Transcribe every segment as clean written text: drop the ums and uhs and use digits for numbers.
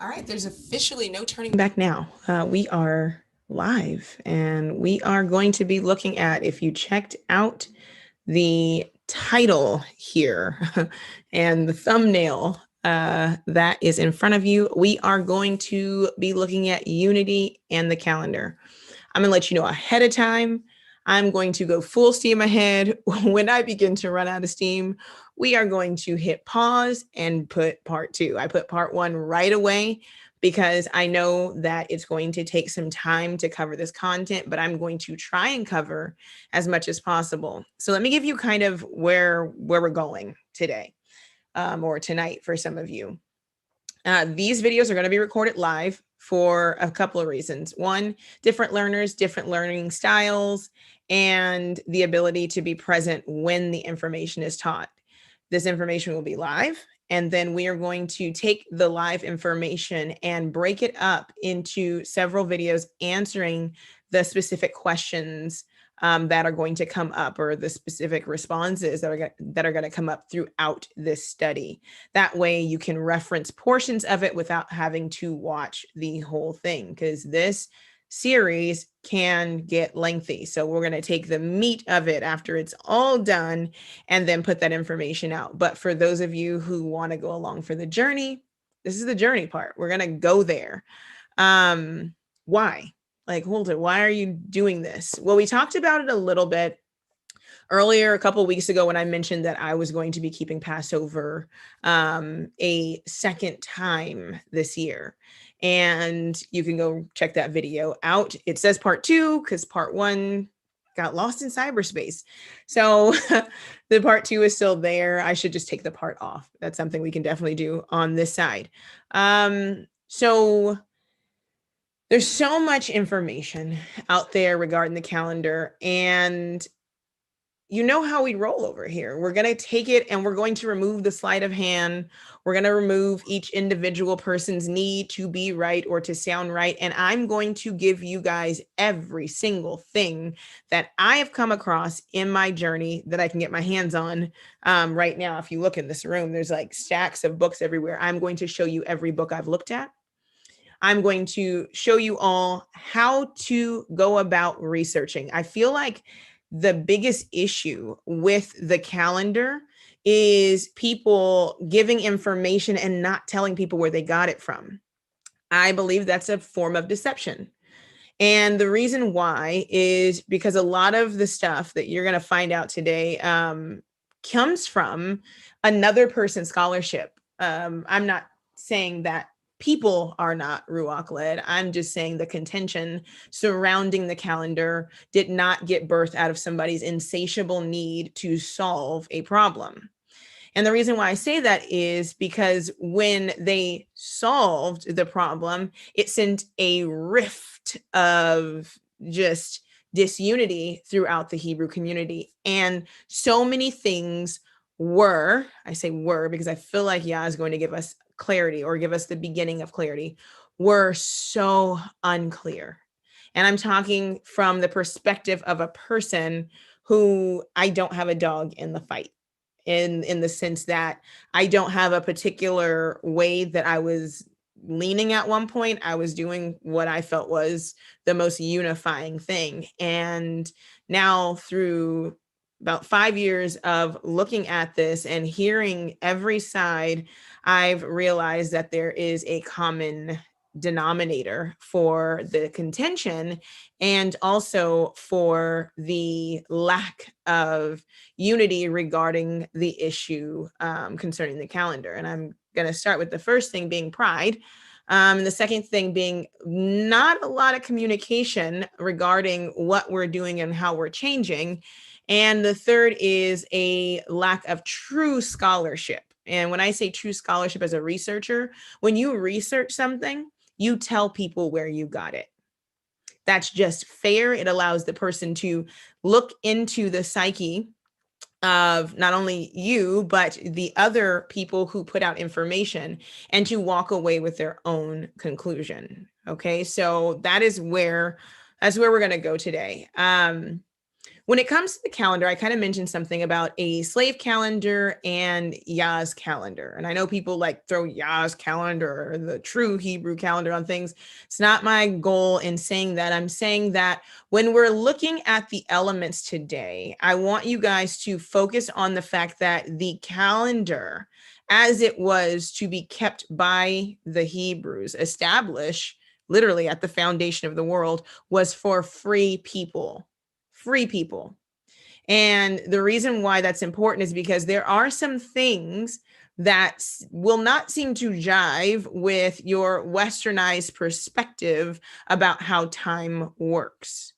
All right, there's officially no turning back now. We are live and we are going to be looking at, if you checked out the title here and the thumbnail that is in front of you, we are going to be looking at unity and the calendar. I'm going to let you know ahead of time. I'm going to go full steam ahead. When I begin to run out of steam, we are going to hit pause and put part two. I put part one right away because I know that it's going to take some time to cover this content, but I'm going to try and cover as much as possible. So let me give you kind of where we're going today, or tonight for some of you. These videos are going to be recorded live for a couple of reasons. One, different learners, different learning styles, and the ability to be present when the information is taught. This information will be live, and then we are going to take the live information and break it up into several videos answering the specific questions that are going to come up, or the specific responses that are going to come up throughout this study. That way you can reference portions of it without having to watch the whole thing, because this series can get lengthy. So we're going to take the meat of it after it's all done and then put that information out. But for those of you who want to go along for the journey, this is the journey part. We're going to go there. Why? Like, hold it. Why are you doing this? Well, we talked about it a little bit earlier, a couple of weeks ago, when I mentioned that I was going to be keeping Passover a second time this year. And you can go check that video out. It says part two because part one got lost in cyberspace. So the part two is still there. I should just take the part off. That's something we can definitely do on this side. So there's so much information out there regarding the calendar, and you know how we roll over here. We're going to take it and we're going to remove the sleight of hand. We're going to remove each individual person's need to be right or to sound right. And I'm going to give you guys every single thing that I have come across in my journey that I can get my hands on. Right now, if you look in this room, there's like stacks of books everywhere. I'm going to show you every book I've looked at. I'm going to show you all how to go about researching. I feel like the biggest issue with the calendar is people giving information and not telling people where they got it from. I believe that's a form of deception. And the reason why is because a lot of the stuff that you're going to find out today comes from another person's scholarship. I'm not saying that people are not Ruach led. I'm just saying the contention surrounding the calendar did not get birthed out of somebody's insatiable need to solve a problem. And the reason why I say that is because when they solved the problem, it sent a rift of just disunity throughout the Hebrew community. And so many things were, I say were because I feel like Yah is going to give us clarity, or give us the beginning of clarity, were so unclear. And I'm talking from the perspective of a person who I don't have a dog in the fight, in the sense that I don't have a particular way that I was leaning at one point. I was doing what I felt was the most unifying thing. And now, through about 5 years of looking at this and hearing every side, I've realized that there is a common denominator for the contention and also for the lack of unity regarding the issue concerning the calendar. And I'm going to start with the first thing being pride. And the second thing being not a lot of communication regarding what we're doing and how we're changing. And the third is a lack of true scholarship. And when I say true scholarship as a researcher, when you research something, you tell people where you got it. That's just fair. It allows the person to look into the psyche of not only you, but the other people who put out information, and to walk away with their own conclusion. Okay, so that's where we're going to go today. When it comes to the calendar, I kind of mentioned something about a slave calendar and Yah's calendar. And I know people like throw Yah's calendar or the true Hebrew calendar on things. It's not my goal in saying that. I'm saying that when we're looking at the elements today, I want you guys to focus on the fact that the calendar, as it was to be kept by the Hebrews, established literally at the foundation of the world, was for free people. Free people. And the reason why that's important is because there are some things that will not seem to jive with your westernized perspective about how time works.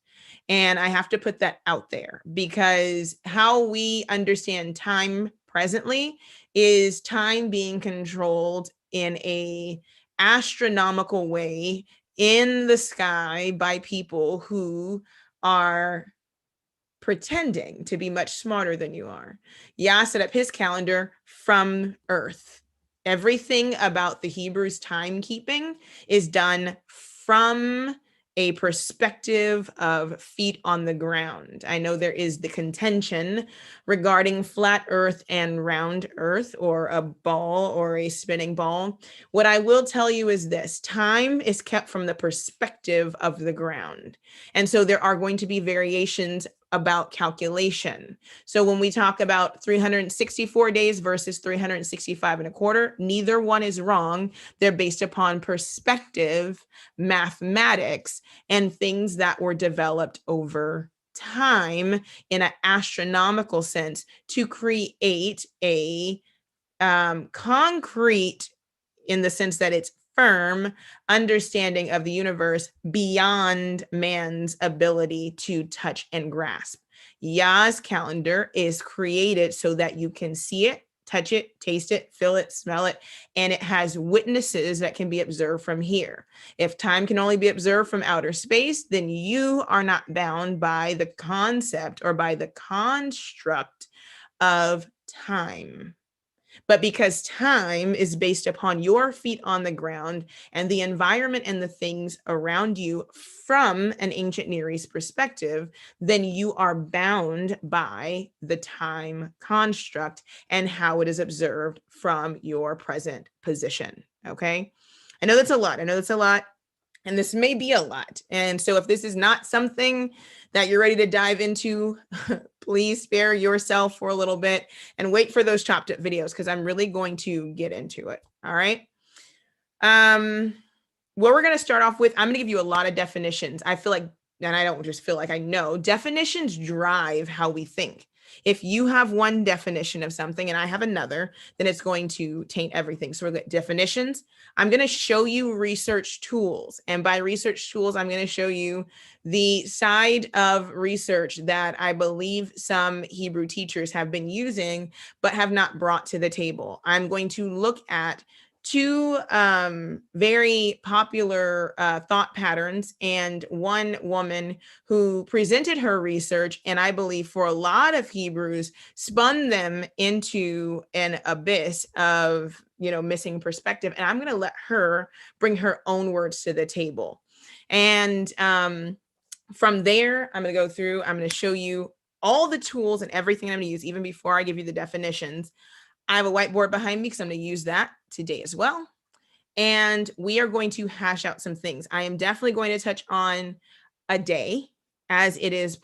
And I have to put that out there because how we understand time presently is time being controlled in a astronomical way in the sky by people who are pretending to be much smarter than you are. Yah set up his calendar from earth. Everything about the Hebrews' timekeeping is done from a perspective of feet on the ground. I know there is the contention regarding flat earth and round earth, or a ball or a spinning ball. What I will tell you is this: time is kept from the perspective of the ground. And so there are going to be variations about calculation. So when we talk about 364 days versus 365 and a quarter, neither one is wrong. They're based upon perspective, mathematics, and things that were developed over time in an astronomical sense to create a concrete, in the sense that it's firm, understanding of the universe beyond man's ability to touch and grasp. Yah's calendar is created so that you can see it, touch it, taste it, feel it, smell it, and it has witnesses that can be observed from here. If time can only be observed from outer space, then you are not bound by the concept or by the construct of time. But because time is based upon your feet on the ground and the environment and the things around you from an ancient Near East perspective, then you are bound by the time construct and how it is observed from your present position. Okay. I know that's a lot. And this may be a lot. And so if this is not something that you're ready to dive into, please spare yourself for a little bit and wait for those chopped up videos, because I'm really going to get into it. All right. What we're going to start off with, I'm going to give you a lot of definitions. I feel like, and I don't just feel like, I know definitions drive how we think. If you have one definition of something and I have another, then it's going to taint everything. So we're going to definitions. I'm going to show you research tools. And by research tools, I'm going to show you the side of research that I believe some Hebrew teachers have been using, but have not brought to the table. I'm going to look at two very popular thought patterns and one woman who presented her research, and I believe for a lot of Hebrews spun them into an abyss of, missing perspective. And I'm going to let her bring her own words to the table. And from there, I'm going to go through, I'm going to show you all the tools and everything I'm going to use, even before I give you the definitions. I have a whiteboard behind me because I'm going to use that today as well. And we are going to hash out some things. I am definitely going to touch on a day as it is,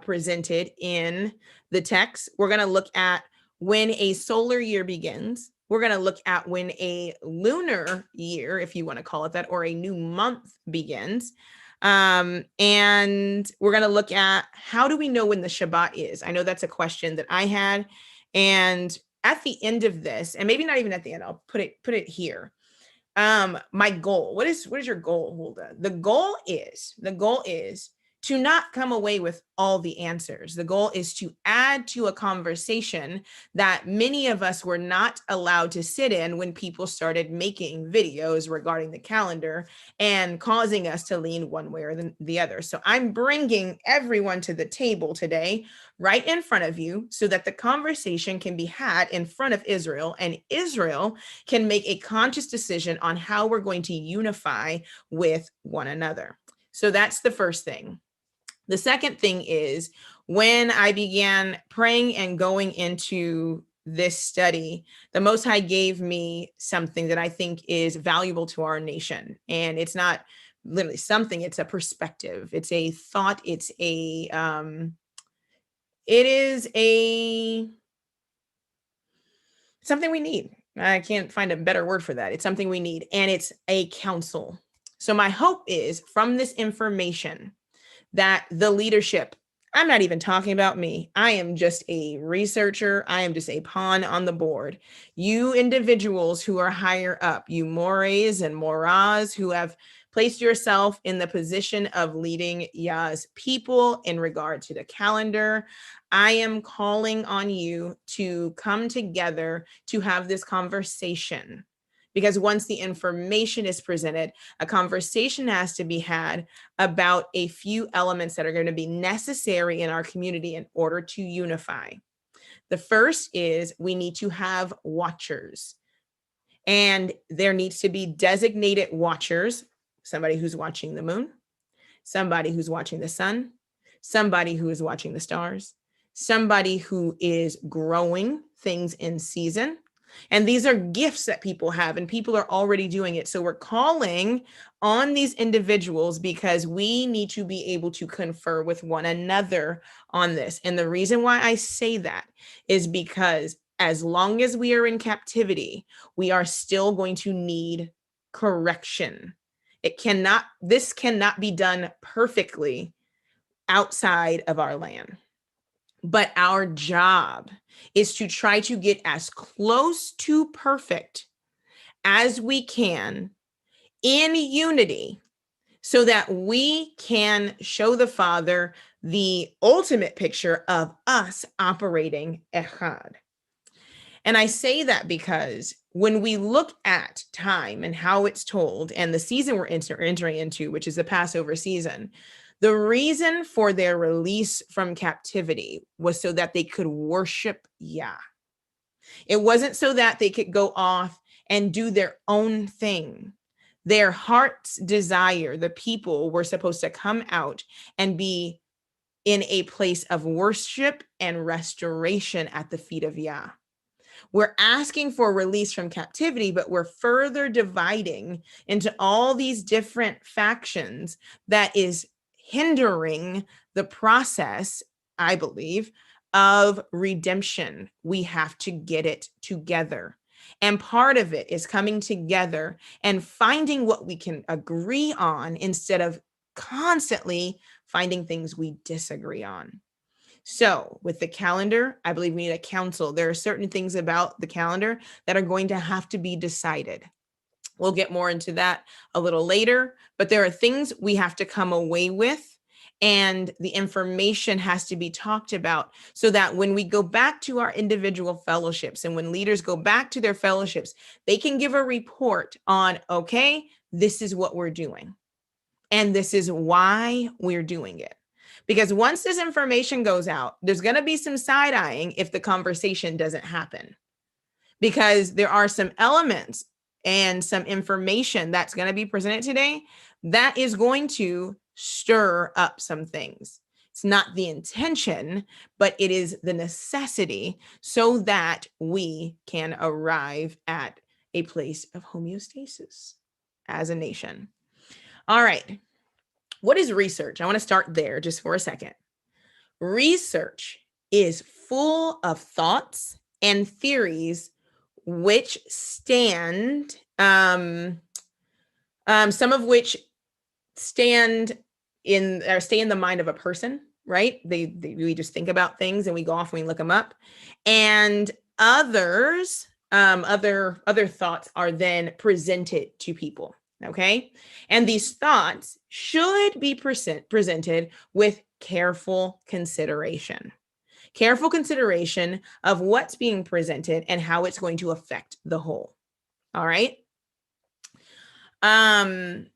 presented in the text. We're going to look at when a solar year begins. We're going to look at when a lunar year, if you want to call it that, or a new month begins. And we're going to look at, how do we know when the Shabbat is? I know that's a question that I had. And at the end of this, and maybe not even at the end, I'll put it here. My goal, what is your goal, Hulda? The goal is to not come away with all the answers. The goal is to add to a conversation that many of us were not allowed to sit in when people started making videos regarding the calendar and causing us to lean one way or the other. So I'm bringing everyone to the table today, right in front of you, so that the conversation can be had in front of Israel, and Israel can make a conscious decision on how we're going to unify with one another. So that's the first thing. The second thing is, when I began praying and going into this study, the Most High gave me something that I think is valuable to our nation. And it's not literally something, it's a perspective, it's a thought, it is something we need. I can't find a better word for that. It's something we need, and it's a counsel. So my hope is, from this information, that the leadership, I'm not even talking about me, I am just a researcher, I am just a pawn on the board. You individuals who are higher up, you mores and moras who have placed yourself in the position of leading Yah's people in regard to the calendar, I am calling on you to come together to have this conversation. Because once the information is presented, a conversation has to be had about a few elements that are going to be necessary in our community in order to unify. The first is, we need to have watchers, and there needs to be designated watchers, somebody who's watching the moon, somebody who's watching the sun, somebody who is watching the stars, somebody who is growing things in season. And these are gifts that people have, and people are already doing it. So we're calling on these individuals because we need to be able to confer with one another on this. And the reason why I say that is because as long as we are in captivity, we are still going to need correction. This cannot be done perfectly outside of our land. But our job is to try to get as close to perfect as we can in unity, so that we can show the Father the ultimate picture of us operating Echad. And I say that because when we look at time and how it's told, and the season we're entering into, which is the Passover season, the reason for their release from captivity was so that they could worship Yah. It wasn't so that they could go off and do their own thing. Their heart's desire, the people were supposed to come out and be in a place of worship and restoration at the feet of Yah. We're asking for release from captivity, but we're further dividing into all these different factions that is hindering the process, I believe, of redemption. We have to get it together. And part of it is coming together and finding what we can agree on instead of constantly finding things we disagree on. So with the calendar, I believe we need a council. There are certain things about the calendar that are going to have to be decided. We'll get more into that a little later, but there are things we have to come away with, and the information has to be talked about so that when we go back to our individual fellowships and when leaders go back to their fellowships, they can give a report on, okay, this is what we're doing, and this is why we're doing it. Because once this information goes out, there's going to be some side eyeing if the conversation doesn't happen. Because there are some elements and some information that's going to be presented today that is going to stir up some things. It's not the intention, but it is the necessity so that we can arrive at a place of homeostasis as a nation. All right. What is research? I want to start there just for a second. Research is full of thoughts and theories which stand, some of which stay in the mind of a person, right? We just think about things and we go off and we look them up, and others, other thoughts are then presented to people. Okay. And these thoughts should be presented with careful consideration of what's being presented and how it's going to affect the whole. All right. When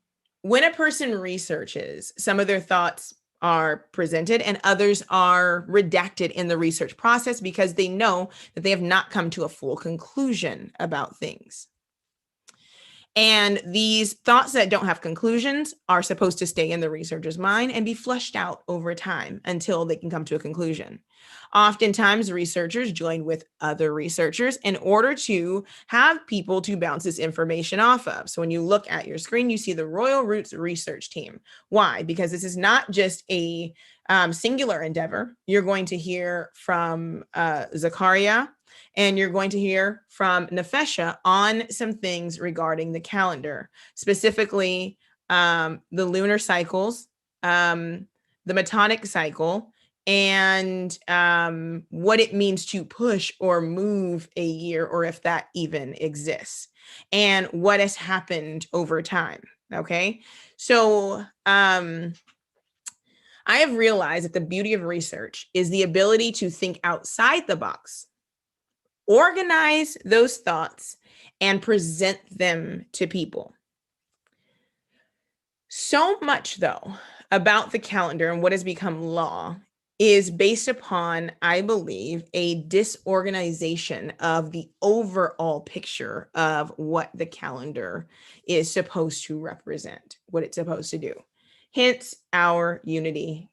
a person researches, some of their thoughts are presented and others are redacted in the research process because they know that they have not come to a full conclusion about things. And these thoughts that don't have conclusions are supposed to stay in the researcher's mind and be fleshed out over time until they can come to a conclusion. Oftentimes, researchers join with other researchers in order to have people to bounce this information off of. So when you look at your screen, you see the Royal Roots Research Team. Why? Because this is not just a singular endeavor. You're going to hear from Zachariah, and you're going to hear from Nefesha on some things regarding the calendar, specifically the lunar cycles, the Metonic cycle, and what it means to push or move a year, or if that even exists, and what has happened over time. Okay, so I have realized that the beauty of research is the ability to think outside the box, organize those thoughts, and present them to people. So much, though, about the calendar and what has become law is based upon, I believe, a disorganization of the overall picture of what the calendar is supposed to represent, what it's supposed to do. Hence our unity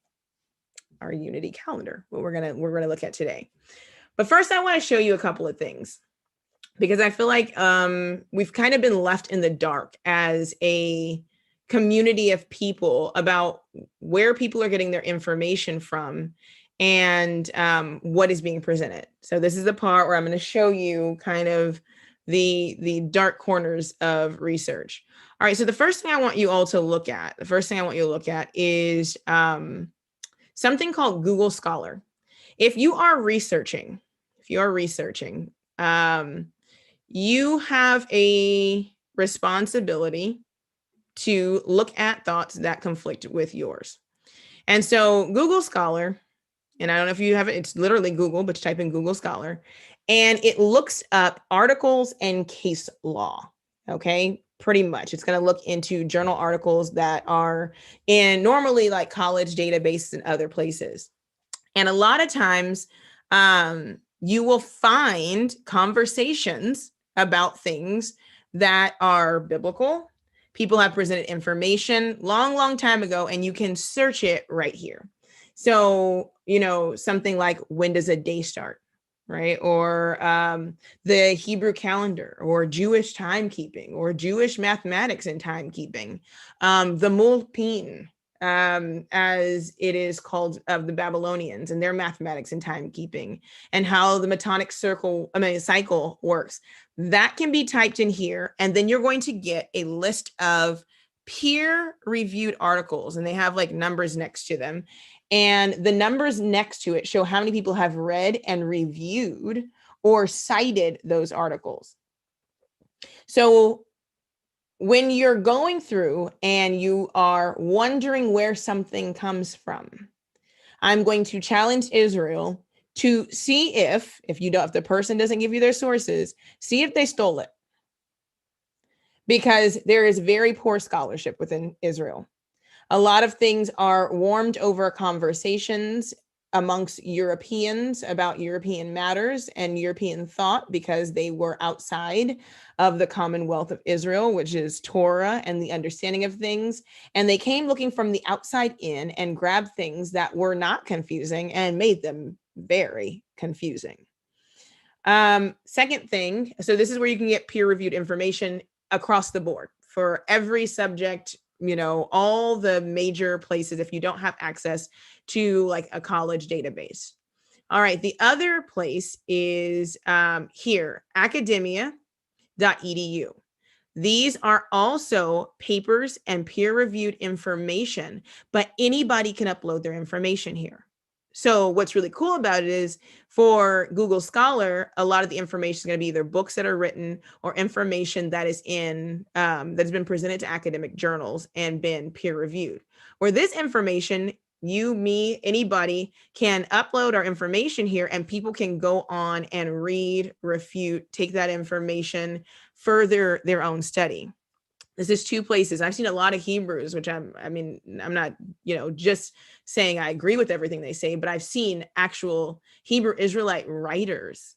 calendar, what we're gonna look at today. But first, I want to show you a couple of things, because I feel like we've kind of been left in the dark as a community of people about where people are getting their information from and what is being presented. So this is the part where I'm going to show you kind of the dark corners of research. All right, so the first thing I want you all to look at, is something called Google Scholar. If you are researching, you have a responsibility to look at thoughts that conflict with yours. And so Google Scholar, and I don't know if you have it, it's literally Google, but you type in Google Scholar, and it looks up articles and case law. Okay, pretty much. It's going to look into journal articles that are in normally like college databases and other places. And a lot of times, you will find conversations about things that are biblical. People have presented information long time ago, and you can search it right here. So, something like, when does a day start, right? Or the Hebrew calendar, or Jewish timekeeping, or Jewish mathematics and timekeeping, the Mulpin, as it is called, of the Babylonians and their mathematics and timekeeping, and how the Metonic cycle works. That can be typed in here, and then you're going to get a list of peer-reviewed articles, and they have like numbers next to them. And the numbers next to it show how many people have read and reviewed or cited those articles. So when you're going through and you are wondering where something comes from, I'm going to challenge Israel to see if the person doesn't give you their sources, see if they stole it. Because there is very poor scholarship within Israel. A lot of things are warmed over conversations amongst Europeans about European matters and European thought, because they were outside of the Commonwealth of Israel, which is Torah and the understanding of things. And they came looking from the outside in and grabbed things that were not confusing and made them very confusing. Second thing, so this is where you can get peer-reviewed information across the board for every subject, all the major places, if you don't have access to like a college database. All right, the other place is here, Academia.Edu. These are also papers and peer-reviewed information, but anybody can upload their information here. So what's really cool about it is, for Google Scholar, a lot of the information is going to be either books that are written or information that is in that has been presented to academic journals and been peer reviewed. Where this information, you, me, anybody can upload our information here, and people can go on and read, refute, take that information, further their own study. This is two places. I've seen a lot of Hebrews, which I'm not, just saying I agree with everything they say, but I've seen actual Hebrew Israelite writers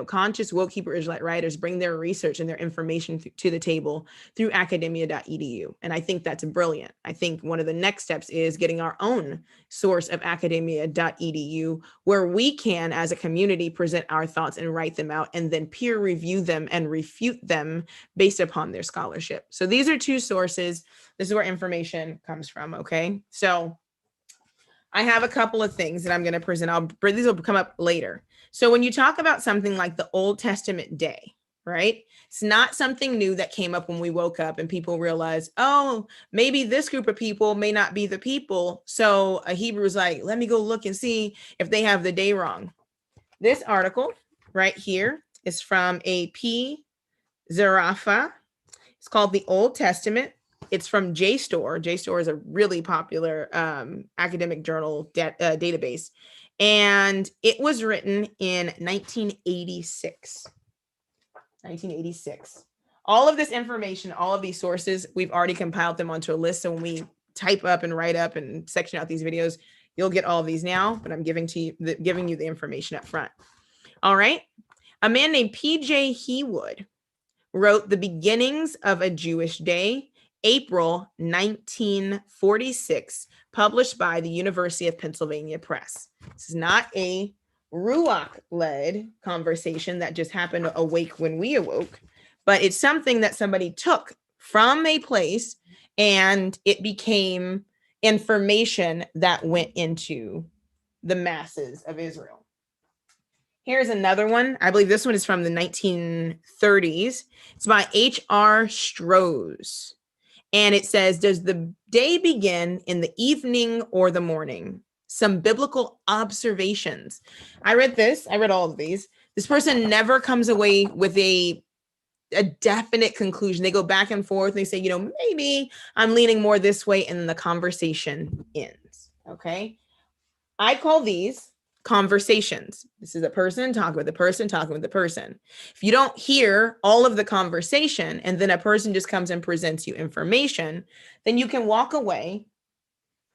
conscious woke Hebrew Israelite writers bring their research and their information to the table through Academia.Edu. And I think that's brilliant. I think one of the next steps is getting our own source of Academia.Edu, where we can, as a community, present our thoughts and write them out and then peer review them and refute them based upon their scholarship. So these are two sources. This is where information comes from, okay? So I have a couple of things that I'm going to present. These will come up later. So when you talk about something like the Old Testament day, right? It's not something new that came up when we woke up and people realized, oh, maybe this group of people may not be the people. So a Hebrew is like, let me go look and see if they have the day wrong. This article right here is from a P. Zarafa. It's called The Old Testament. It's from JSTOR. JSTOR is a really popular academic journal database. And it was written in 1986. 1986. All of this information, all of these sources, we've already compiled them onto a list. So when we type up and write up and section out these videos, you'll get all of these now, but I'm giving you the information up front. All right. A man named P.J. Hewood wrote The Beginnings of a Jewish Day, April 1946, published by the University of Pennsylvania Press. This is not a Ruach-led conversation that just happened to awake when we awoke, but it's something that somebody took from a place and it became information that went into the masses of Israel. Here's another one. I believe this one is from the 1930s. It's by H.R. Strohs. And it says, does the day begin in the evening or the morning? Some biblical observations. I read this. I read all of these. This person never comes away with a definite conclusion. They go back and forth. And they say, maybe I'm leaning more this way, and the conversation ends. Okay. I call these conversations. This is a person talking with a person talking with a person. If you don't hear all of the conversation and then a person just comes and presents you information, then you can walk away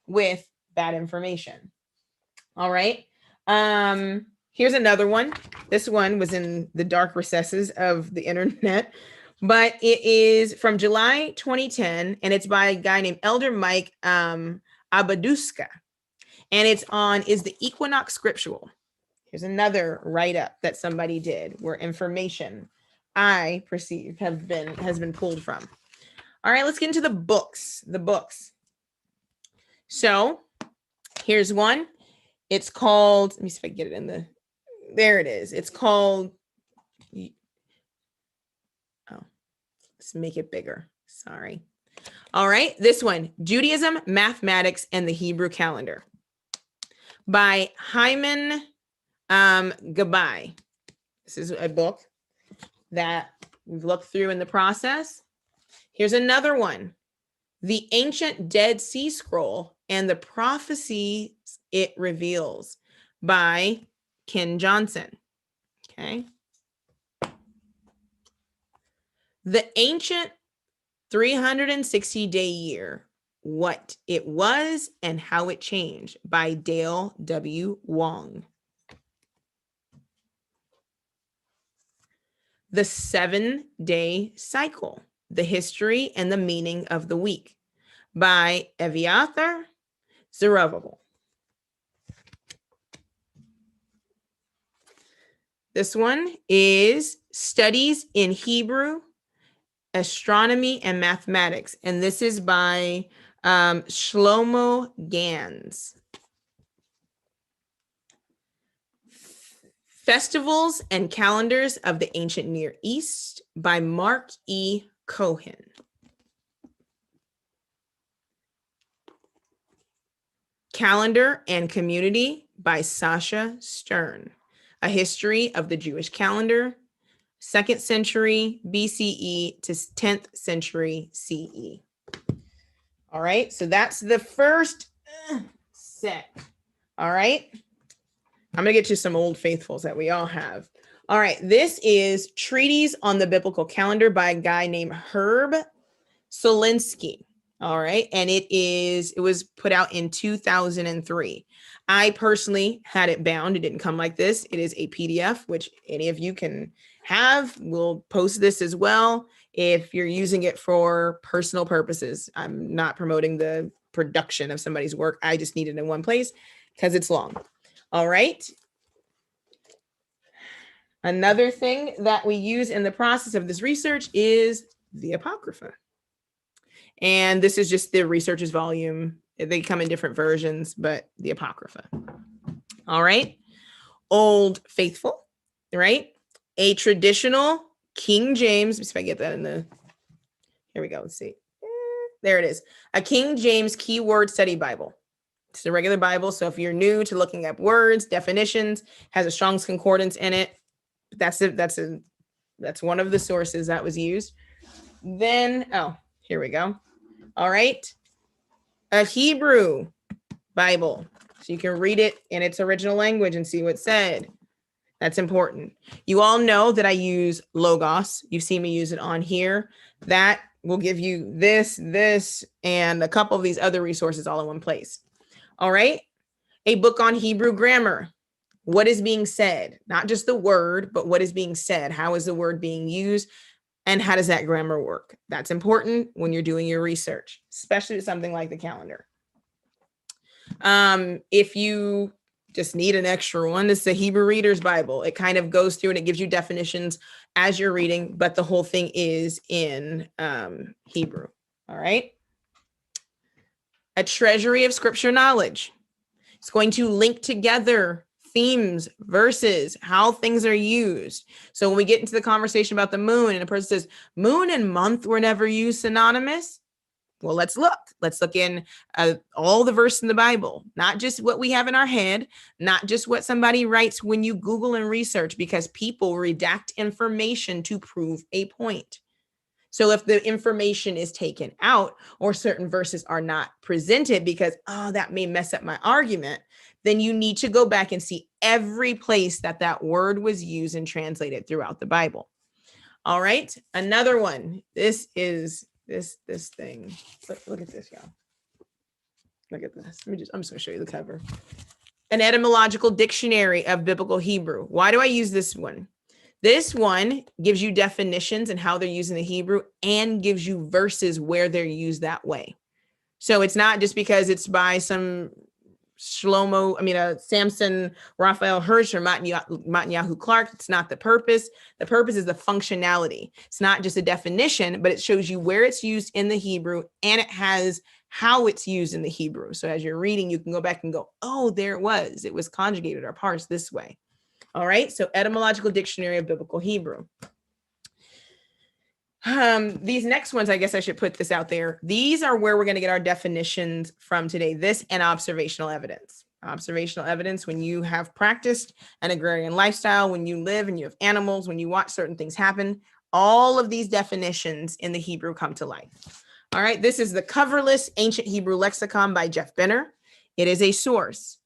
with bad information. All right. Here's another one. This one was in the dark recesses of the internet, but it is from July 2010, and it's by a guy named Elder Mike Abaduska. And it's on, is the Equinox scriptural? Here's another write-up that somebody did where information I perceive has been pulled from. All right, let's get into the books. So here's one. It's called, let me see if I can get it there it is. It's called, let's make it bigger. Sorry. All right, this one, Judaism, Mathematics, and the Hebrew Calendar, by Hyman Gabai. This is a book that we've looked through in the process. Here's another one, The Ancient Dead Sea Scroll and the Prophecies It Reveals, by Ken Johnson. Okay. The Ancient 360-Day Year, What It Was and How It Changed, by Dale W. Wong. The 7-Day Cycle, The History and the Meaning of the Week, by Eviatar Zerubbabel. This one is Studies in Hebrew, Astronomy and Mathematics, and this is by Shlomo Gans. Festivals and Calendars of the Ancient Near East, by Mark E. Cohen. Calendar and Community, by Sasha Stern. A History of the Jewish Calendar, 2nd century BCE to 10th century CE. All right, so that's the first set. All right, I'm going to get to some old faithfuls that we all have. All right, this is Treatise on the Biblical Calendar by a guy named Herb Solinsky. All right, and it was put out in 2003. I personally had it bound. It didn't come like this. It is a PDF, which any of you can have. We'll post this as well if you're using it for personal purposes. I'm not promoting the production of somebody's work. I just need it in one place because it's long. All right. Another thing that we use in the process of this research is the Apocrypha. And this is just the researcher's volume. They come in different versions, but the Apocrypha. All right. Old Faithful, right? A traditional King James. Let's see if I get that in the, here we go. Let's see. There it is. A King James Keyword Study Bible. It's a regular Bible. So if you're new to looking up words, definitions, has a Strong's Concordance in it. That's one of the sources that was used. Then, oh, here we go. All right. A Hebrew Bible. So you can read it in its original language and see what's said. That's important. You all know that I use Logos. You've seen me use it on here. That will give you this, and a couple of these other resources all in one place. All right. A book on Hebrew grammar. What is being said? Not just the word, but what is being said? How is the word being used? And how does that grammar work? That's important when you're doing your research, especially with something like the calendar. If you just need an extra one, it's the Hebrew Reader's Bible. It kind of goes through and it gives you definitions as you're reading, but the whole thing is in Hebrew. All right. A treasury of scripture knowledge. It's going to link together themes, verses, how things are used. So when we get into the conversation about the moon and a person says moon and month were never used synonymous, well, let's look in all the verses in the Bible, not just what we have in our head, not just what somebody writes when you Google and research, because people redact information to prove a point. So if the information is taken out or certain verses are not presented because, oh, that may mess up my argument, then you need to go back and see every place that that word was used and translated throughout the Bible. All right. Another one. This is this thing. Look at this, y'all. Look at this. I'm just going to show you the cover. An etymological dictionary of biblical Hebrew. Why do I use this one? This one gives you definitions and how they're using the Hebrew and gives you verses where they're used that way. So it's not just because it's by some Samson, Raphael Hirsch, or Netanyahu Clark. It's not the purpose. The purpose is the functionality. It's not just a definition, but it shows you where it's used in the Hebrew and it has how it's used in the Hebrew. So as you're reading, you can go back and go, oh, there it was. It was conjugated or parsed this way. All right. So etymological dictionary of biblical Hebrew. These next ones, I guess I should put this out there. These are where we're going to get our definitions from today. This and observational evidence. Observational evidence when you have practiced an agrarian lifestyle, when you live and you have animals, when you watch certain things happen, all of these definitions in the Hebrew come to life. All right. This is the coverless Ancient Hebrew Lexicon by Jeff Benner. It is a source.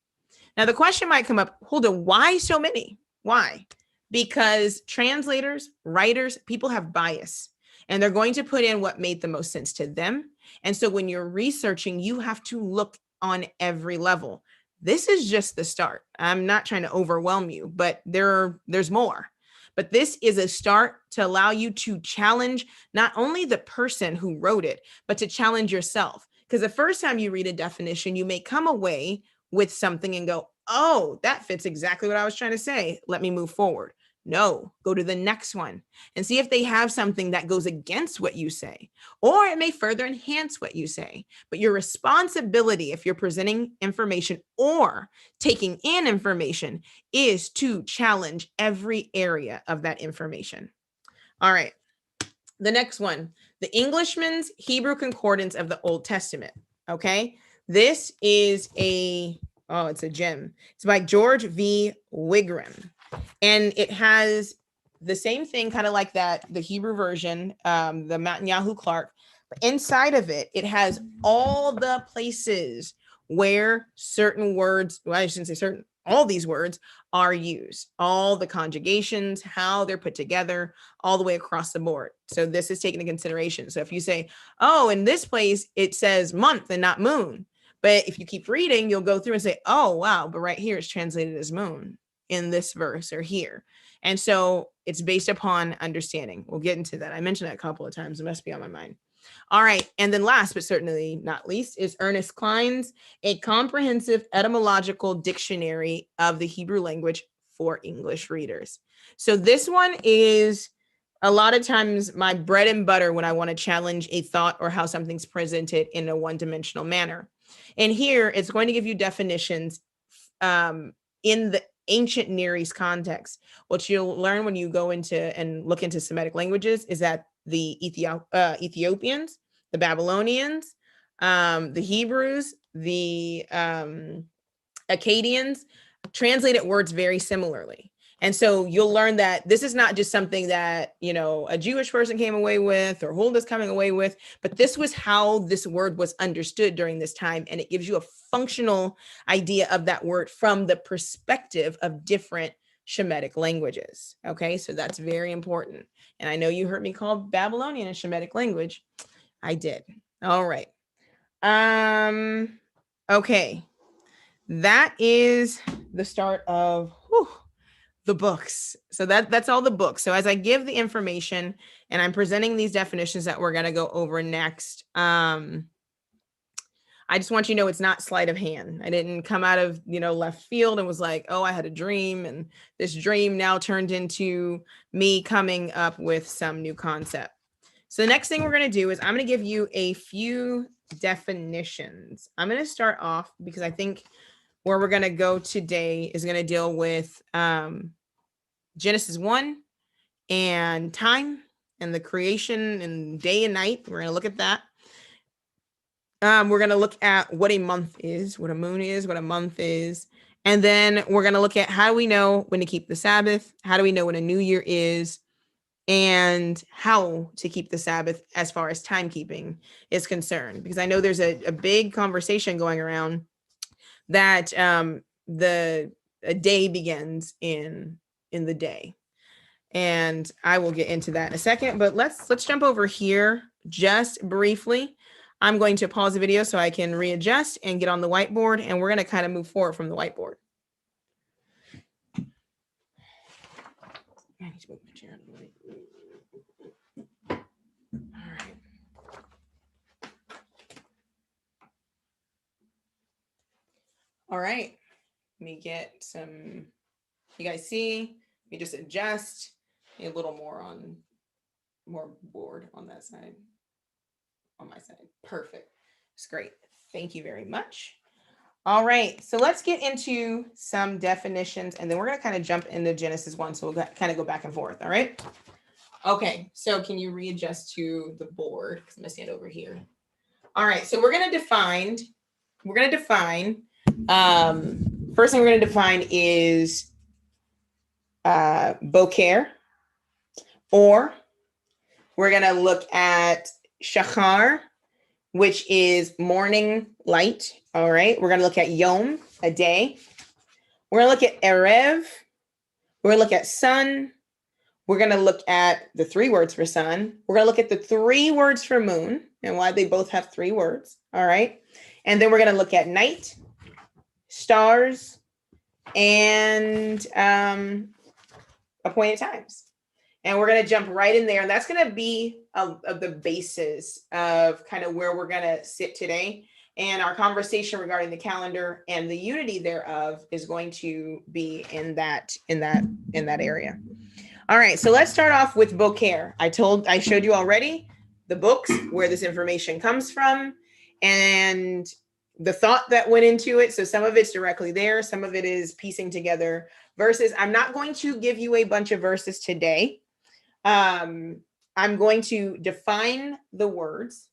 Now, the question might come up, hold on, why so many? Why? Because translators, writers, people have bias. And they're going to put in what made the most sense to them. And so when you're researching, you have to look on every level. This is just the start. I'm not trying to overwhelm you, but there's more. But this is a start to allow you to challenge not only the person who wrote it, but to challenge yourself. Because the first time you read a definition, you may come away with something and go, oh, that fits exactly what I was trying to say. Let me move forward. No, go to the next one and see if they have something that goes against what you say, or it may further enhance what you say. But your responsibility, if you're presenting information or taking in information, is to challenge every area of that information. All right. The next one, the Englishman's Hebrew Concordance of the Old Testament. Okay. This is it's a gem. It's by George V. Wigram. And it has the same thing, kind of like that, the Hebrew version, the Netanyahu Clark. But inside of it, it has all the places where certain words, well, I shouldn't say certain, all these words are used, all the conjugations, how they're put together, all the way across the board. So this is taken into consideration. So if you say, oh, in this place, it says month and not moon, But if you keep reading, you'll go through and say, oh, wow, but right here it's translated as moon in this verse or here. And so it's based upon understanding. We'll get into that. I mentioned that a couple of times. It must be on my mind. All right. And then last, but certainly not least, is Ernest Cline's A Comprehensive Etymological Dictionary of the Hebrew Language for English Readers. So this one is a lot of times my bread and butter when I want to challenge a thought or how something's presented in a one-dimensional manner. And here it's going to give you definitions in the ancient Near East context. What you'll learn when you go into and look into Semitic languages is that the Ethiopians, the Babylonians, the Hebrews, the Akkadians translated words very similarly. And so you'll learn that this is not just something that, you know, a Jewish person came away with or Hulda's coming away with, but this was how this word was understood during this time. And it gives you a functional idea of that word from the perspective of different Shemitic languages. Okay, so that's very important. And I know you heard me call Babylonian a Shemitic language. I did. All right. Okay. That is the start of the books. So that's all the books. So as I give the information and I'm presenting these definitions that we're going to go over next, I just want you to know it's not sleight of hand. I didn't come out of, you know, left field and was like, oh, I had a dream. And this dream now turned into me coming up with some new concept. So the next thing we're going to do is I'm going to give you a few definitions. I'm going to start off because I think where we're going to go today is going to deal with Genesis 1 and time and the creation and day and night. We're going to look at that. We're going to look at what a month is, what a moon is, what a month is. And then we're going to look at how do we know when to keep the Sabbath? How do we know when a new year is? And how to keep the Sabbath as far as timekeeping is concerned. Because I know there's a big conversation going around that a day begins in the day. And I will get into that in a second, but let's jump over here just briefly. I'm going to pause the video so I can readjust and get on the whiteboard, and we're going to kind of move forward from the whiteboard. I need to move my chair out of the way. All right. All right. Let me get some, you guys see, let me just adjust a little more board on that side, on my side. Perfect. It's great. Thank you very much. All right. So let's get into some definitions and then we're going to kind of jump into Genesis 1. So we'll kind of go back and forth. All right. Okay. So can you readjust to the board? Because I'm going to stand over here. All right. So we're going to define, first thing we're going to define is boker, or we're going to look at shachar, which is morning light. All right. We're going to look at yom, a day. We're going to look at erev. We're going to look at sun. We're going to look at the 3 words for sun. We're going to look at the 3 words for moon and why they both have 3 words. All right. And then we're going to look at night, stars, and appointed times. And we're going to jump right in there. And that's going to be of the basis of kind of where we're going to sit today. And our conversation regarding the calendar and the unity thereof is going to be in that area. All right. So let's start off with boker. I showed you already the books where this information comes from and the thought that went into it. So some of it's directly there. Some of it is piecing together verses. I'm not going to give you a bunch of verses today. I'm going to define the words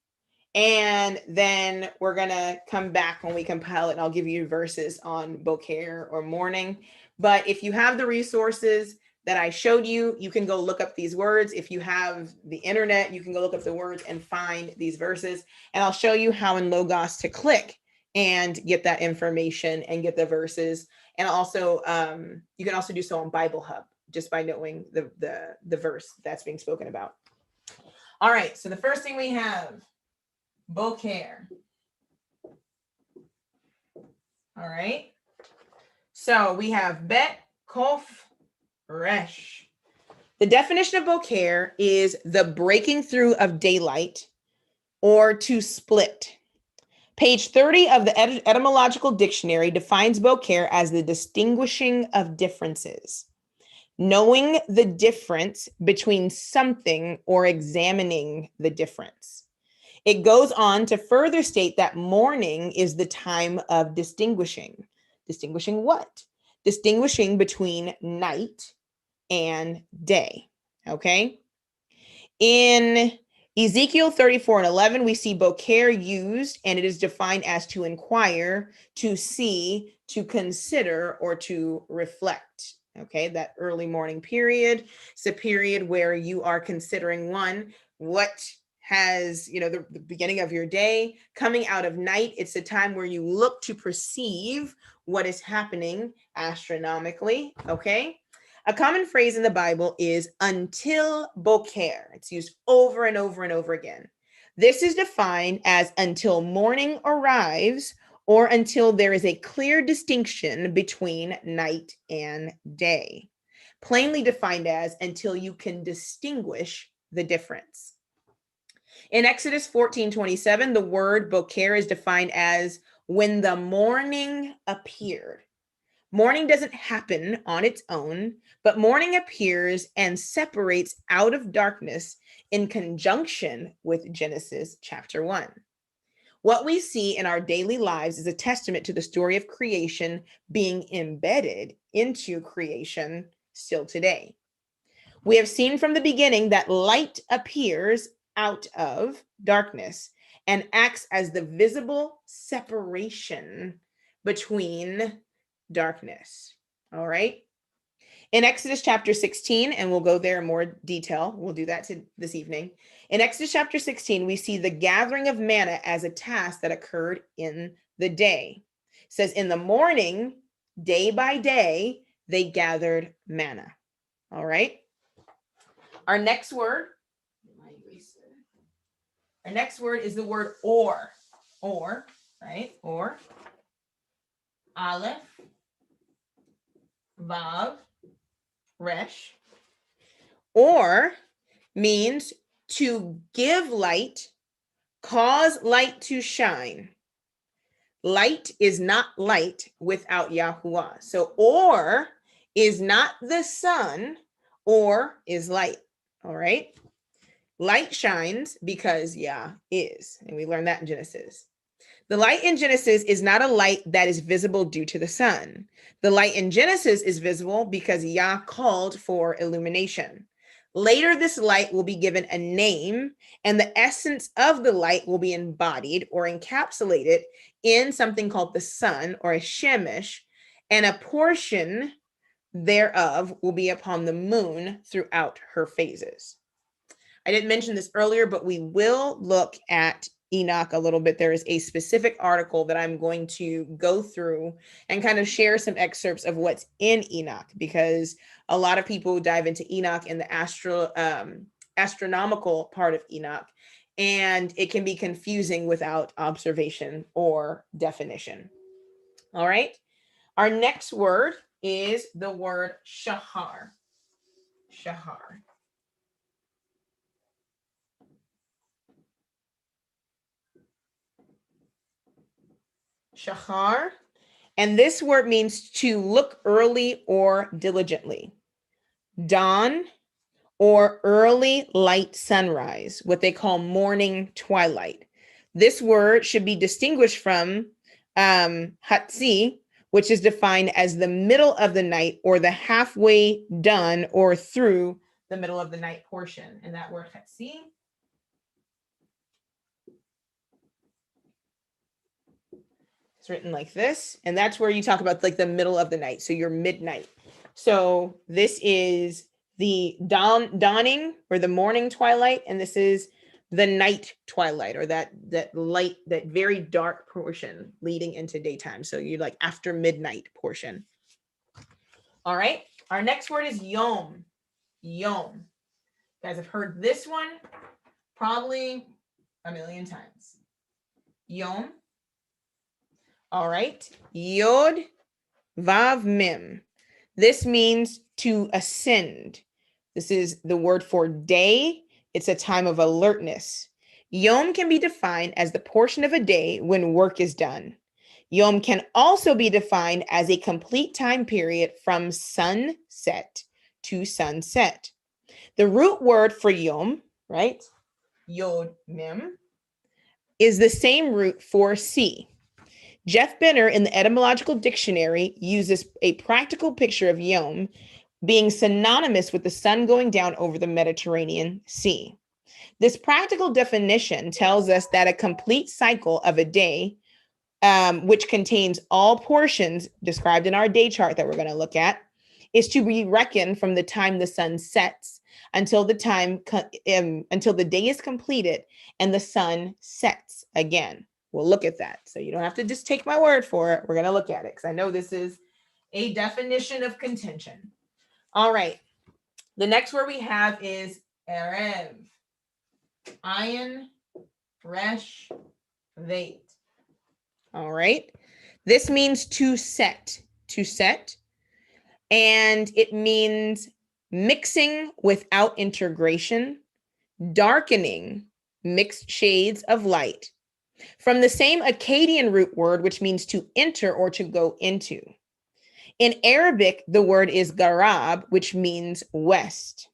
and then we're going to come back when we compile it and I'll give you verses on boker or morning. But if you have the resources that I showed you, you can go look up these words. If you have the internet, you can go look up the words and find these verses. And I'll show you how in Logos to click and get that information and get the verses. And also, you can also do so on Bible Hub just by knowing the verse that's being spoken about. All right, so the first thing we have, boker. All right. So we have bet, kof, resh. The definition of boker is the breaking through of daylight or to split. Page 30 of the etymological dictionary defines boker as the distinguishing of differences, knowing the difference between something or examining the difference. It goes on to further state that morning is the time of distinguishing. Distinguishing what? Distinguishing between night and day. Okay. In Ezekiel 34:11, we see boker used, and it is defined as to inquire, to see, to consider, or to reflect. Okay, that early morning period. It's a period where you are considering what has, the beginning of your day. Coming out of night, it's a time where you look to perceive what is happening astronomically. Okay. A common phrase in the Bible is until boker. It's used over and over and over again. This is defined as until morning arrives or until there is a clear distinction between night and day. Plainly defined as until you can distinguish the difference. In Exodus 14:27, the word boker is defined as when the morning appeared. Morning doesn't happen on its own, but morning appears and separates out of darkness in conjunction with Genesis chapter 1. What we see in our daily lives is a testament to the story of creation being embedded into creation still today. We have seen from the beginning that light appears out of darkness and acts as the visible separation between darkness. All right. In Exodus chapter 16, and we'll go there in more detail. We'll do that this evening. In Exodus chapter 16, we see the gathering of manna as a task that occurred in the day. It says in the morning, day by day, they gathered manna. All right. Our next word is the word or, right? Or, aleph, vav, resh. Or means to give light, cause light to shine. Light is not light without Yahuwah. So or is not the sun, or is light. All right. Light shines because Yah is. And we learned that in Genesis. The light in Genesis is not a light that is visible due to the sun. The light in Genesis is visible because Yah called for illumination. Later, this light will be given a name, and the essence of the light will be embodied or encapsulated in something called the sun, or a shemesh, and a portion thereof will be upon the moon throughout her phases. I didn't mention this earlier, but we will look at Enoch a little bit. There is a specific article that I'm going to go through and kind of share some excerpts of what's in Enoch, because a lot of people dive into Enoch and the astronomical part of Enoch, and it can be confusing without observation or definition. All right. Our next word is the word shahar. Shahar. Shahar, and this word means to look early or diligently. Dawn or early light sunrise, what they call morning twilight. This word should be distinguished from hatzi, which is defined as the middle of the night or the halfway done or through the middle of the night portion. And that word hatzi written like this, and that's where you talk about like the middle of the night, so your midnight. So this is the dawning or the morning twilight, and this is the night twilight, or that light, that very dark portion leading into daytime. So you like after midnight portion. All right, our next word is yom. Yom. You guys have heard this one probably a million times. Yom All right. Yod, Vav, Mem. This means to ascend. This is the word for day. It's a time of alertness. Yom can be defined as the portion of a day when work is done. Yom can also be defined as a complete time period from sunset to sunset. The root word for yom, right? Yod, Mem, is the same root for sea. Jeff Benner in the Etymological Dictionary uses a practical picture of Yom being synonymous with the sun going down over the Mediterranean Sea. This practical definition tells us that a complete cycle of a day, which contains all portions described in our day chart that we're going to look at, is to be reckoned from the time the sun sets until the day is completed and the sun sets again. We'll look at that. So you don't have to just take my word for it. We're going to look at it because I know this is a definition of contention. All right. The next word we have is Erev. Ayin, Resh, Veit. All right. This means to set, and it means mixing without integration, darkening, mixed shades of light, from the same Akkadian root word, which means to enter or to go into. In Arabic, the word is garab, which means west.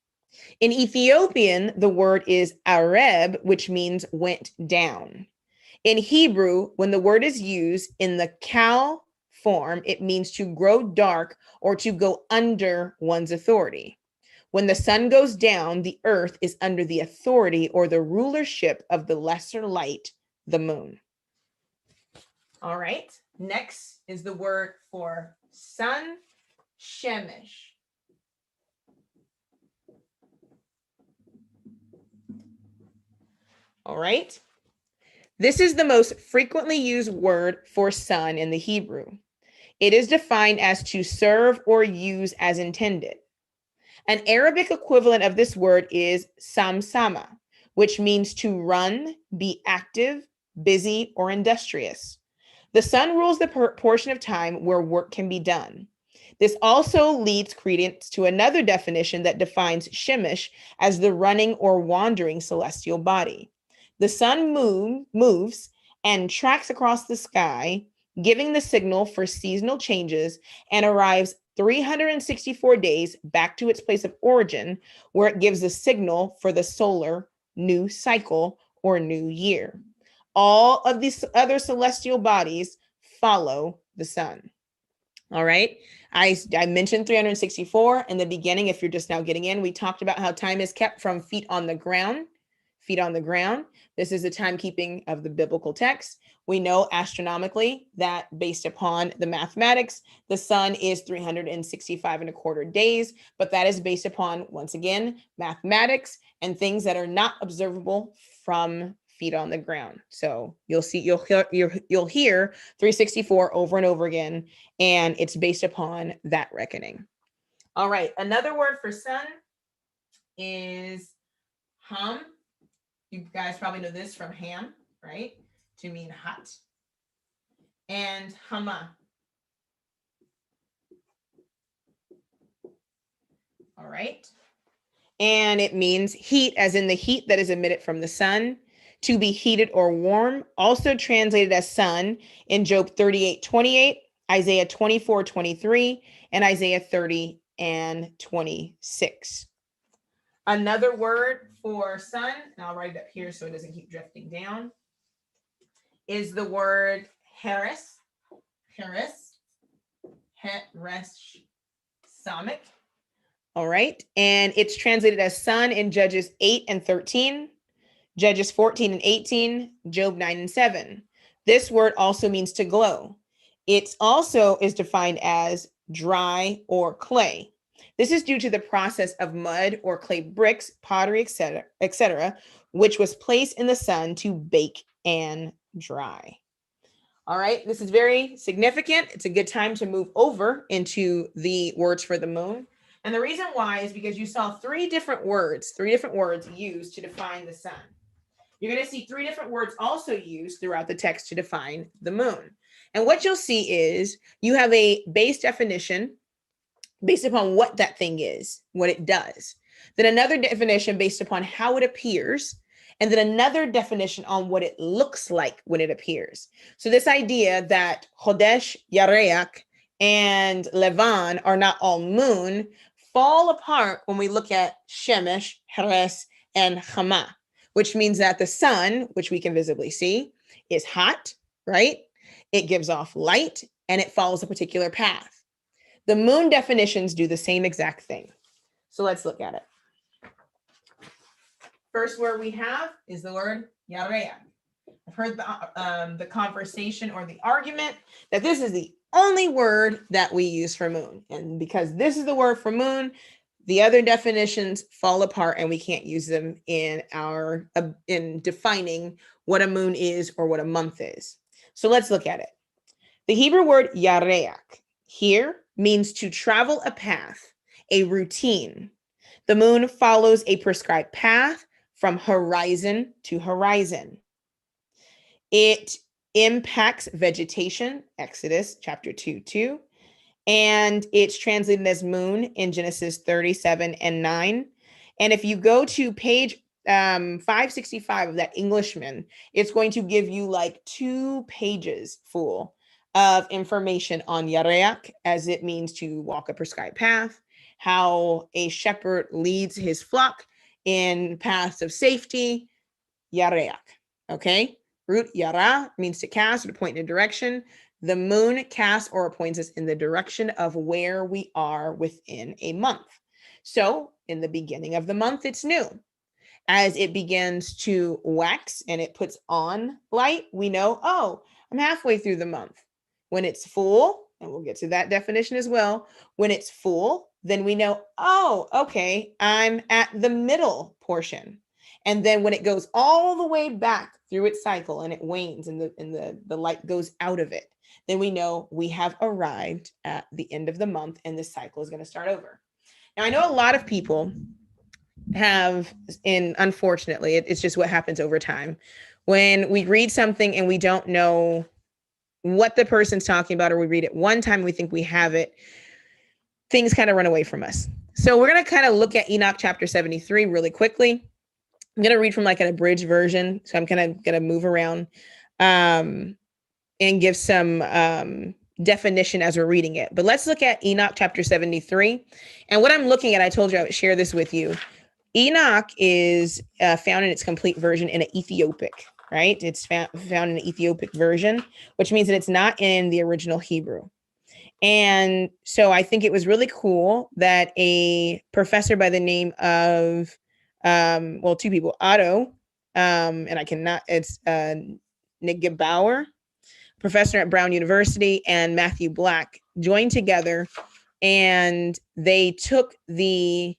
In Ethiopian, the word is areb, which means went down. In Hebrew, when the word is used in the kal form, it means to grow dark or to go under one's authority. When the sun goes down, the earth is under the authority or the rulership of the lesser light, the moon. All right. Next is the word for sun, shemesh. All right. This is the most frequently used word for sun in the Hebrew. It is defined as to serve or use as intended. An Arabic equivalent of this word is samsama, which means to run, be active, busy, or industrious. The sun rules the portion of time where work can be done. This also leads credence to another definition that defines Shemesh as the running or wandering celestial body. The sun moves and tracks across the sky, giving the signal for seasonal changes, and arrives 364 days back to its place of origin, where it gives the signal for the solar new cycle or new year. All of these other celestial bodies follow the sun. All right. I mentioned 364 in the beginning. If you're just now getting in, we talked about how time is kept from feet on the ground. Feet on the ground. This is the timekeeping of the biblical text. We know astronomically that based upon the mathematics, the sun is 365 and a quarter days, but that is based upon, once again, mathematics and things that are not observable from feet on the ground. So you'll hear 364 over and over again, and it's based upon that reckoning. All right, another word for sun is ham. You guys probably know this from ham, right? To mean hot. And hama. All right. And it means heat, as in the heat that is emitted from the sun. To be heated or warm, also translated as sun in Job 38:28, Isaiah 24:23, and Isaiah 30 and 26. Another word for sun, and I'll write it up here so it doesn't keep drifting down, is the word heres, samic. All right. And it's translated as sun in Judges 8 and 13, Judges 14 and 18, Job 9 and 7. This word also means to glow. It also is defined as dry or clay. This is due to the process of mud or clay bricks, pottery, etc., which was placed in the sun to bake and dry. All right, this is very significant. It's a good time to move over into the words for the moon. And the reason why is because you saw three different words used to define the sun. You're going to see three different words also used throughout the text to define the moon. And what you'll see is you have a base definition based upon what that thing is, what it does. Then another definition based upon how it appears, and then another definition on what it looks like when it appears. So this idea that Chodesh, Yareach, and Levan are not all moon fall apart when we look at Shemesh, Heres, and Chama, which means that the sun, which we can visibly see, is hot, right? It gives off light, and it follows a particular path. The moon definitions do the same exact thing. So let's look at it. First word we have is the word Yareach. I've heard the conversation or the argument that this is the only word that we use for moon. And because this is the word for moon, the other definitions fall apart and we can't use them in defining what a moon is or what a month is. So let's look at it. The Hebrew word Yareach here means to travel a path, a routine. The moon follows a prescribed path from horizon to horizon. It impacts vegetation, Exodus chapter 2:2, and it's translated as moon in Genesis 37:9. And if you go to page 565 of that Englishman, it's going to give you like 2 pages full of information on Yareach, as it means to walk a prescribed path, how a shepherd leads his flock in paths of safety, Yareach, okay? Root Yara means to cast or to point in a direction. The moon casts or points us in the direction of where we are within a month. So in the beginning of the month, it's new. As it begins to wax and it puts on light, we know, oh, I'm halfway through the month. When it's full, and we'll get to that definition as well, when it's full, then we know, oh, okay, I'm at the middle portion. And then when it goes all the way back through its cycle and it wanes and the light goes out of it, then we know we have arrived at the end of the month and the cycle is going to start over. Now, I know a lot of people have, and unfortunately, it's just what happens over time. When we read something and we don't know what the person's talking about, or we read it one time and we think we have it, things kind of run away from us. So we're going to kind of look at Enoch chapter 73 really quickly. I'm going to read from like an abridged version. So I'm kind of going to move around and give some definition as we're reading it. But let's look at Enoch chapter 73. And what I'm looking at, I told you I would share this with you. Enoch is found in its complete version in an Ethiopic, right? It's found in an Ethiopic version, which means that it's not in the original Hebrew. And so I think it was really cool that a professor by the name of, 2 people, Otto, and I cannot, it's Nigebauer, professor at Brown University, and Matthew Black joined together, and they took the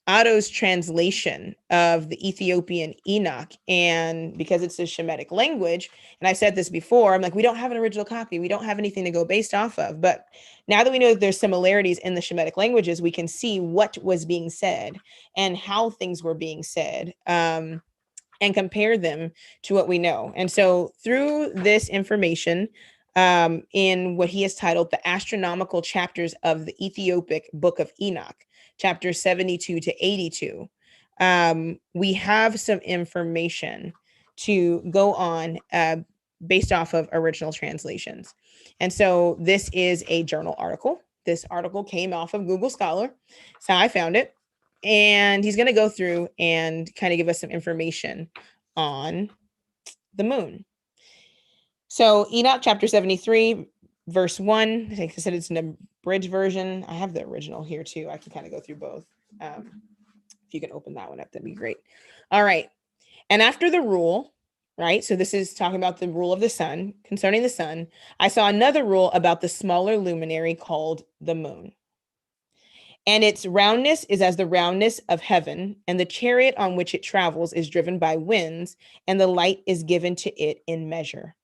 Otto's translation of the Ethiopian Enoch, and because it's a Shemitic language, and I said this before, I'm like, we don't have an original copy. We don't have anything to go based off of. But now that we know that there's similarities in the Shemitic languages, we can see what was being said and how things were being said, and compare them to what we know. And so through this information, in what he has titled the astronomical chapters of the Ethiopic Book of Enoch, chapters 72 to 82, we have some information to go on based off of original translations. And so this is a journal article. This article came off of Google Scholar. That's how I found it. And he's going to go through and kind of give us some information on the moon. So Enoch chapter 73, verse 1, like I said, it's an abridged version. I have the original here too. I can kind of go through both. If you can open that one up, that'd be great. All right. And after the rule, right? So this is talking about the rule of the sun. Concerning the sun, I saw another rule about the smaller luminary called the moon. And its roundness is as the roundness of heaven, and the chariot on which it travels is driven by winds, and the light is given to it in measure.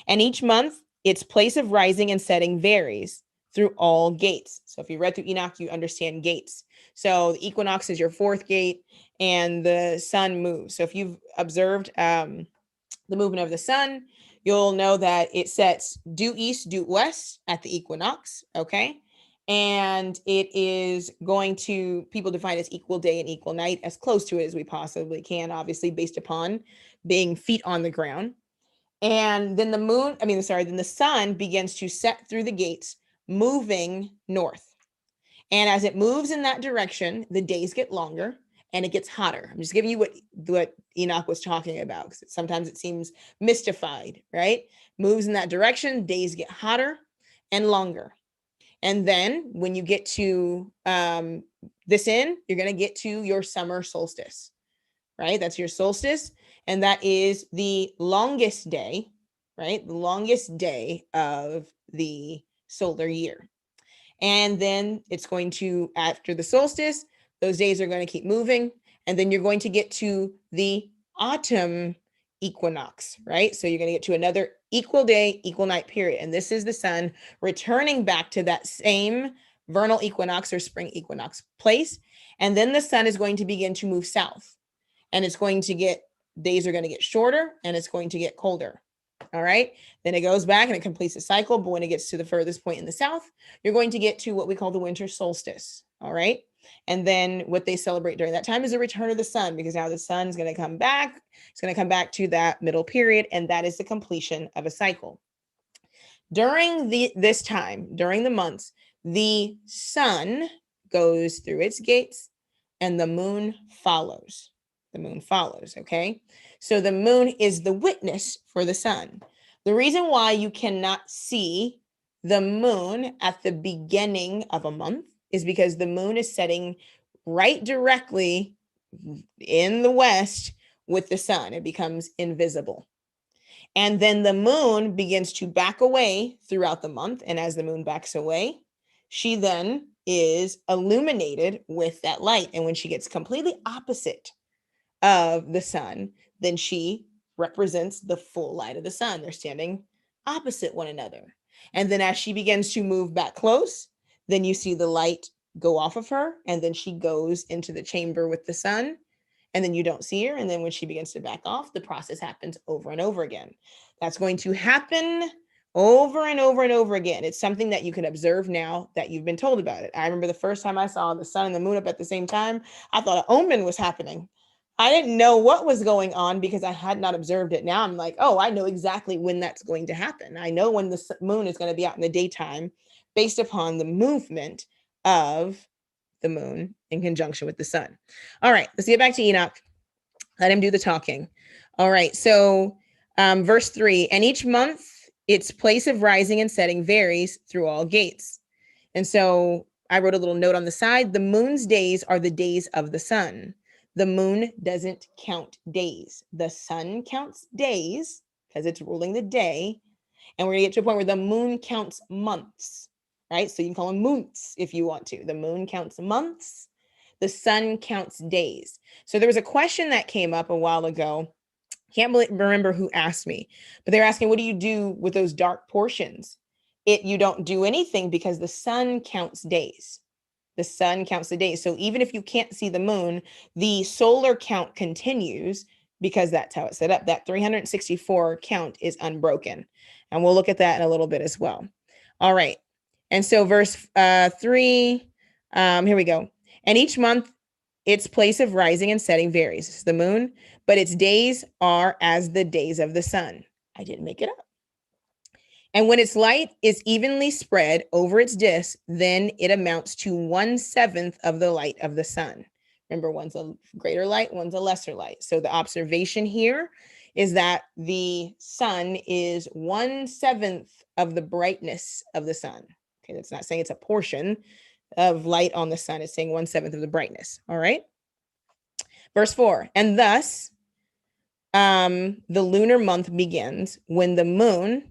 And each month, its place of rising and setting varies through all gates. So if you read through Enoch, you understand gates. So the equinox is your 4th gate, and the sun moves. So if you've observed the movement of the sun, you'll know that it sets due east, due west at the equinox, okay? And it is going to, people define as equal day and equal night, as close to it as we possibly can, obviously based upon being feet on the ground. And then then the sun begins to set through the gates, moving north. And as it moves in that direction, the days get longer and it gets hotter. I'm just giving you what Enoch was talking about, because sometimes it seems mystified, right? Moves in that direction, days get hotter and longer. And then when you get to this end, you're going to get to your summer solstice, right? That's your solstice. And that is the longest day, right? The longest day of the solar year. And then it's going to, after the solstice, those days are going to keep moving. And then you're going to get to the autumn equinox, right? So you're going to get to another equal day, equal night period. And this is the sun returning back to that same vernal equinox or spring equinox place. And then the sun is going to begin to move south. And it's going to get, days are going to get shorter and it's going to get colder. All right. Then it goes back and it completes the cycle. But when it gets to the furthest point in the south, you're going to get to what we call the winter solstice. All right. And then what they celebrate during that time is the return of the sun, because now the sun is going to come back. It's going to come back to that middle period. And that is the completion of a cycle. During this time, during the months, the sun goes through its gates and the moon follows. The moon follows, okay? So the moon is the witness for the sun. The reason why you cannot see the moon at the beginning of a month is because the moon is setting right directly in the west with the sun. It becomes invisible. And then the moon begins to back away throughout the month. And as the moon backs away, she then is illuminated with that light. And when she gets completely opposite of the sun, then she represents the full light of the sun. They're standing opposite one another. And then as she begins to move back close, then you see the light go off of her. And then she goes into the chamber with the sun. And then you don't see her. And then when she begins to back off, the process happens over and over again. That's going to happen over and over and over again. It's something that you can observe now that you've been told about it. I remember the first time I saw the sun and the moon up at the same time, I thought an omen was happening. I didn't know what was going on because I had not observed it. Now I'm like, oh, I know exactly when that's going to happen. I know when the moon is going to be out in the daytime based upon the movement of the moon in conjunction with the sun. All right, let's get back to Enoch. Let him do the talking. All right, so verse 3, and each month its place of rising and setting varies through all gates. And so I wrote a little note on the side. The moon's days are the days of the sun. The moon doesn't count days. The sun counts days because it's ruling the day. And we're going to get to a point where the moon counts months, right? So you can call them moons if you want to. The moon counts months. The sun counts days. So there was a question that came up a while ago. Can't remember who asked me, but they're asking, what do you do with those dark portions? You don't do anything because the sun counts days. The sun counts the days. So even if you can't see the moon, the solar count continues because that's how it's set up. That 364 count is unbroken. And we'll look at that in a little bit as well. All right. And so verse 3, here we go. And each month, its place of rising and setting varies. It's the moon, but its days are as the days of the sun. I didn't make it up. And when its light is evenly spread over its disk, then it amounts to 1/7 of the light of the sun. Remember, one's a greater light, one's a lesser light. So the observation here is that the sun is 1/7 of the brightness of the sun. Okay, that's not saying it's a portion of light on the sun. It's saying 1/7 of the brightness. All right. Verse 4, and thus the lunar month begins when the moon,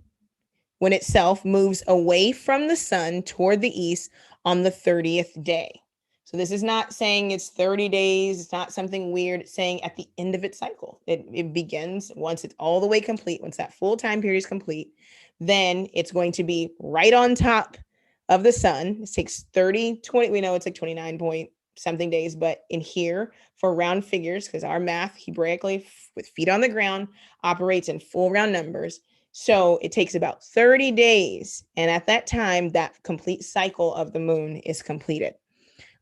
when itself moves away from the sun toward the east on the 30th day. So this is not saying it's 30 days. It's not something weird. It's saying at the end of its cycle. It begins once it's all the way complete. Once that full time period is complete, then it's going to be right on top of the sun. It takes 20, we know it's like 29 point something days, but in here for round figures, because our math Hebraically with feet on the ground operates in full round numbers, So it takes about 30 days. And at that time, that complete cycle of the moon is completed.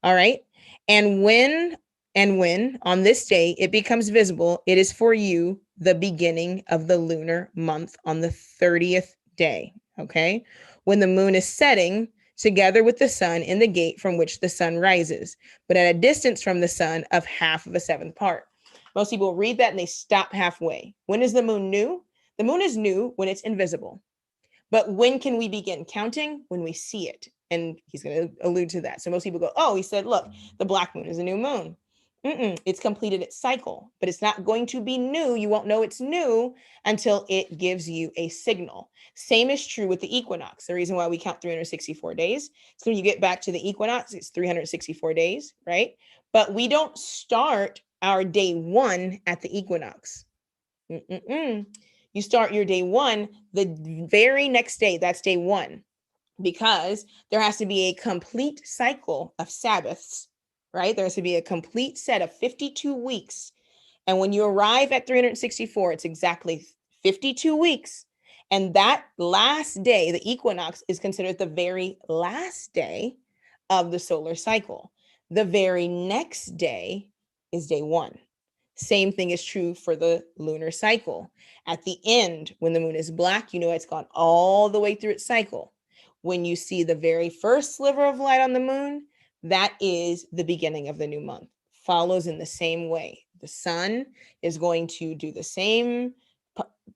All right. And when on this day it becomes visible, it is for you the beginning of the lunar month on the 30th day. Okay. When the moon is setting together with the sun in the gate from which the sun rises, but at a distance from the sun of half of a seventh part. Most people read that and they stop halfway. When is the moon new? The moon is new when it's invisible. But when can we begin counting? When we see it. And he's going to allude to that. So most people go, oh, he said, look, the black moon is a new moon. It's completed its cycle, but it's not going to be new. You won't know it's new until it gives you a signal. Same is true with the equinox. The reason why we count 364 days. So when you get back to the equinox, it's 364 days, right? But we don't start our day one at the equinox. You start your day one the very next day. That's day one, because there has to be a complete cycle of Sabbaths, right? There has to be a complete set of 52 weeks. And when you arrive at 364, it's exactly 52 weeks. And that last day, the equinox, is considered the very last day of the solar cycle. The very next day is day one. Same thing is true for the lunar cycle. At the end, when the moon is black, you know it's gone all the way through its cycle. When you see the very first sliver of light on the moon, that is the beginning of the new month. Follows in the same way. The sun is going to do the same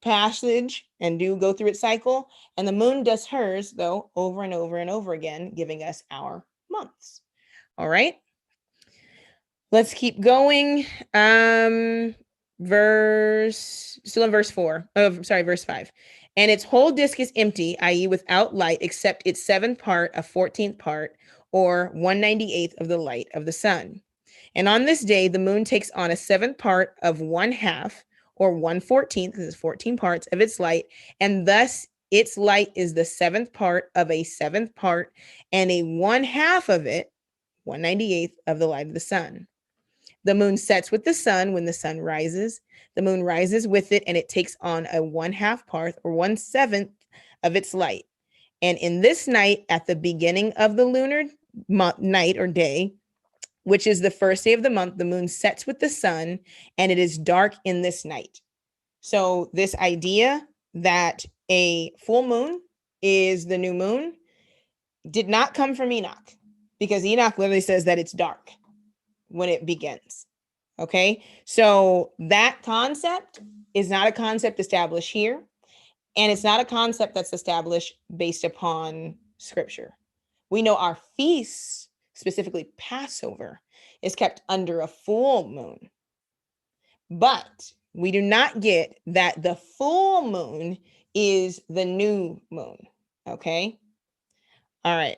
passage and go through its cycle, and the moon does hers, though, over and over and over again, giving us our months. All right. Let's keep going. Still in verse 4. Verse 5. And its whole disk is empty, i.e., without light, except its seventh part, a 14th part, or 1/98th of the light of the sun. And on this day, the moon takes on a seventh part of 1/2, or 1/14th, because it's 14 parts of its light, and thus its light is the seventh part of a seventh part, and a 1/2 of it, 1/98th of the light of the sun. The moon sets with the sun when the sun rises. The moon rises with it, and it takes on a 1/2 part, or 1/7 of its light. And in this night, at the beginning of the lunar night or day, which is the first day of the month, the moon sets with the sun, and it is dark in this night. So this idea that a full moon is the new moon did not come from Enoch, because Enoch literally says that it's dark when it begins. Okay, so that concept is not a concept established here, and it's not a concept that's established based upon scripture. We know our feasts, specifically Passover, is kept under a full moon, but we do not get that the full moon is the new moon. Okay, all right.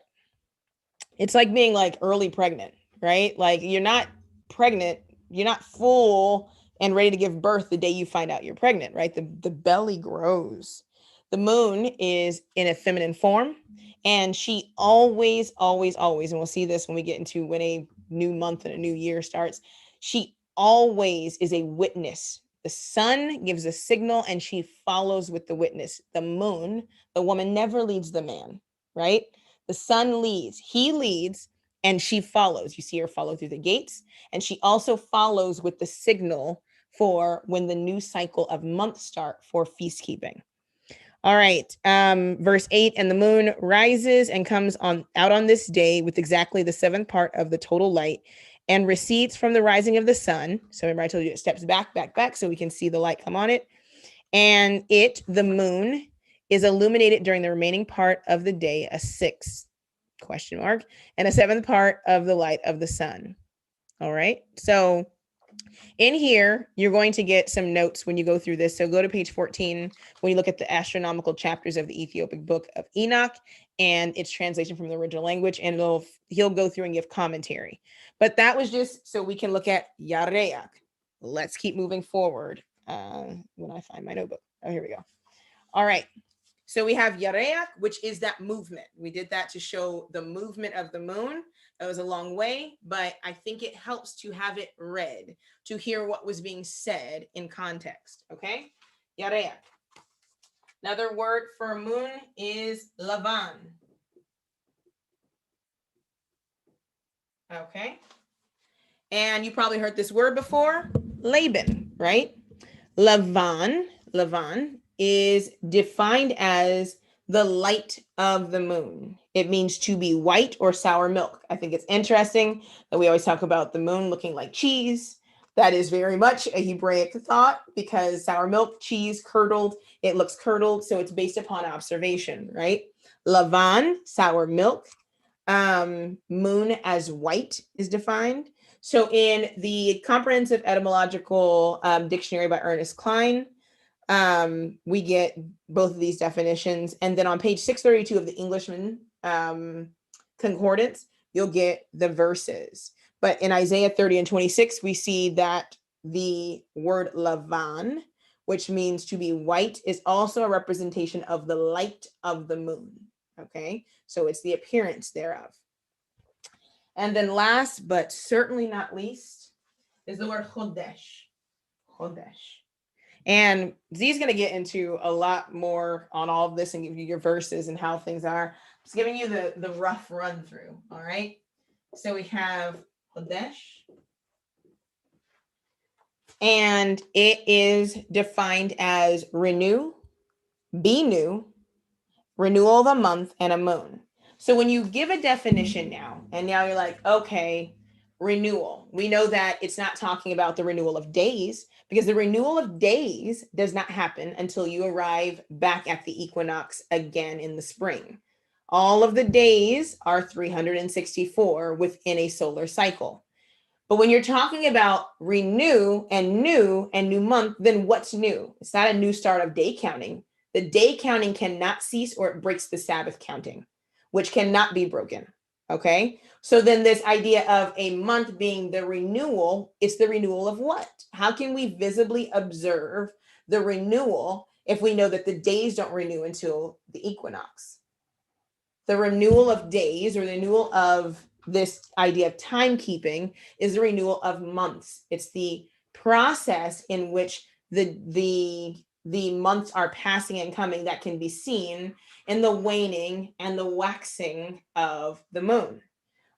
It's like being like early pregnant, right? Like you're not pregnant, you're not full and ready to give birth the day you find out you're pregnant, right? The belly grows. The moon is in a feminine form, and she always, always, always, and we'll see this when we get into when a new month and a new year starts, she always is a witness. The sun gives a signal and she follows with the witness. The moon, the woman, never leads the man, right? The sun leads, he leads, and she follows. You see her follow through the gates, and she also follows with the signal for when the new cycle of months start for feast keeping. All right, verse 8, and the moon rises and comes out on this day with exactly the seventh part of the total light, and recedes from the rising of the sun. So remember I told you it steps back, so we can see the light come on it. And the moon, is illuminated during the remaining part of the day, a sixth, question mark, and a seventh part of the light of the sun. All right, so in here, you're going to get some notes when you go through this. So go to page 14 when you look at the astronomical chapters of the Ethiopic book of Enoch and its translation from the original language, and he'll go through and give commentary. But that was just so we can look at Yareach. Let's keep moving forward when I find my notebook. Oh, here we go. All right. So we have Yareach, which is that movement. We did that to show the movement of the moon. That was a long way, but I think it helps to have it read, to hear what was being said in context, okay? Yareach. Another word for moon is Lavan. Okay. And you probably heard this word before, Laban, right? Lavan is defined as the light of the moon. It means to be white or sour milk. I think it's interesting that we always talk about the moon looking like cheese. That is very much a Hebraic thought because sour milk, cheese, curdled, it looks curdled. So it's based upon observation, right? Lavan, sour milk. Moon as white is defined. So in the Comprehensive Etymological Dictionary by Ernest Klein, we get both of these definitions. And then on page 632 of the Englishman Concordance, you'll get the verses. But in Isaiah 30 and 26, we see that the word Lavan, which means to be white, is also a representation of the light of the moon. Okay, so it's the appearance thereof. And then last, but certainly not least, is the word Chodesh. Chodesh. And Z's going to get into a lot more on all of this and give you your verses and how things are. Just giving you the rough run through. All right. So we have Chodesh. And it is defined as renew, be new, renewal of a month, and a moon. So when you give a definition now, and now you're like, okay, renewal, we know that it's not talking about the renewal of days, because the renewal of days does not happen until you arrive back at the equinox again in the spring. All of the days are 364 within a solar cycle. But when you're talking about renew and new month, then what's new? It's not a new start of day counting. The day counting cannot cease or it breaks the Sabbath counting, which cannot be broken. Okay. So then this idea of a month being the renewal, it's the renewal of what? How can we visibly observe the renewal if we know that the days don't renew until the equinox? The renewal of days or the renewal of this idea of timekeeping is the renewal of months. It's the process in which the months are passing and coming that can be seen in the waning and the waxing of the moon.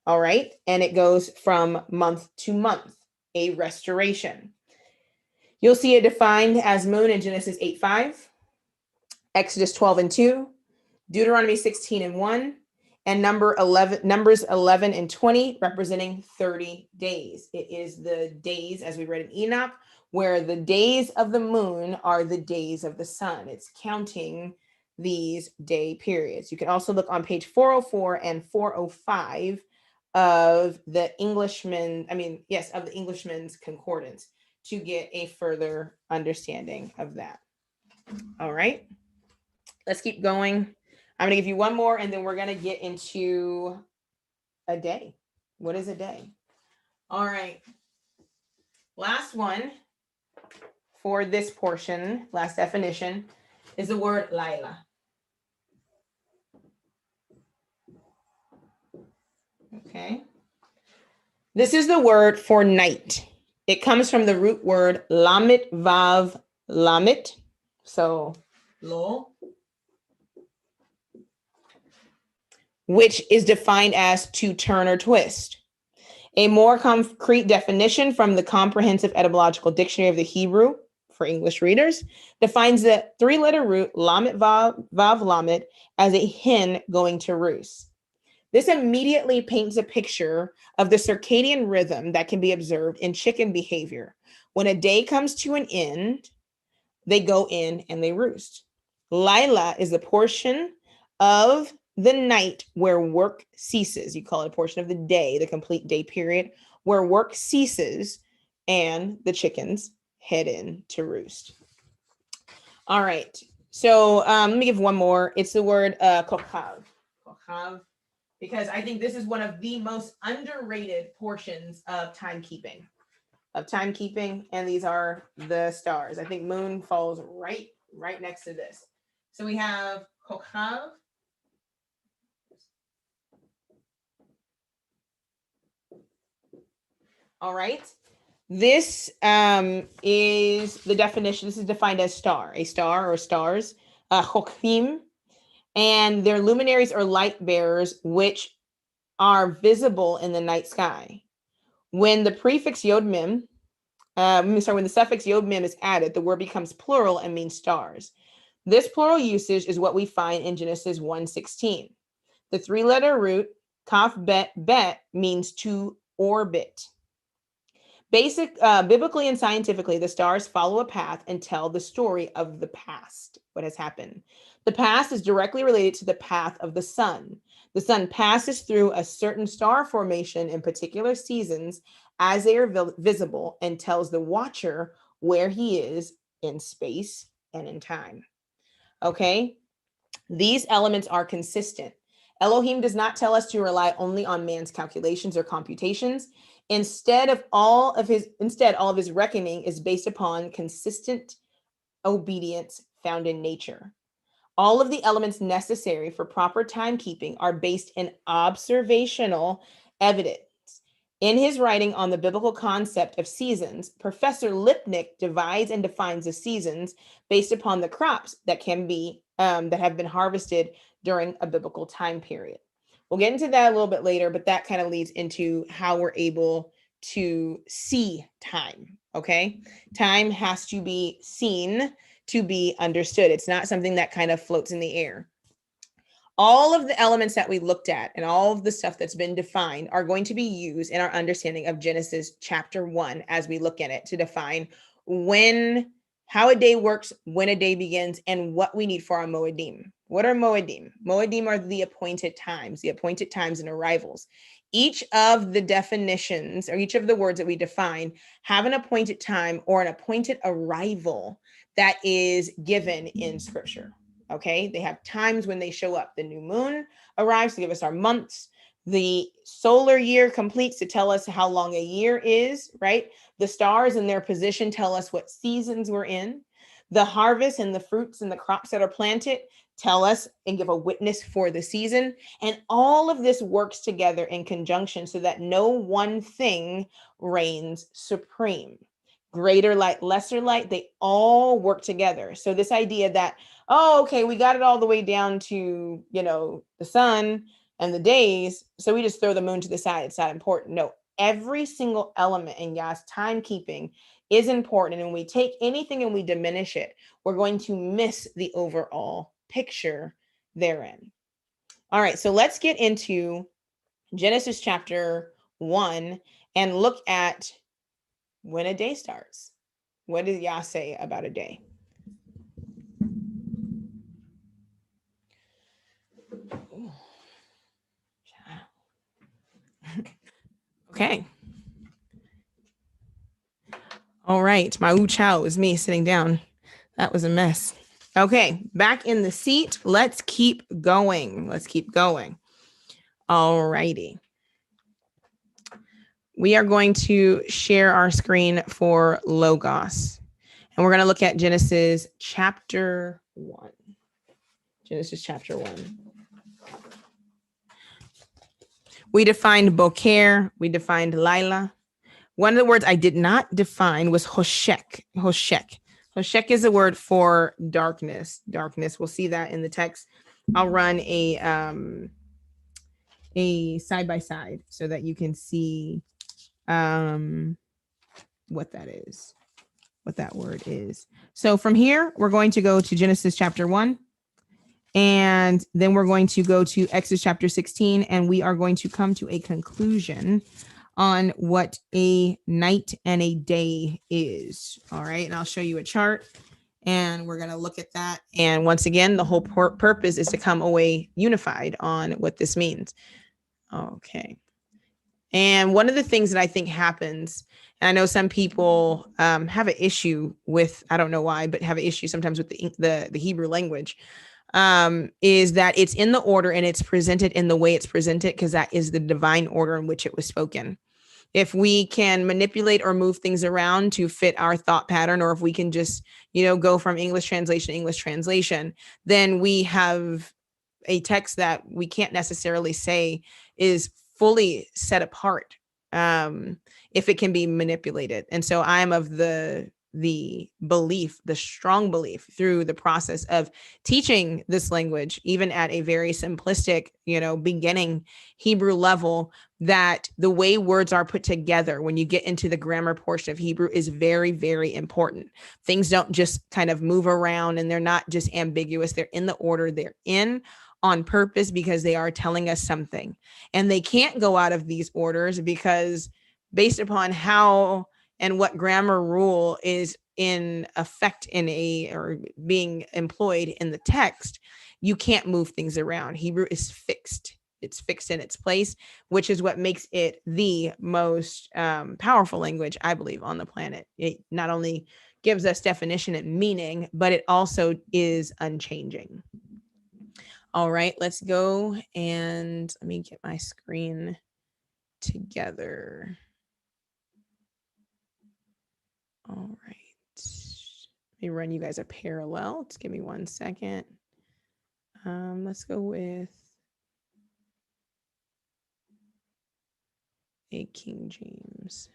All right. And it goes from month to month, a restoration. You'll see it defined as moon in Genesis 8:5, Exodus 12 and 2, Deuteronomy 16 and 1, and Numbers 11 and 20, representing 30 days. It is the days, as we read in Enoch, where the days of the moon are the days of the sun. It's counting these day periods. You can also look on page 404 and 405 of the Englishman's Concordance to get a further understanding of that. All right, let's keep going. I'm going to give you one more, and then we're going to get into a day. What is a day? All right. Last one for this portion, last definition, is the word Laila. Okay. This is the word for night. It comes from the root word Lamet Vav Lamet. So, Lol. Which is defined as to turn or twist. A more concrete definition from the Comprehensive Etymological Dictionary of the Hebrew for English readers defines the three-letter root Lamet Vav Lamet as a hen going to roost. This immediately paints a picture of the circadian rhythm that can be observed in chicken behavior. When a day comes to an end, they go in and they roost. Lila is the portion of the night where work ceases. You call it a portion of the day, the complete day period, where work ceases and the chickens head in to roost. All right. So let me give one more. It's the word kochav. Kochav, because I think this is one of the most underrated portions of timekeeping. And these are the stars. I think moon falls right next to this. So we have kochav. All right. This is the definition. This is defined as star, a star or stars. Chokhim, and they're luminaries or light bearers, which are visible in the night sky. When the prefix yod mem, when the suffix yod mem is added, the word becomes plural and means stars. This plural usage is what we find in Genesis 1:16. The three-letter root, kaf bet bet, means to orbit. Biblically and scientifically, the stars follow a path and tell the story of the past, what has happened. The past is directly related to the path of the sun. The sun passes through a certain star formation in particular seasons as they are visible and tells the watcher where he is in space and in time. Okay? These elements are consistent. Elohim does not tell us to rely only on man's calculations or computations. Instead, all of his reckoning is based upon consistent obedience found in nature. All of the elements necessary for proper timekeeping are based in observational evidence. In his writing on the biblical concept of seasons, Professor Lipnick divides and defines the seasons based upon the crops that have been harvested during a biblical time period. We'll get into that a little bit later, but that kind of leads into how we're able to see time. Okay, time has to be seen to be understood. It's not something that kind of floats in the air. All of the elements that we looked at and all of the stuff that's been defined are going to be used in our understanding of Genesis chapter 1 as we look at it to define how a day works, when a day begins, and what we need for our Moedim. What are Moedim? Moedim are the appointed times and arrivals. Each of the definitions or each of the words that we define have an appointed time or an appointed arrival that is given in scripture. Okay, they have times when they show up. The new moon arrives to give us our months. The solar year completes to tell us how long a year is, right? The stars in their position tell us what seasons we're in. The harvest and the fruits and the crops that are planted tell us and give a witness for the season. And all of this works together in conjunction so that no one thing reigns supreme. Greater light, lesser light, they all work together. So this idea that, oh, okay, we got it all the way down to, the sun and the days, so we just throw the moon to the side. It's not important. No, every single element in Yah's timekeeping is important. And when we take anything and we diminish it, we're going to miss the overall picture therein. All right, so let's get into Genesis chapter 1 and look at when a day starts. What does Yah say about a day? Okay. All right. My chow is me sitting down. That was a mess. Okay. Back in the seat. Let's keep going. All righty. We are going to share our screen for Logos. And we're going to look at Genesis chapter 1. We defined Boker. We defined Lila. One of the words I did not define was Hoshek. Hoshek is a word for darkness. We'll see that in the text. I'll run a side by side so that you can see what that is, what that word is. So from here, we're going to go to Genesis chapter 1. And then we're going to go to Exodus chapter 16, and we are going to come to a conclusion on what a night and a day is. All right. And I'll show you a chart and we're going to look at that. And once again, the whole purpose is to come away unified on what this means. Okay. And one of the things that I think happens, and I know some people have an issue with, I don't know why, but have an issue sometimes with the Hebrew language, is that it's in the order and it's presented in the way it's presented because that is the divine order in which it was spoken. If we can manipulate or move things around to fit our thought pattern, or if we can just, go from English translation to English translation, then we have a text that we can't necessarily say is fully set apart if it can be manipulated. And so I'm of the the belief, the strong belief through the process of teaching this language, even at a very simplistic, beginning Hebrew level, that the way words are put together when you get into the grammar portion of Hebrew is very, very important. Things don't just kind of move around, and they're not just ambiguous. They're in the order they're in on purpose, because they are telling us something, and they can't go out of these orders, because based upon how and what grammar rule is in effect or being employed in the text, you can't move things around. Hebrew is fixed. It's fixed in its place, which is what makes it the most powerful language, I believe, on the planet. It not only gives us definition and meaning, but it also is unchanging. All right, let's go and let me get my screen together. All right. Let me run you guys a parallel. Just give me 1 second. Let's go with a King James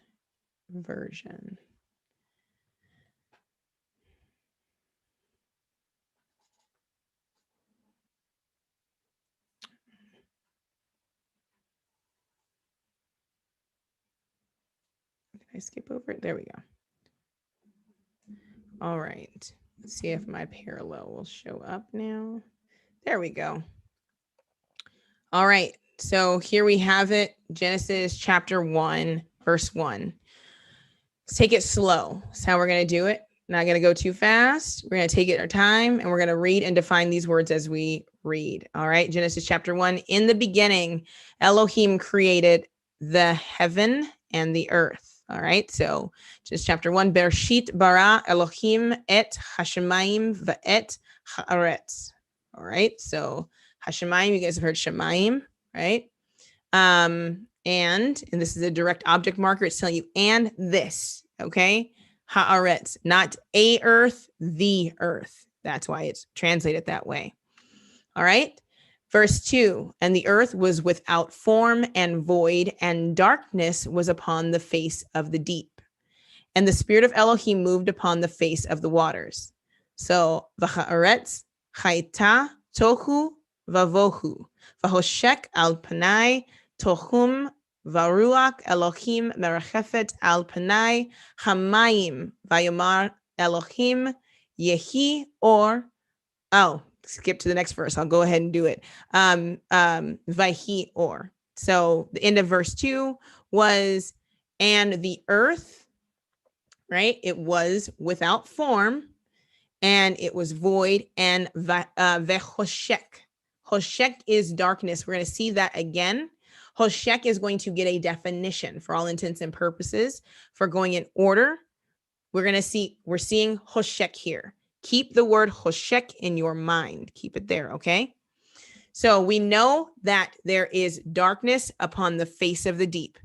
version. Did I skip over it? There we go. All right. Let's see if my parallel will show up now. There we go. All right. So here we have it. Genesis chapter 1, verse 1. Let's take it slow. That's how we're going to do it. Not going to go too fast. We're going to take it our time, and we're going to read and define these words as we read. All right. Genesis chapter 1. In the beginning, Elohim created the heaven and the earth. All right. So just chapter 1. Bereshit bara Elohim et hashemayim va'et haaretz. All right. So hashemayim, you guys have heard shemayim, right? And this is a direct object marker. It's telling you, and this, okay? Haaretz, not a earth, the earth. That's why it's translated that way. All right. Verse 2, and the earth was without form and void, and darkness was upon the face of the deep. And the spirit of Elohim moved upon the face of the waters. So, v'haaretz chayta tohu vavohu, v'hoshek al panai tohum varuach Elohim merachefet al panai hamayim vayomar Elohim yehi or. Oh, skip to the next verse. I'll go ahead and do it. Vayhi or. So the end of verse 2 was, and the earth, right? It was without form, and it was void, and vehoshek. Hoshek is darkness. We're going to see that again. Hoshek is going to get a definition for all intents and purposes for going in order. We're seeing Hoshek here. Keep the word Hoshek in your mind. Keep it there, okay? So we know that there is darkness upon the face of the deep.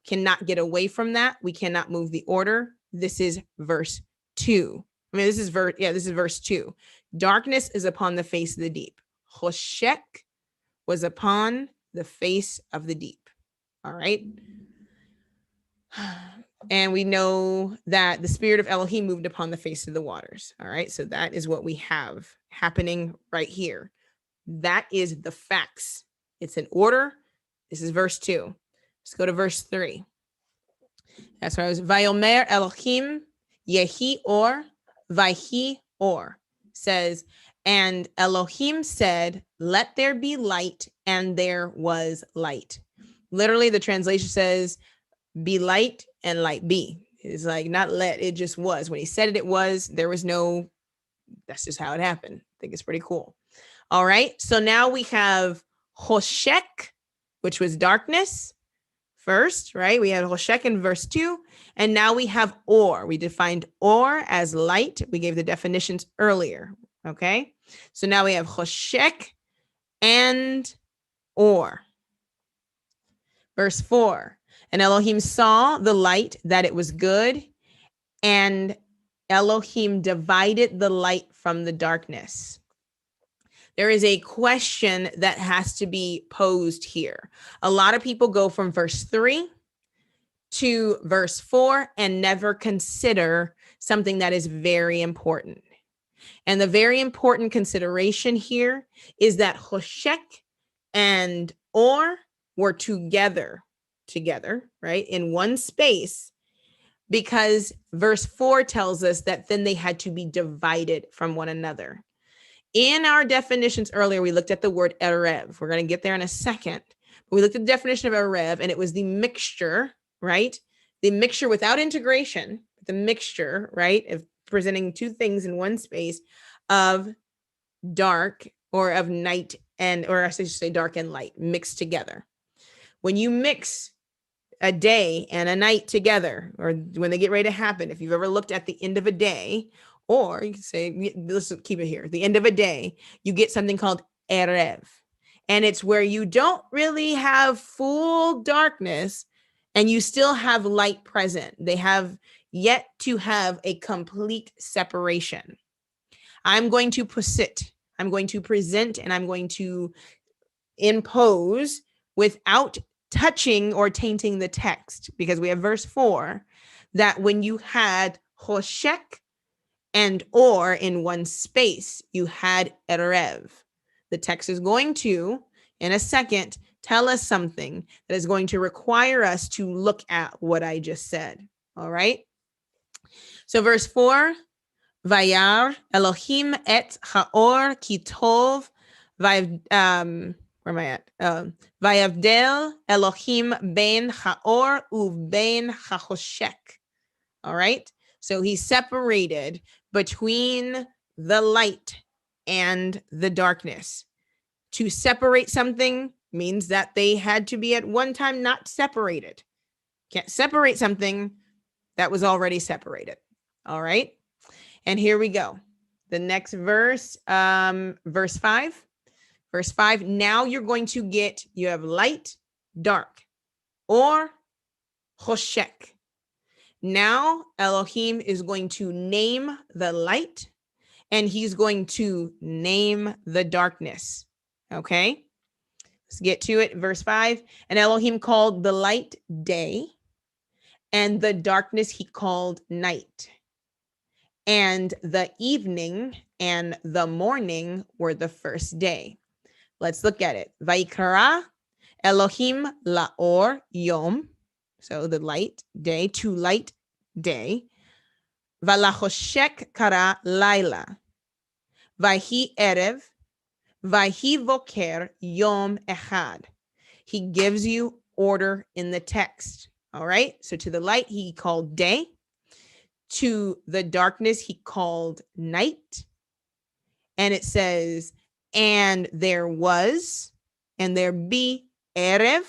Cannot get away from that. We cannot move the order. This is verse 2. This is verse 2. Darkness is upon the face of the deep. Hoshek was upon the face of the deep. All right. And we know that the spirit of Elohim moved upon the face of the waters. All right. So that is what we have happening right here. That is the facts. It's an order. This is verse 2. Let's go to verse 3. That's where I was. Vayomer Elohim yehi or vayhi or says, and Elohim said, let there be light, and there was light. Literally, the translation says, be light and light be. It's like not let, it just was. When he said it, it was. There was no, that's just how it happened. I think it's pretty cool. All right. So now we have Hoshek, which was darkness first, right? We had Hoshek in verse 2. And now we have or. We defined or as light. We gave the definitions earlier. Okay. So now we have Hoshek and or. Verse 4. And Elohim saw the light that it was good, and Elohim divided the light from the darkness. There is a question that has to be posed here. A lot of people go from verse 3 to verse 4 and never consider something that is very important. And the very important consideration here is that Hoshek and Or were together, right, in one space, because verse 4 tells us that then they had to be divided from one another. In our definitions earlier, we looked at the word erev. We're going to get there in a second. We looked at the definition of erev, and it was the mixture, right? The mixture without integration, the mixture, right, of presenting two things in one space of dark or of night and, or I should say dark and light mixed together. When you mix a day and a night together, or when they get ready to happen, if you've ever looked at the end of a day, or you can say, let's keep it here, the end of a day, you get something called erev. And it's where you don't really have full darkness and you still have light present. They have yet to have a complete separation. I'm going to present, and I'm going to impose without touching or tainting the text, because we have verse 4 that when you had Hoshek and Or in one space, you had Erev. The text is going to, in a second, tell us something that is going to require us to look at what I just said. All right. So verse 4, Vayar Elohim et haor ki tov, where am I at? Vayavdel Elohim ben haor uben hahoshek. All right. So he separated between the light and the darkness. To separate something means that they had to be at one time not separated. Can't separate something that was already separated. All right. And here we go. The next verse, verse 5. Verse 5, now you're going to get, you have light, dark, or Hoshek. Now Elohim is going to name the light and he's going to name the darkness. Okay, let's get to it. Verse 5, and Elohim called the light day and the darkness he called night. And the evening and the morning were the first day. Let's look at it. Vaikra Elohim laor yom, so the light day, to light day. Valahoshek kara laila. Vaihi erev. Vaihi voker yom echad. He gives you order in the text. All right. So to the light, he called day. To the darkness, he called night. And it says, and there was, and there be erev,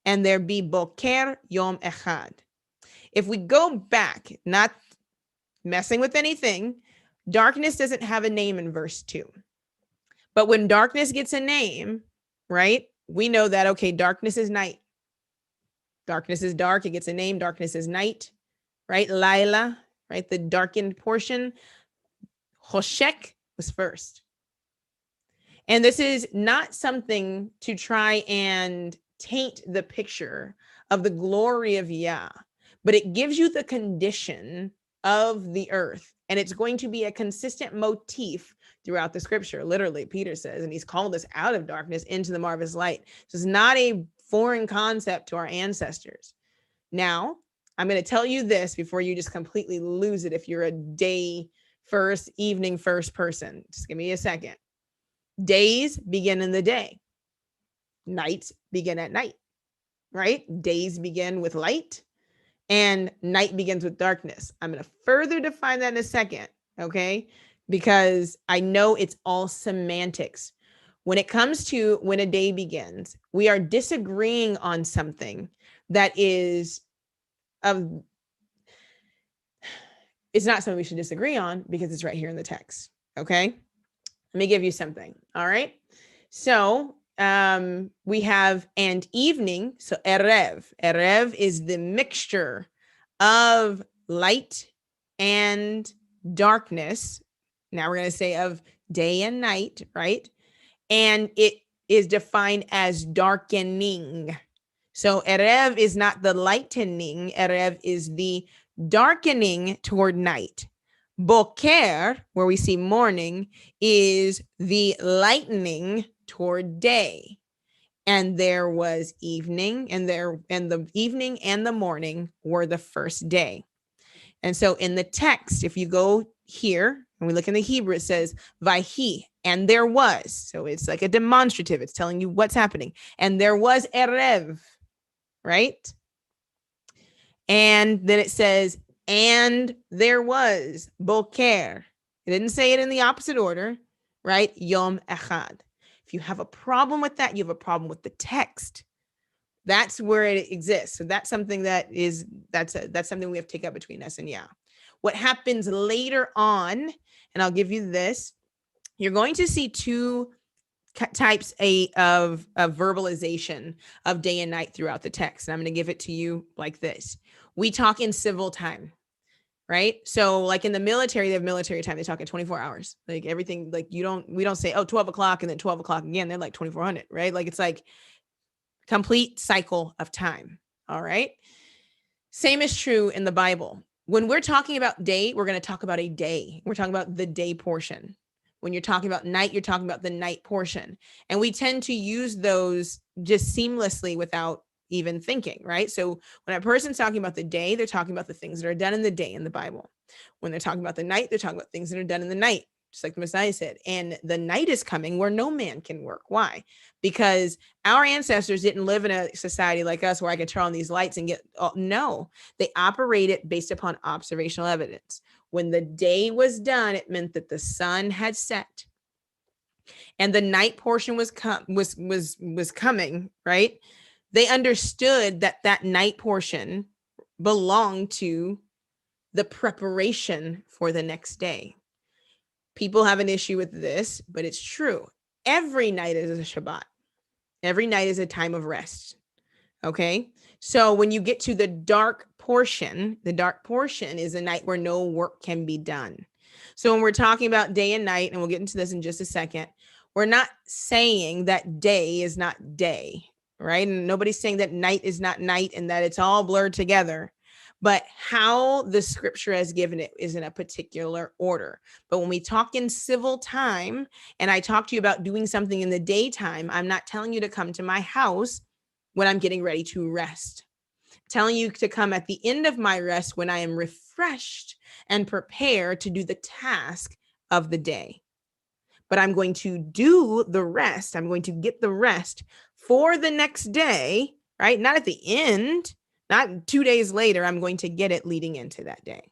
and there be boker yom echad. If we go back, not messing with anything, darkness doesn't have a name in verse 2. But when darkness gets a name, right, we know that, okay, darkness is night. Darkness is dark, it gets a name, darkness is night, right? Laila, right, the darkened portion. Hoshek was first. And this is not something to try and taint the picture of the glory of Yah, but it gives you the condition of the earth. And it's going to be a consistent motif throughout the scripture. Literally, Peter says, and he's called us out of darkness into the marvelous light. So it's not a foreign concept to our ancestors. Now, I'm going to tell you this before you just completely lose it if you're a day first, evening first person. Just give me a second. Days begin in the day. Nights begin at night, right? Days begin with light and night begins with darkness. I'm going to further define that in a second, okay? Because I know it's all semantics. When it comes to when a day begins, we are disagreeing on something that is it's not something we should disagree on because it's right here in the text, okay? Let me give you something, all right? So we have and evening, so erev. Erev is the mixture of light and darkness. Now we're going to say of day and night, right? And it is defined as darkening. So Erev is not the lightening. Erev is the darkening toward night. Boker, where we see morning, is the lightening toward day. And there was evening, and the evening and the morning were the first day. And so in the text, if you go here and we look in the Hebrew, it says Vayhi, and there was. So it's like a demonstrative. It's telling you what's happening. And there was Erev, right? And then it says, and there was Boker. It didn't say it in the opposite order, right? Yom Echad. If you have a problem with that, you have a problem with the text. That's where it exists. So that's something that's something we have to take up between us and Yah. What happens later on, and I'll give you this, you're going to see two types of verbalization of day and night throughout the text. And I'm going to give it to you like this. We talk in civil time, right? So like in the military, they have military time. They talk in 24 hours, like everything, like we don't say, 12 o'clock and then 12 o'clock again. They're like 2400, right? Like it's like complete cycle of time. All right. Same is true in the Bible. When we're talking about day, we're going to talk about a day. We're talking about the day portion. When you're talking about night, you're talking about the night portion. And we tend to use those just seamlessly without even thinking, right? So when a person's talking about the day, they're talking about the things that are done in the day in the Bible. When they're talking about the night, they're talking about things that are done in the night, just like the Messiah said. And the night is coming where no man can work. Why? Because our ancestors didn't live in a society like us where I can turn on these lights and get, no, they operated based upon observational evidence. When the day was done, it meant that the sun had set and the night portion was coming, right? They understood that night portion belonged to the preparation for the next day. People have an issue with this, but it's true. Every night is a Shabbat. Every night is a time of rest. Okay. So when you get to the dark portion is a night where no work can be done. So when we're talking about day and night, and we'll get into this in just a second, we're not saying that day is not day, right? And nobody's saying that night is not night and that it's all blurred together. But how the scripture has given it is in a particular order. But when we talk in civil time, and I talk to you about doing something in the daytime, I'm not telling you to come to my house when I'm getting ready to rest. I'm telling you to come at the end of my rest when I am refreshed and prepared to do the task of the day. But I'm going to do the rest. I'm going to get the rest for the next day, right? Not at the end, not 2 days later. I'm going to get it leading into that day.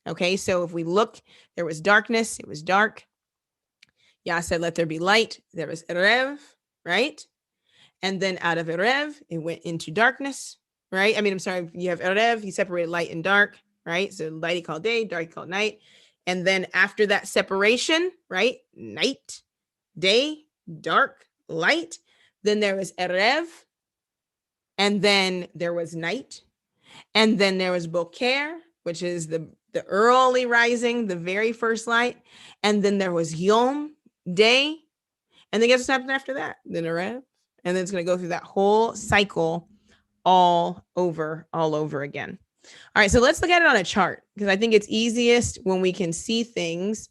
Okay, so if we look, there was darkness. It was dark. Yah said, let there be light. There was Erev, right? And then out of Erev, it went into darkness, right? I'm sorry, you have Erev, he separated light and dark, right? So light he called day, dark he called night. And then after that separation, right? Night, day, dark, light. Then there was Erev. And then there was night. And then there was Boker, which is the early rising, the very first light. And then there was Yom, day. And then guess what happened after that? Then Erev. And then it's going to go through that whole cycle all over again. All right, so let's look at it on a chart because I think it's easiest when we can see things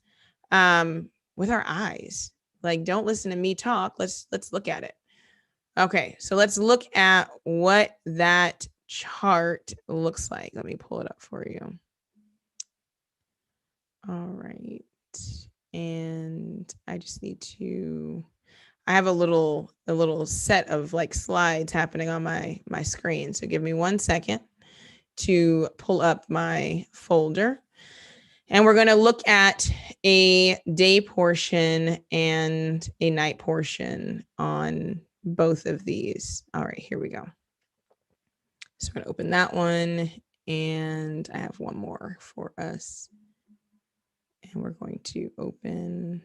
with our eyes. Like, don't listen to me talk. Let's look at it. Okay, so let's look at what that chart looks like. Let me pull it up for you. All right, and I just need to. I have a little set of like slides happening on my screen. So give me 1 second to pull up my folder. And we're going to look at a day portion and a night portion on both of these. All right, here we go. So we're going to open that one. And I have one more for us. And we're going to open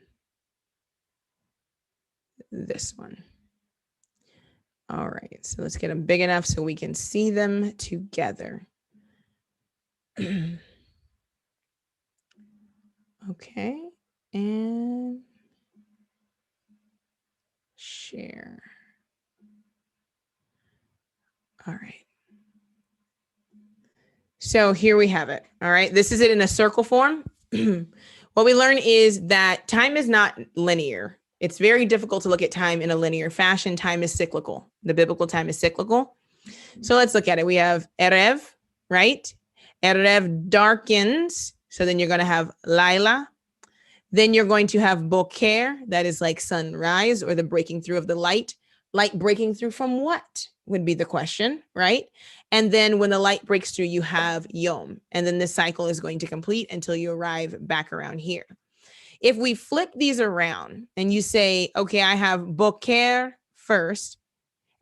this one. All right, so let's get them big enough so we can see them together. Okay, and share. All So here we have it. All right. This is it in a circle form. What we learn is that time is not linear. It's very difficult to look at time in a linear fashion. Time is cyclical. The biblical time is cyclical. So let's look at it. We have Erev, right? Erev darkens. So then you're going to have Laila. Then you're going to have Boker, that is like sunrise or the breaking through of the light. Light breaking through from what would be the question, right? And then when the light breaks through, you have Yom. And then this cycle is going to complete until you arrive back around here. If we flip these around and you say, okay, I have Boker first,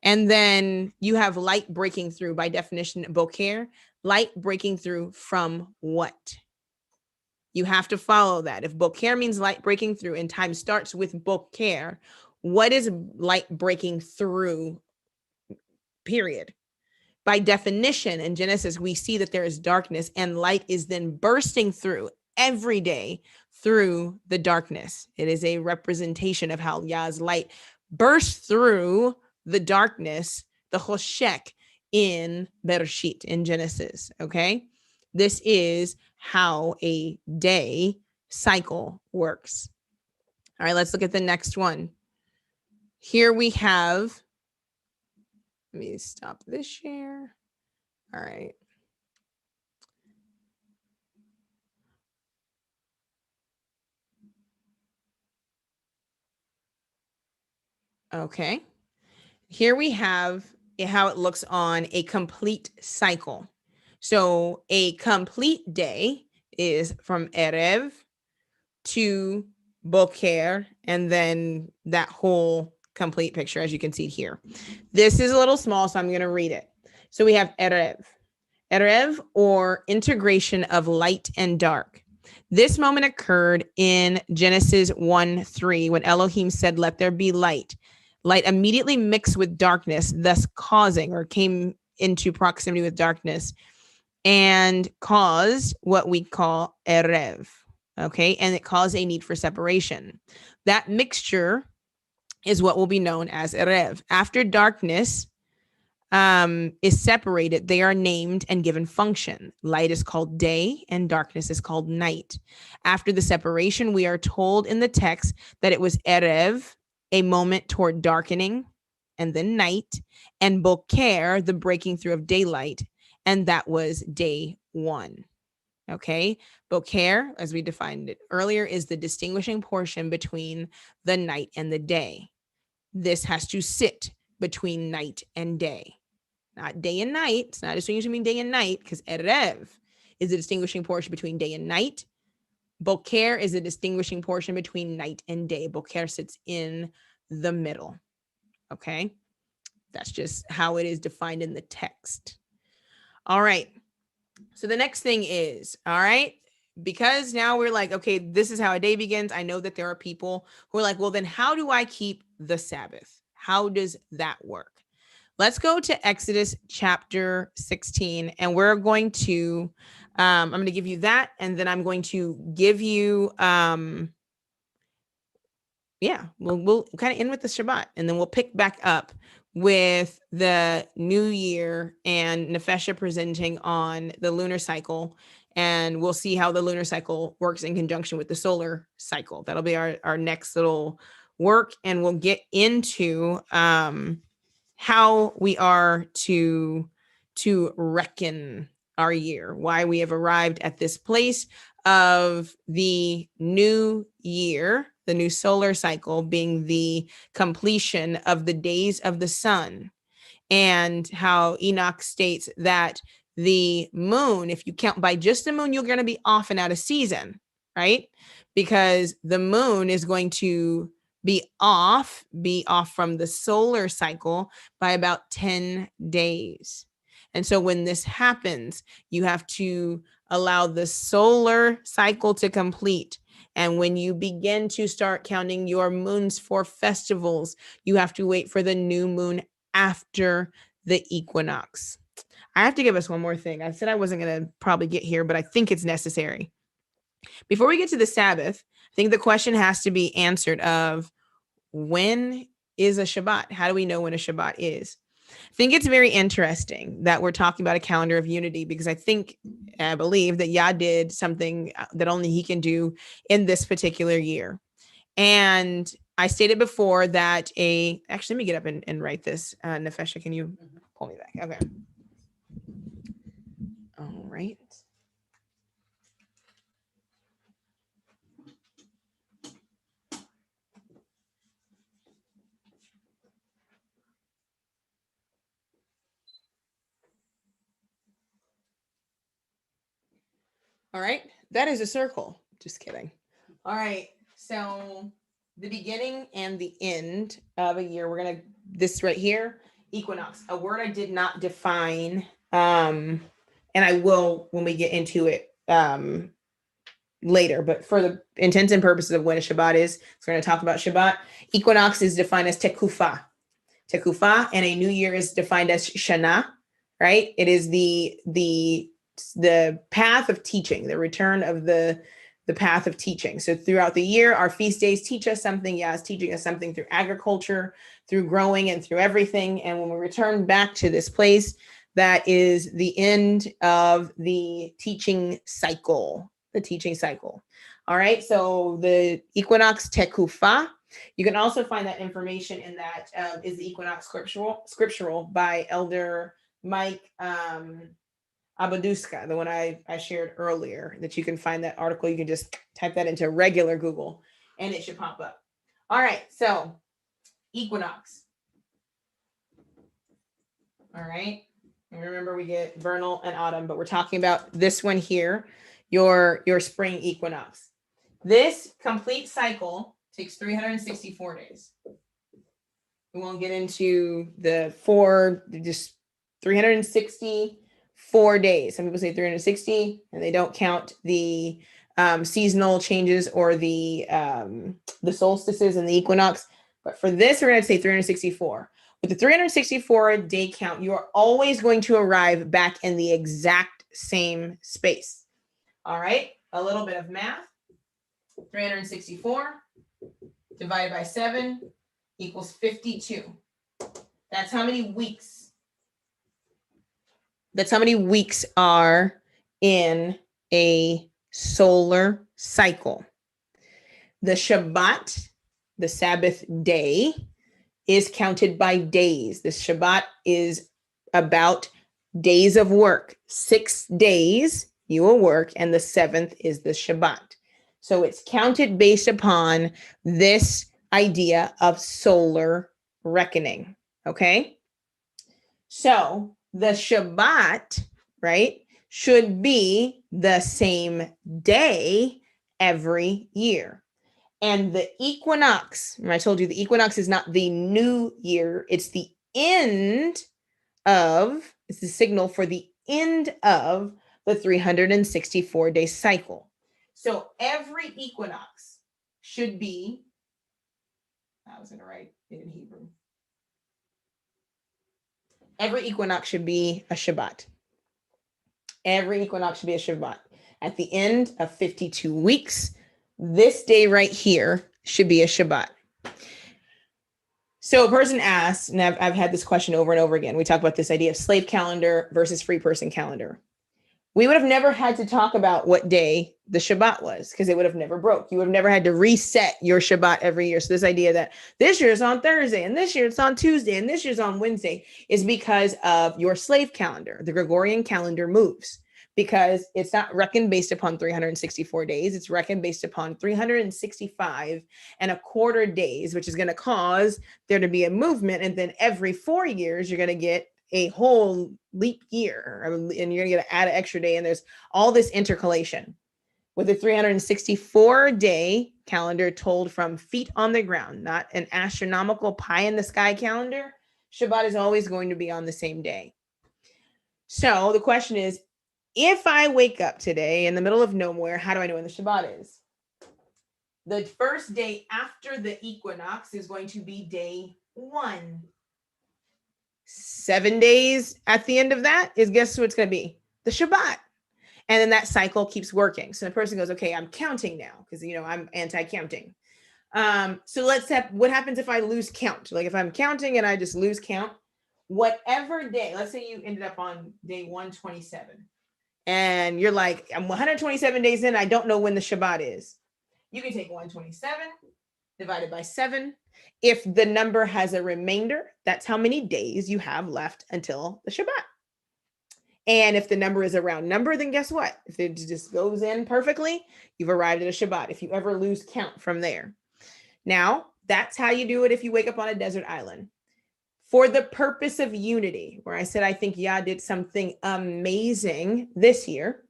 and then you have light breaking through, by definition, Boker, light breaking through from what? You have to follow that. If Boker means light breaking through and time starts with Boker, what is light breaking through, period? By definition, in Genesis, we see that there is darkness and light is then bursting through every day through the darkness. It is a representation of how Yah's light bursts through the darkness, the Hoshek in Bereshit, in Genesis, okay? This is how a day cycle works. All right, let's look at the next one. Here we have, let me stop this share. All right. Okay. Here we have how it looks on a complete cycle. So a complete day is from Erev to Boker, and then that whole complete picture, as you can see here. This is a little small, so I'm going to read it. So we have Erev. Erev, or integration of light and dark. This moment occurred in Genesis 1:3 when Elohim said, "Let there be light." Light immediately mixed with darkness, thus causing, or came into proximity with darkness, and caused what we call Erev. Okay, and it caused a need for separation. That mixture is what will be known as Erev. After darkness is separated, they are named and given function. Light is called day and darkness is called night. After the separation, we are told in the text that it was Erev, a moment toward darkening, and then night, and Boker, the breaking through of daylight, and that was day one. Okay, Boker, as we defined it earlier, is the distinguishing portion between the night and the day. This has to sit between night and day. Not day and night. It's not distinguishing between day and night, because Erev is a distinguishing portion between day and night. Boker is a distinguishing portion between night and day. Boker sits in the middle. Okay, that's just how it is defined in the text. All right. So the next thing is, all right, because now we're like, okay, this is how a day begins. I know that there are people who are like, well, then how do I keep the Sabbath? How does that work? Let's go to Exodus chapter 16, and we're going to, I'm going to give you that, and then I'm going to give you, we'll kind of end with the Shabbat, and then we'll pick back up with the new year and Nefesha presenting on the lunar cycle, and we'll see how the lunar cycle works in conjunction with the solar cycle. That'll be our next little work, and we'll get into how we are to reckon our year, why we have arrived at this place of the new year, the new solar cycle being the completion of the days of the sun, and how Enoch states that the moon, if you count by just the moon, you're going to be off and out of season, right? Because the moon is going to be off from the solar cycle by about 10 days. And so when this happens, you have to allow the solar cycle to complete. And when you begin to start counting your moons for festivals, you have to wait for the new moon after the equinox. I have to give us one more thing. I said I wasn't going to probably get here, but I think it's necessary. Before we get to the Sabbath, I think the question has to be answered of, when is a Shabbat? How do we know when a Shabbat is? I think it's very interesting that we're talking about a calendar of unity, because I believe that Yah did something that only he can do in this particular year. And I stated before that actually, let me get up and write this. Nefesha, can you pull me back? Okay. All right. All right. That is a circle. Just kidding. All right. So the beginning and the end of a year, we're going to, this right here, equinox, a word I did not define. And I will when we get into it later, but for the intents and purposes of when a Shabbat is, so we're going to talk about Shabbat. Equinox is defined as Tekufa, and a new year is defined as Shana, right? It is the path of teaching, the return of the path of teaching. So throughout the year, our feast days teach us something. Yeah, it's teaching us something through agriculture, through growing, and through everything. And when we return back to this place, that is the end of the teaching cycle. All right. So the equinox Tekufa. You can also find that information in that is the Equinox scriptural by Elder Mike Abaduska, the one I shared earlier, that you can find that article. You can just type that into regular Google and it should pop up. All right. So equinox. All right. And remember, we get vernal and autumn, but we're talking about this one here, your spring equinox. This complete cycle takes 364 days. We won't get into the just 364 days. Some people say 360 and they don't count the seasonal changes or the solstices and the equinox. But for this, we're going to say 364. With the 364 day count, you are always going to arrive back in the exact same space. All right, a little bit of math. 364 divided by 7 equals 52. That's how many weeks. That's how many weeks are in a solar cycle. The Shabbat, the Sabbath day, is counted by days. The Shabbat is about days of work. 6 days you will work, and the 7th is the Shabbat. So it's counted based upon this idea of solar reckoning. Okay. So the Shabbat, right, should be the same day every year. And the equinox, I told you the equinox is not the new year, it's the end of, it's the signal for the end of the 364-day cycle. So every equinox should be, I was going to write it in Hebrew. Every equinox should be a Shabbat. Every equinox should be a Shabbat. At the end of 52 weeks, this day right here should be a Shabbat. So a person asks, and I've had this question over and over again. We talk about this idea of slave calendar versus free person calendar. We would have never had to talk about what day the Shabbat was, because it would have never broke. You would have never had to reset your Shabbat every year. So this idea that this year is on Thursday and this year it's on Tuesday and this year's on Wednesday is because of your slave calendar. The Gregorian calendar moves because it's not reckoned based upon 364 days. It's reckoned based upon 365 and a quarter days, which is going to cause there to be a movement. And then every 4 years, you're going to get a whole leap year, and you're going to add an extra day. And there's all this intercalation. With a 364-day calendar told from feet on the ground, not an astronomical pie in the sky calendar, Shabbat is always going to be on the same day. So the question is, if I wake up today in the middle of nowhere, how do I know when the Shabbat is? The first day after the equinox is going to be day 1. 7 days at the end of that is, guess what it's going to be? The Shabbat. And then that cycle keeps working. So the person goes, okay, I'm counting now because, I'm anti-counting. So what happens if I lose count? Like if I'm counting and I just lose count, whatever day, let's say you ended up on day 127 and you're like, I'm 127 days in, I don't know when the Shabbat is. You can take 127 divided by 7. If the number has a remainder, that's how many days you have left until the Shabbat. And if the number is a round number, then guess what? If it just goes in perfectly, you've arrived at a Shabbat. If you ever lose count from there. Now, that's how you do it if you wake up on a desert island. For the purpose of unity, where I said I think Yah did something amazing this year.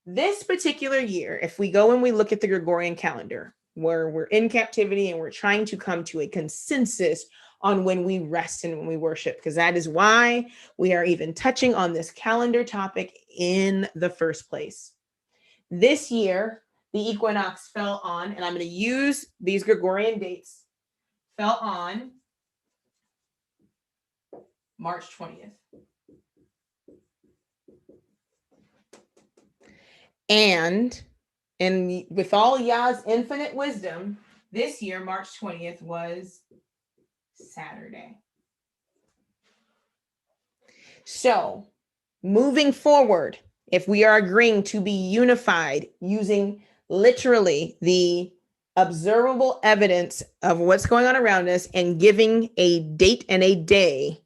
This particular year, if we go and we look at the Gregorian calendar, where we're in captivity and we're trying to come to a consensus on when we rest and when we worship, because that is why we are even touching on this calendar topic in the first place. This year, the equinox fell on, and I'm going to use these Gregorian dates, fell on March 20th. And with all Yah's infinite wisdom, this year, March 20th, was Saturday. So, moving forward, if we are agreeing to be unified using literally the observable evidence of what's going on around us and giving a date and a day,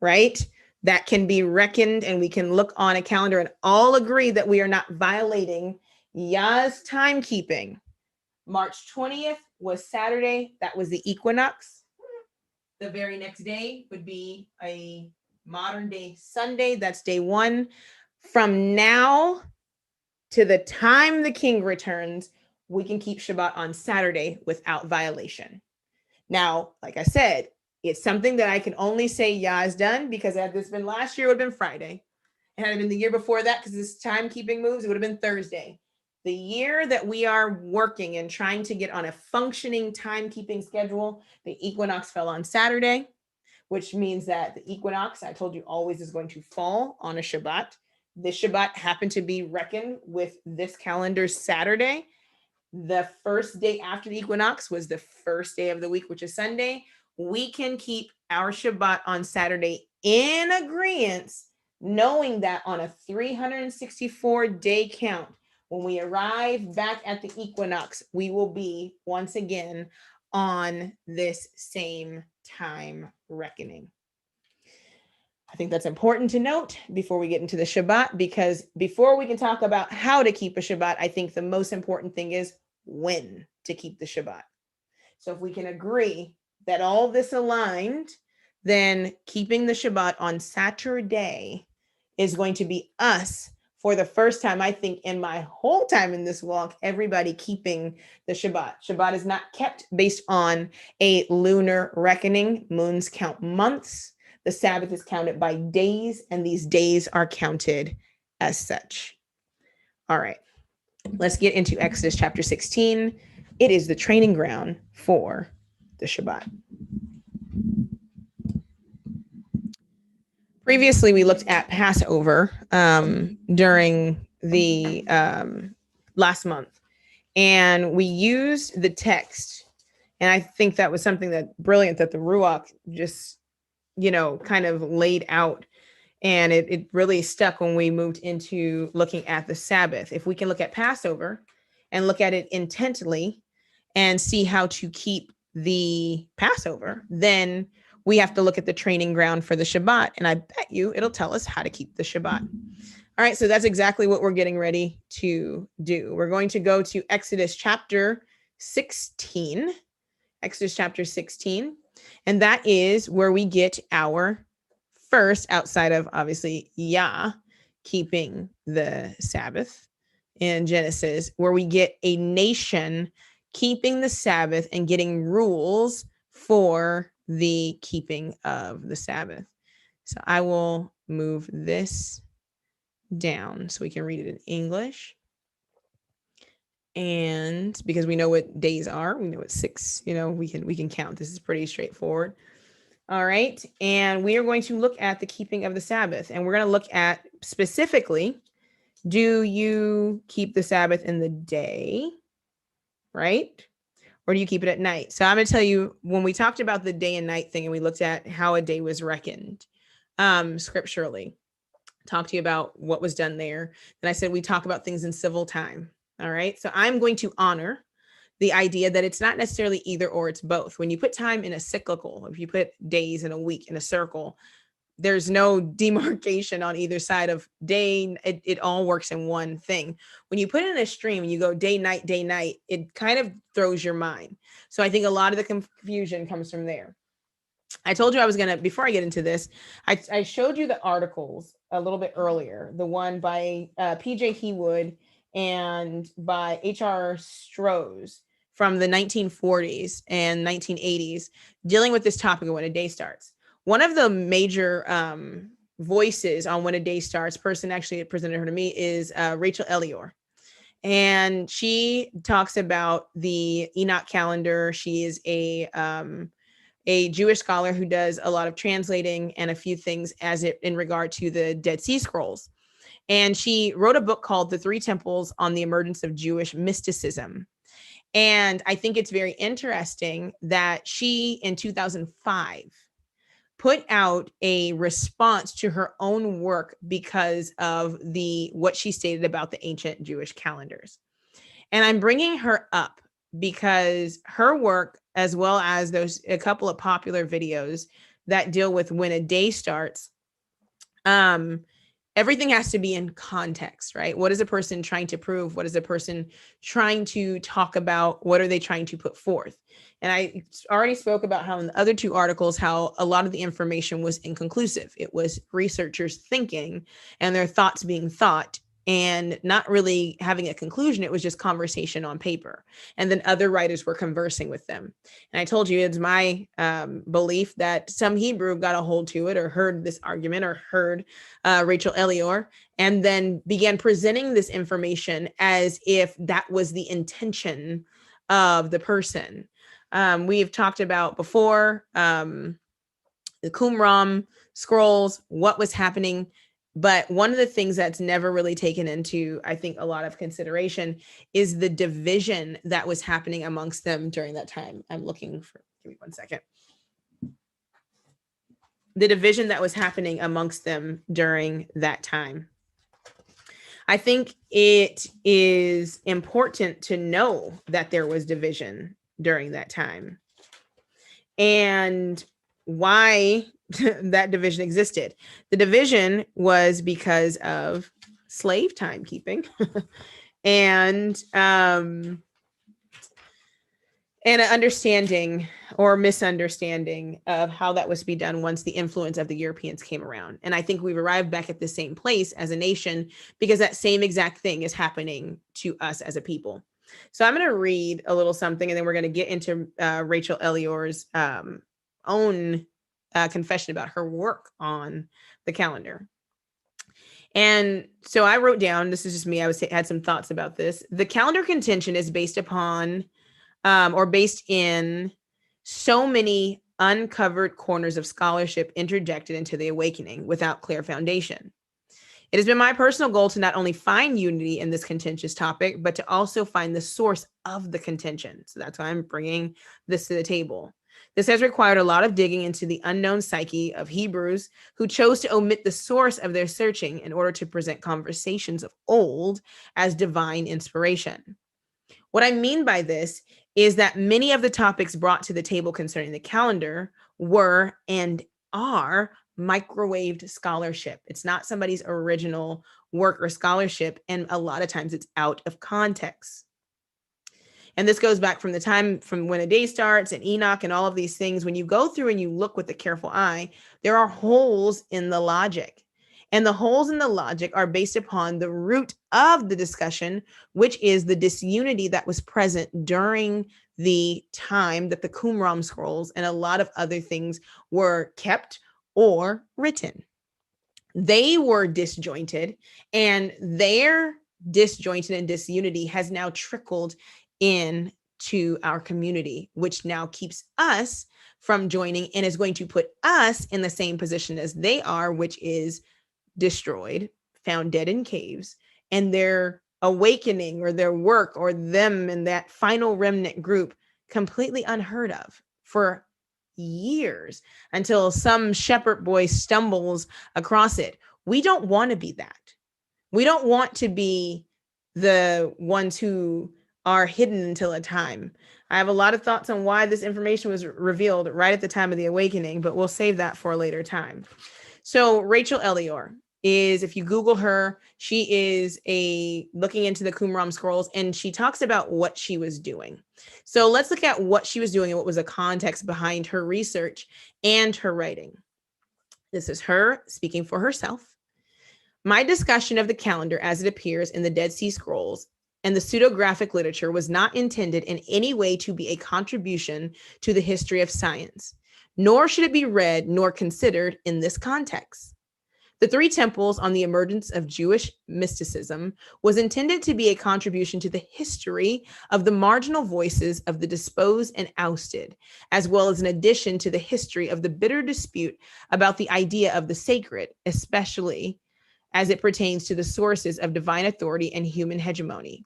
right, that can be reckoned, and we can look on a calendar and all agree that we are not violating Yah's timekeeping. March 20th was Saturday. That was the equinox. The very next day would be a modern day Sunday. That's day 1. From now to the time the king returns, we can keep Shabbat on Saturday without violation. Now, like I said, it's something that I can only say Yah has done, because had this been last year, it would have been Friday. And had it been the year before that, because this timekeeping moves, it would have been Thursday. The year that we are working and trying to get on a functioning timekeeping schedule, the equinox fell on Saturday, which means that the equinox, I told you, always is going to fall on a Shabbat. This Shabbat happened to be reckoned with this calendar's Saturday. The first day after the equinox was the first day of the week, which is Sunday. We can keep our Shabbat on Saturday in agreement, knowing that on a 364-day count, when we arrive back at the equinox, we will be once again on this same time reckoning. I think that's important to note before we get into the Shabbat, because before we can talk about how to keep a Shabbat, I think the most important thing is when to keep the Shabbat. So if we can agree that all this aligned, then keeping the Shabbat on Saturday is going to be us, for the first time, I think, in my whole time in this walk, everybody keeping the Shabbat. Shabbat is not kept based on a lunar reckoning. Moons count months. The Sabbath is counted by days, and these days are counted as such. All right, let's get into Exodus chapter 16. It is the training ground for the Shabbat. Previously, we looked at Passover during the last month, and we used the text. And I think that was something that brilliant that the Ruach just, kind of laid out. And it really stuck when we moved into looking at the Sabbath. If we can look at Passover and look at it intently and see how to keep the Passover, then we have to look at the training ground for the Shabbat. And I bet you it'll tell us how to keep the Shabbat. All right, so that's exactly what we're getting ready to do. We're going to go to Exodus chapter 16. Exodus chapter 16. And that is where we get our first, outside of obviously Yah keeping the Sabbath in Genesis, where we get a nation keeping the Sabbath and getting rules for the keeping of the Sabbath. So I will move this down so we can read it in English. And because we know what days are, we know it's 6, we can count. This is pretty straightforward. All right. And we are going to look at the keeping of the Sabbath. And we're going to look at specifically, do you keep the Sabbath in the day, right? Or do you keep it at night? So I'm going to tell you, when we talked about the day and night thing and we looked at how a day was reckoned, scripturally. Talk to you about what was done there. Then I said we talk about things in civil time. All right. So I'm going to honor the idea that it's not necessarily either or, it's both. When you put time in a cyclical, if you put days in a week in a circle, there's no demarcation on either side of day. It all works in one thing. When you put it in a stream and you go day, night, it kind of throws your mind. So I think a lot of the confusion comes from there. I told you I was going to, before I get into this, I showed you the articles a little bit earlier, the one by PJ Hewood and by H.R. Strohs from the 1940s and 1980s, dealing with this topic of when a day starts. One of the major voices on when a day starts, person actually presented her to me, is Rachel Elior. And she talks about the Enoch calendar. She is a Jewish scholar who does a lot of translating and a few things as it in regard to the Dead Sea Scrolls. And she wrote a book called The Three Temples on the Emergence of Jewish Mysticism. And I think it's very interesting that she, in 2005, put out a response to her own work because of what she stated about the ancient Jewish calendars. And I'm bringing her up because her work, as well as a couple of popular videos that deal with when a day starts, everything has to be in context, right? What is a person trying to prove? What is a person trying to talk about? What are they trying to put forth? And I already spoke about how in the other two articles, how a lot of the information was inconclusive. It was researchers thinking and their thoughts being thought and not really having a conclusion. It was just conversation on paper. And then other writers were conversing with them. And I told you, it's my belief that some Hebrew got a hold to it or heard this argument or heard Rachel Elior and then began presenting this information as if that was the intention of the person. We have talked about before the Qumran Scrolls, what was happening. But one of the things that's never really taken into, I think, a lot of consideration is the division that was happening amongst them during that time. I'm looking for, give me 1 second. The division that was happening amongst them during that time. I think it is important to know that there was division during that time and why that division existed. The division was because of slave timekeeping and an understanding or misunderstanding of how that was to be done once the influence of the Europeans came around. And I think we've arrived back at the same place as a nation because that same exact thing is happening to us as a people. So I'm going to read a little something and then we're going to get into Rachel Elior's own confession about her work on the calendar. And so I wrote down, this is just me, had some thoughts about this. The calendar contention is based upon or based in so many uncovered corners of scholarship interjected into the awakening without clear foundation. It has been my personal goal to not only find unity in this contentious topic, but to also find the source of the contention. So that's why I'm bringing this to the table. This has required a lot of digging into the unknown psyche of Hebrews who chose to omit the source of their searching in order to present conversations of old as divine inspiration. What I mean by this is that many of the topics brought to the table concerning the calendar were and are microwaved scholarship. It's not somebody's original work or scholarship, and a lot of times it's out of context. And this goes back from the time from when a day starts and Enoch and all of these things. When you go through and you look with a careful eye, there are holes in the logic. And the holes in the logic are based upon the root of the discussion, which is the disunity that was present during the time that the Qumran Scrolls and a lot of other things were kept or written. They were disjointed, and their disjointed and disunity has now trickled into our community, which now keeps us from joining and is going to put us in the same position as they are, which is destroyed, found dead in caves, and their awakening or their work or them in that final remnant group completely unheard of for years until some shepherd boy stumbles across it. We don't want to be that. We don't want to be the ones who are hidden until a time. I have a lot of thoughts on why this information was revealed right at the time of the awakening, but we'll save that for a later time. So Rachel Elior is, if you Google her, she is looking into the Qumran Scrolls, and she talks about what she was doing. So let's look at what she was doing and what was the context behind her research and her writing. This is her speaking for herself. My discussion of the calendar as it appears in the Dead Sea Scrolls and the pseudographic literature was not intended in any way to be a contribution to the history of science, nor should it be read nor considered in this context. The Three Temples on the Emergence of Jewish Mysticism was intended to be a contribution to the history of the marginal voices of the disposed and ousted, as well as an addition to the history of the bitter dispute about the idea of the sacred, especially as it pertains to the sources of divine authority and human hegemony.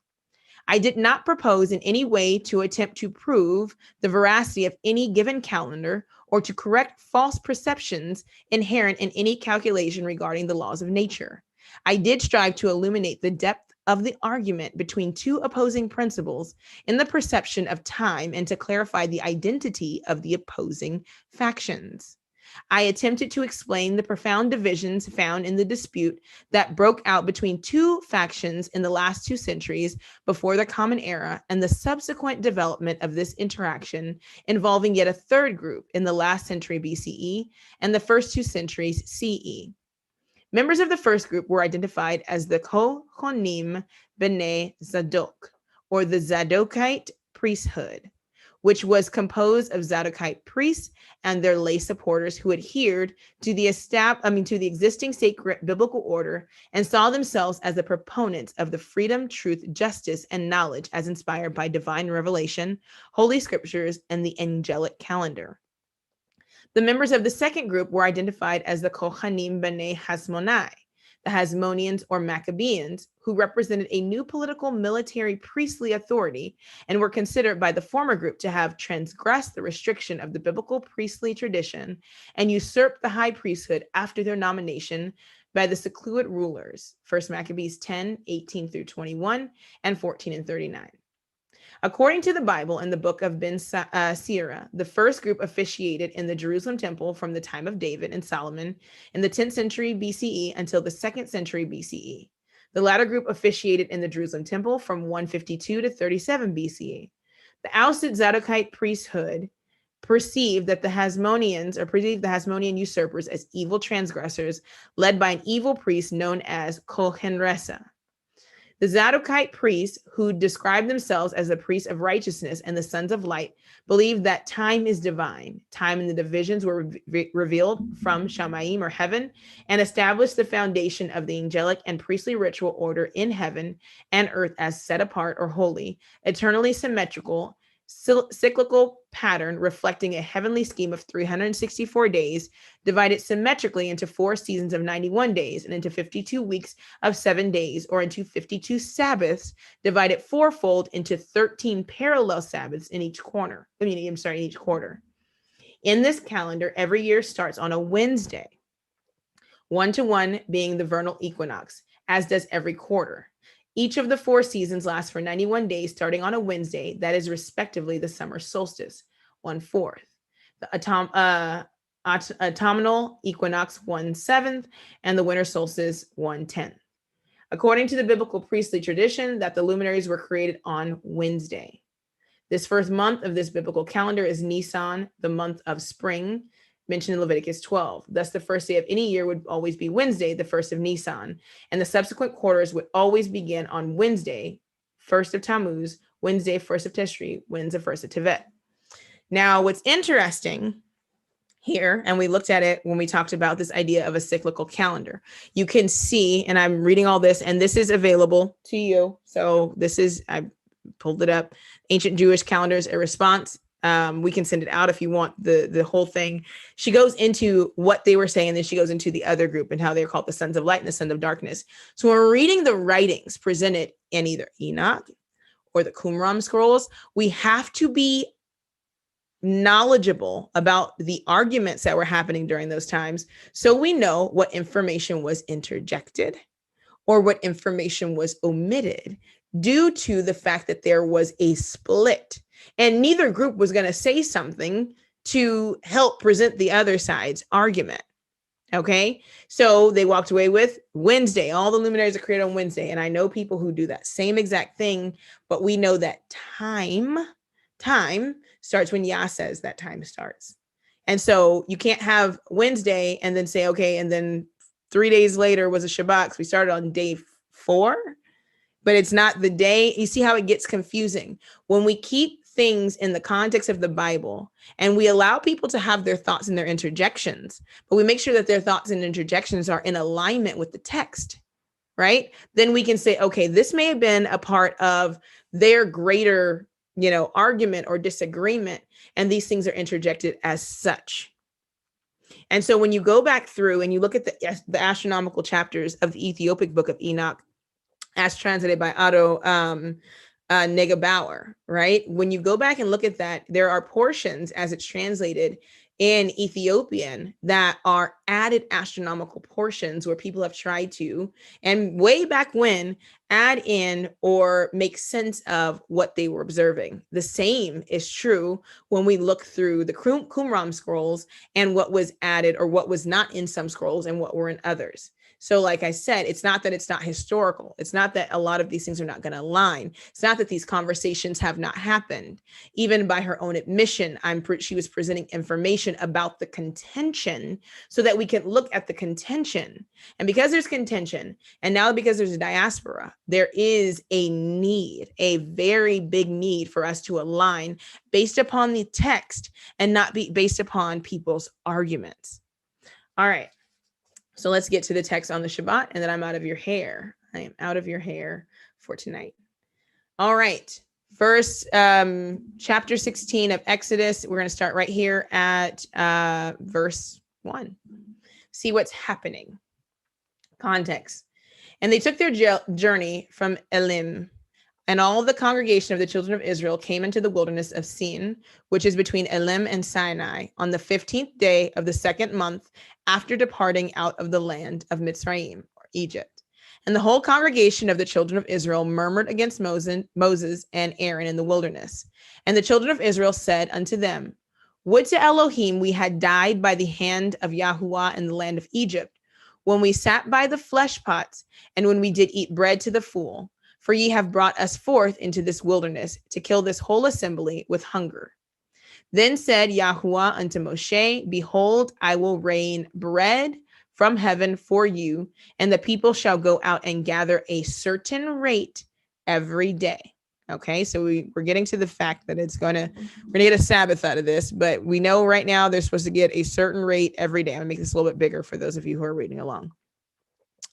I did not propose in any way to attempt to prove the veracity of any given calendar or to correct false perceptions inherent in any calculation regarding the laws of nature. I did strive to illuminate the depth of the argument between two opposing principles in the perception of time and to clarify the identity of the opposing factions. I attempted to explain the profound divisions found in the dispute that broke out between two factions in the last 2 centuries before the Common Era and the subsequent development of this interaction involving yet a third group in the last century BCE and the first 2 centuries CE. Members of the first group were identified as the Kohanim B'nai Zadok, or the Zadokite priesthood, which was composed of Zadokite priests and their lay supporters who adhered to the existing sacred biblical order and saw themselves as the proponents of the freedom, truth, justice, and knowledge as inspired by divine revelation, holy scriptures, and the angelic calendar. The members of the second group were identified as the Kohanim B'nai Hasmonai, the Hasmoneans or Maccabeans, who represented a new political, military, priestly authority and were considered by the former group to have transgressed the restriction of the biblical priestly tradition and usurped the high priesthood after their nomination by the Seleucid rulers, 1 Maccabees 10, 18 through 21, and 14 and 39. According to the Bible and the book of Ben Sira, the first group officiated in the Jerusalem temple from the time of David and Solomon in the 10th century BCE until the 2nd century BCE. The latter group officiated in the Jerusalem temple from 152 to 37 BCE. The ousted Zadokite priesthood perceived the Hasmonean usurpers as evil transgressors led by an evil priest known as Kohenresa. The Zadokite priests, who described themselves as the priests of righteousness and the sons of light, believed that time is divine. Time and the divisions were revealed from Shamayim, or heaven, and established the foundation of the angelic and priestly ritual order in heaven and earth as set apart or holy, eternally symmetrical, cyclical pattern reflecting a heavenly scheme of 364 days, divided symmetrically into 4 seasons of 91 days and into 52 weeks of 7 days, or into 52 Sabbaths, divided fourfold into 13 parallel Sabbaths in each quarter. In this calendar, every year starts on a Wednesday, 1-1 being the vernal equinox, as does every quarter. Each of the 4 seasons lasts for 91 days, starting on a Wednesday, that is respectively the summer solstice, 1/4, the autumnal equinox, 1/7, and the winter solstice, 1/10. According to the biblical priestly tradition, that the luminaries were created on Wednesday. This first month of this biblical calendar is Nisan, the month of spring, mentioned in Leviticus 12. Thus, the first day of any year would always be Wednesday, the 1st of Nisan, and the subsequent quarters would always begin on Wednesday, 1st of Tammuz, Wednesday, 1st of Tishri, Wednesday, 1st of Tevet. Now, what's interesting here, and we looked at it when we talked about this idea of a cyclical calendar, you can see, and I'm reading all this, and this is available to you. So I pulled it up, Ancient Jewish Calendars, a response. We can send it out if you want the whole thing. She goes into what they were saying, and then she goes into the other group and how they're called the sons of light and the sons of darkness. So when we're reading the writings presented in either Enoch or the Qumran Scrolls, we have to be knowledgeable about the arguments that were happening during those times, so we know what information was interjected or what information was omitted due to the fact that there was a split and neither group was going to say something to help present the other side's argument. Okay, so they walked away with Wednesday. All the luminaries are created on Wednesday. And I know people who do that same exact thing, but we know that time starts when Yah says that time starts. And so you can't have Wednesday and then say, okay, and then 3 days later was a Shabbat because we started on day 4, but it's not the day. You see how it gets confusing when we keep things in the context of the Bible and we allow people to have their thoughts and their interjections, but we make sure that their thoughts and interjections are in alignment with the text, right? Then we can say, okay, this may have been a part of their greater, argument or disagreement, and these things are interjected as such. And so when you go back through and you look at the astronomical chapters of the Ethiopic book of Enoch, as translated by Otto Negebauer, right? When you go back and look at that, there are portions as it's translated in Ethiopian that are added astronomical portions where people have tried to, and way back when, add in or make sense of what they were observing. The same is true when we look through the Qumran scrolls and what was added or what was not in some scrolls and what were in others. So like I said, it's not that it's not historical. It's not that a lot of these things are not going to align. It's not that these conversations have not happened. Even by her own admission, she was presenting information about the contention so that we can look at the contention. And because there's contention, and now because there's a diaspora, there is a need, a very big need for us to align based upon the text and not be based upon people's arguments. All right. So let's get to the text on the Shabbat, and then I'm out of your hair. I am out of your hair for tonight. All right. First, chapter 16 of Exodus. We're going to start right here at verse 1. See what's happening. Context. And they took their journey from Elim, and all the congregation of the children of Israel came into the wilderness of Sin, which is between Elim and Sinai, on the 15th day of the 2nd month after departing out of the land of Mitzrayim, or Egypt. And the whole congregation of the children of Israel murmured against Moses and Aaron in the wilderness. And the children of Israel said unto them, would to Elohim we had died by the hand of Yahuwah in the land of Egypt, when we sat by the flesh pots, and when we did eat bread to the full. For ye have brought us forth into this wilderness to kill this whole assembly with hunger. Then said Yahuwah unto Moshe, behold, I will rain bread from heaven for you, and the people shall go out and gather a certain rate every day. Okay, so we're getting to the fact that we're gonna get a Sabbath out of this, but we know right now they're supposed to get a certain rate every day. I'm gonna make this a little bit bigger for those of you who are reading along.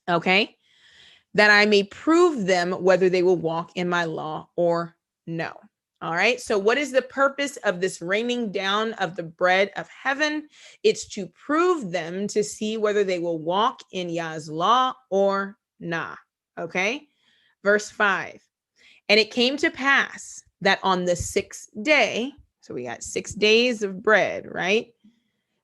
Okay, that I may prove them whether they will walk in my law or no. All right. So what is the purpose of this raining down of the bread of heaven? It's to prove them, to see whether they will walk in Yah's law or not. Okay. Verse 5. And it came to pass that on the 6th day, so we got 6 days of bread, right?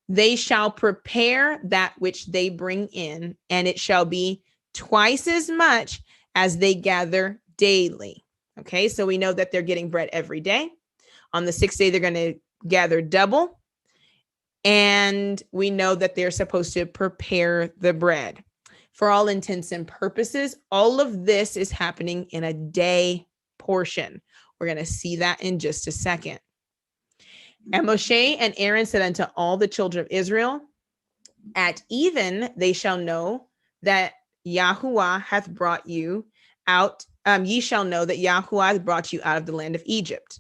They shall prepare that which they bring in, and it shall be twice as much as they gather daily. Okay, so we know that they're getting bread every day. On the 6th day, they're going to gather double. And we know that they're supposed to prepare the bread. For all intents and purposes, all of this is happening in a day portion. We're going to see that in just a second. And Moshe and Aaron said unto all the children of Israel, at even they shall know that Yahuwah hath brought you out. Ye shall know that Yahuwah hath brought you out of the land of Egypt.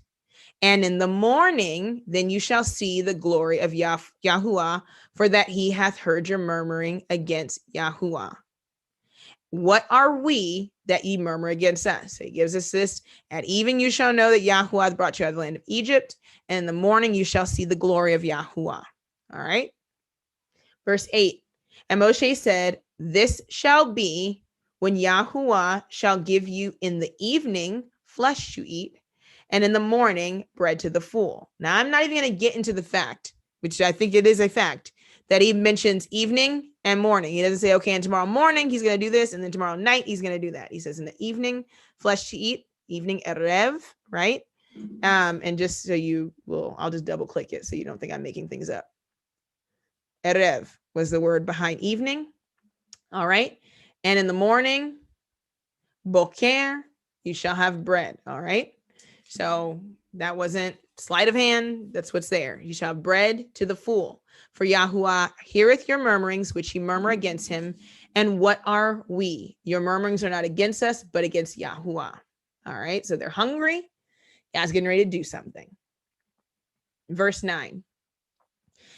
And in the morning, then you shall see the glory of Yahuwah, for that he hath heard your murmuring against Yahuwah. What are we that ye murmur against us? So he gives us this. At even you shall know that Yahuwah hath brought you out of the land of Egypt. And in the morning you shall see the glory of Yahuwah. All right. Verse 8. And Moshe said, this shall be when Yahuwah shall give you in the evening flesh to eat, and in the morning, bread to the full. Now, I'm not even going to get into the fact, which I think it is a fact, that he mentions evening and morning. He doesn't say, okay, and tomorrow morning, he's going to do this, and then tomorrow night, he's going to do that. He says in the evening, flesh to eat, evening erev, right? And just so you will, I'll just double click it so you don't think I'm making things up. Erev was the word behind evening. All right. And in the morning, boker, you shall have bread. All right. So that wasn't sleight of hand. That's what's there. You shall have bread to the full. For Yahuwah heareth your murmurings, which ye murmur against him. And what are we? Your murmurings are not against us, but against Yahuwah. All right. So they're hungry. God's getting ready to do something. Verse 9.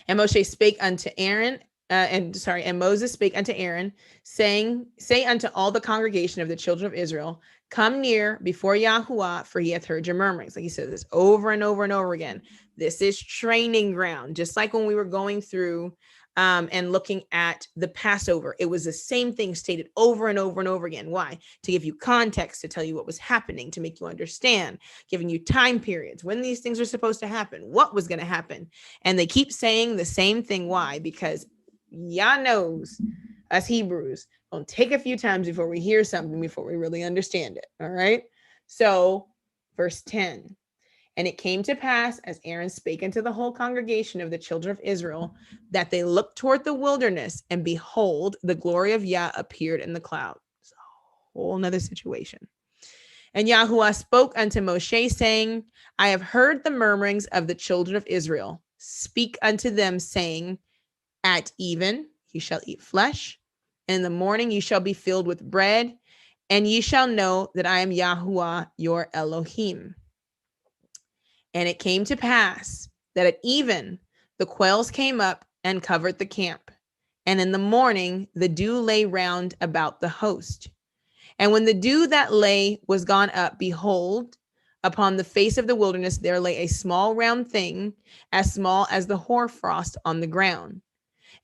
And Moshe spake unto Aaron, and Moses spake unto Aaron, saying, say unto all the congregation of the children of Israel, come near before Yahuwah, for he hath heard your murmurings. Like he says this over and over and over again. This is training ground. Just like when we were going through and looking at the Passover, it was the same thing stated over and over and over again. Why? To give you context, to tell you what was happening, to make you understand, giving you time periods, when these things are supposed to happen, what was going to happen. And they keep saying the same thing. Why? Because Yah knows us Hebrews gonna take a few times before we hear something, before we really understand it. All right. So verse 10. And it came to pass, as Aaron spake unto the whole congregation of the children of Israel, that they looked toward the wilderness, and behold, the glory of Yah appeared in the cloud. It's a whole nother situation. And Yahuwah spoke unto Moshe, saying, I have heard the murmurings of the children of Israel. Speak unto them, saying, at even you shall eat flesh, and in the morning you shall be filled with bread, and ye shall know that I am Yahuwah your Elohim. And it came to pass that at even the quails came up and covered the camp. And in the morning the dew lay round about the host. And when the dew that lay was gone up, behold, upon the face of the wilderness there lay a small round thing, as small as the hoarfrost on the ground.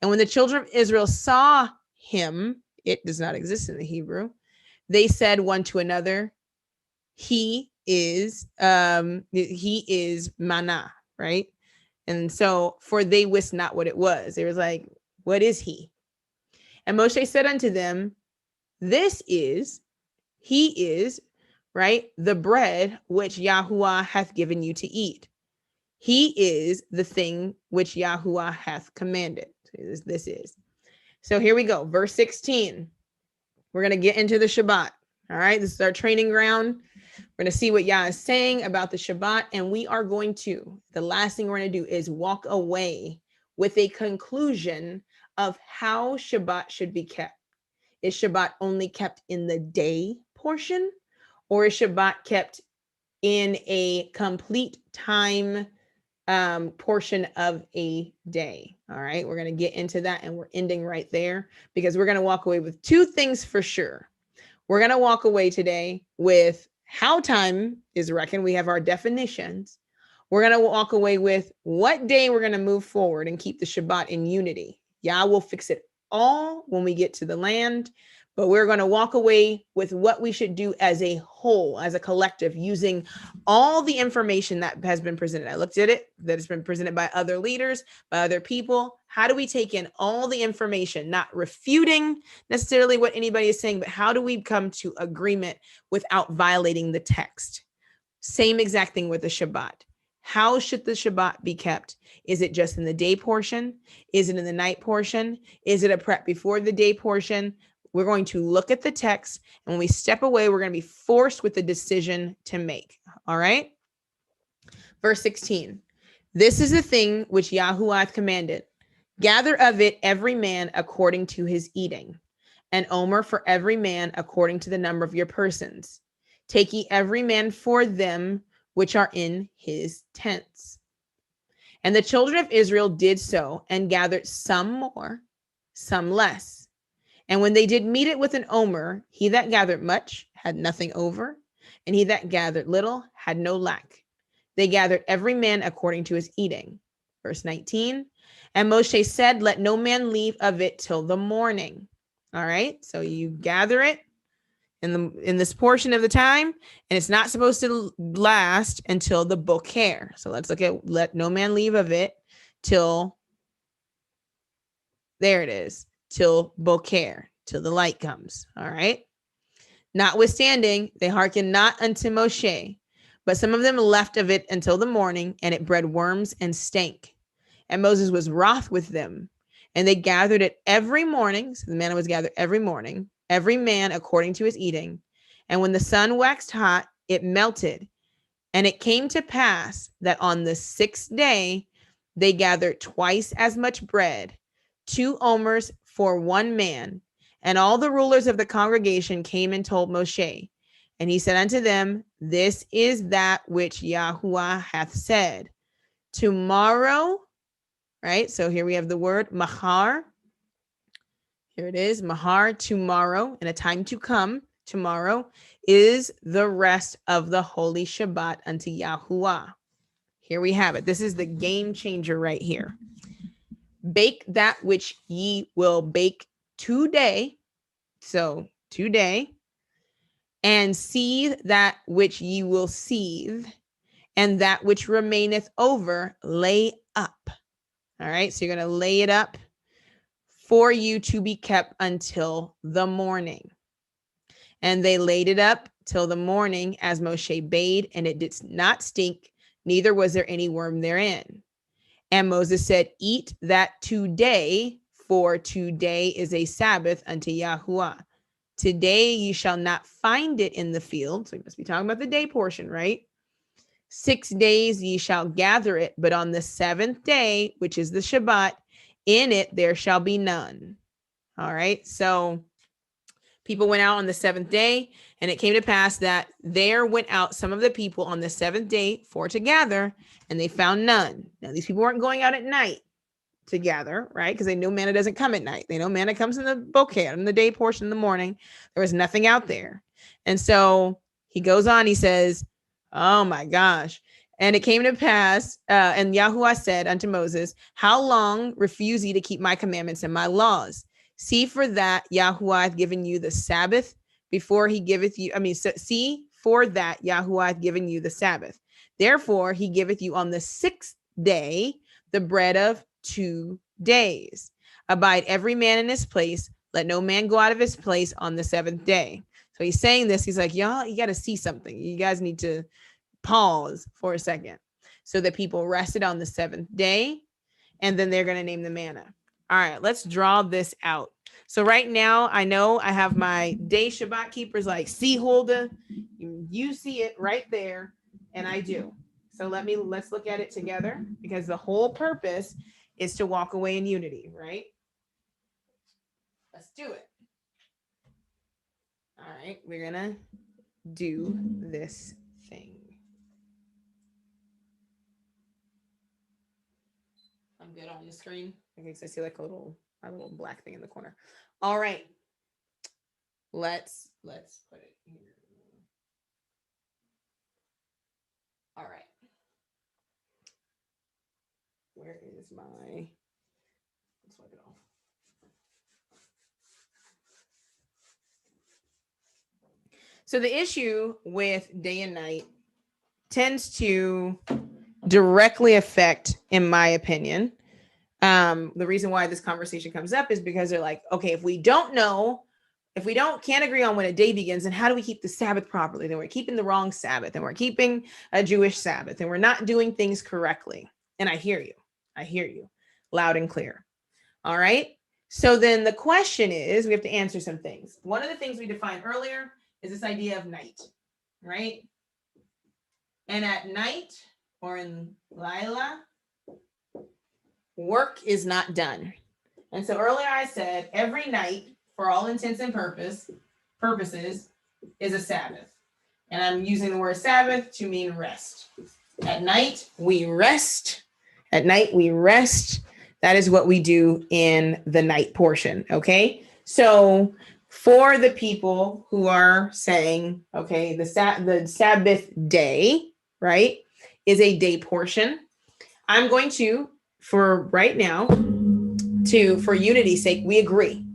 And when the children of Israel saw him, it does not exist in the Hebrew, they said one to another, he is manna, right? And so, for they wist not what it was. They was like, what is he? And Moshe said unto them, he is, right, the bread which Yahuwah hath given you to eat. He is the thing which Yahuwah hath commanded. This is. So here we go. Verse 16. We're going to get into the Shabbat. All right. This is our training ground. We're going to see what Yah is saying about the Shabbat. And we are going to, the last thing we're going to do is walk away with a conclusion of how Shabbat should be kept. Is Shabbat only kept in the day portion, or is Shabbat kept in a complete time portion of a day? All right, we're going to get into that, and we're ending right there because we're going to walk away with two things for sure. We're going to walk away today with how time is reckoned. We have our definitions. We're going to walk away with what day we're going to move forward and keep the Shabbat in unity. Yah will fix it all when we get to the land, but we're going to walk away with what we should do as a whole, as a collective, using all the information that has been presented. I looked at it, that has been presented by other leaders, by other people. How do we take in all the information, not refuting necessarily what anybody is saying, but how do we come to agreement without violating the text? Same exact thing with the Shabbat. How should the Shabbat be kept? Is it just in the day portion? Is it in the night portion? Is it a prep before the day portion? We're going to look at the text, and when we step away, we're going to be forced with a decision to make. All right. Verse 16. This is the thing which Yahuwah hath commanded. Gather of it every man according to his eating, an omer for every man according to the number of your persons. Take ye every man for them which are in his tents. And the children of Israel did so, and gathered some more, some less. And when they did meet it with an omer, he that gathered much had nothing over, and he that gathered little had no lack. They gathered every man according to his eating. Verse 19. And Moshe said, let no man leave of it till the morning. All right. So you gather it, in this portion of the time, and it's not supposed to last until the boker. So let's look at let no man leave of it till, there it is, till boker, till the light comes. All right. Notwithstanding, they hearkened not unto Moshe, but some of them left of it until the morning, and it bred worms and stank. And Moses was wroth with them, and they gathered it every morning. So the manna was gathered every morning, every man according to his eating. And when the sun waxed hot, it melted. And it came to pass that on the 6th day, they gathered twice as much bread, 2 omers for 1 man. And all the rulers of the congregation came and told Moshe. And he said unto them, this is that which Yahuwah hath said. Tomorrow, right? So here we have the word mahar. Here it is, mahar, tomorrow, and a time to come, tomorrow, is the rest of the holy Shabbat unto Yahuwah. Here we have it. This is the game changer right here. Bake that which ye will bake today. So today, and seethe that which ye will seethe, and that which remaineth over, lay up. All right, so you're going to lay it up for you to be kept until the morning. And they laid it up till the morning as Moshe bade, and it did not stink, neither was there any worm therein. And Moses said, eat that today, for today is a Sabbath unto Yahuwah. Today ye shall not find it in the field. So we must be talking about the day portion, right? 6 days ye shall gather it, but on the 7th day, which is the Shabbat, in it there shall be none. All right. So people went out on the 7th day, and it came to pass that there went out some of the people on the 7th day for to gather, and they found none. Now, these people weren't going out at night to gather, right? Because they know manna doesn't come at night. They know manna comes in the bouquet, in the day portion in the morning. There was nothing out there. And so he goes on, he says, oh my gosh. And it came to pass, and Yahuwah said unto Moses, how long refuse ye to keep my commandments and my laws? See for that Yahuwah hath given you the Sabbath before he giveth you, see for that Yahuwah hath given you the Sabbath. Therefore he giveth you on the 6th day the bread of 2 days. Abide every man in his place. Let no man go out of his place on the 7th day. So he's saying this. He's like, y'all, you got to see something. You guys need to pause for a second. So the people rested on the 7th day, and then they're going to name the manna. All right, let's draw this out. So right now, I know I have my day Shabbat keepers like, see, Huldah, you see it right there, and I do. So let's look at it together, because the whole purpose is to walk away in unity, right? Let's do it. All right, we're gonna do this thing. I'm good on the screen. Okay, so I see like a little black thing in the corner. All right, let's put it here. All right. Where is my, let's wipe it off. So the issue with day and night tends to directly affect, in my opinion, the reason why this conversation comes up is because they're like, okay, if we can't agree on when a day begins, then how do we keep the Sabbath properly? Then we're keeping the wrong Sabbath, and we're keeping a Jewish Sabbath, and we're not doing things correctly. And I hear you loud and clear. All right. So then the question is, we have to answer some things. One of the things we defined earlier is this idea of night, right? And at night, or in Lila, work is not done. And so earlier I said every night, for all intents and purposes, is a Sabbath. And I'm using the word Sabbath to mean rest. At night, we rest. That is what we do in the night portion, okay? So for the people who are saying, okay, the Sabbath day, right, is a day portion, I'm going to, for right now, for unity's sake, we agree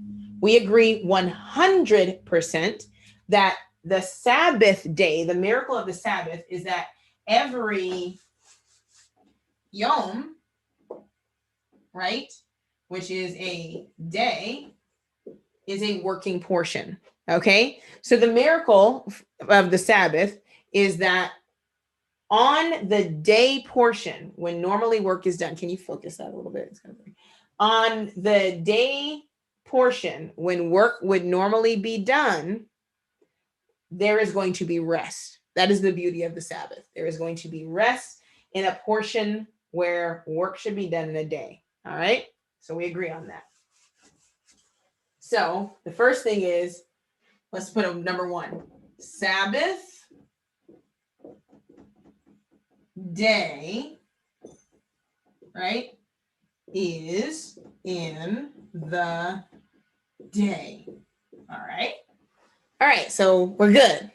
100% that the Sabbath day, the miracle of the Sabbath, is that every yom, right, which is a day, is a working portion. Okay, so the miracle of the Sabbath is that on the day portion, when normally work is done, can you focus that a little bit? It's kind of on the day portion, when work would normally be done, there is going to be rest. That is the beauty of the Sabbath. There is going to be rest in a portion where work should be done in a day. All right, so we agree on that. So the first thing is, let's put a number one. Sabbath day, right, is in the day. All right. All right. So we're good.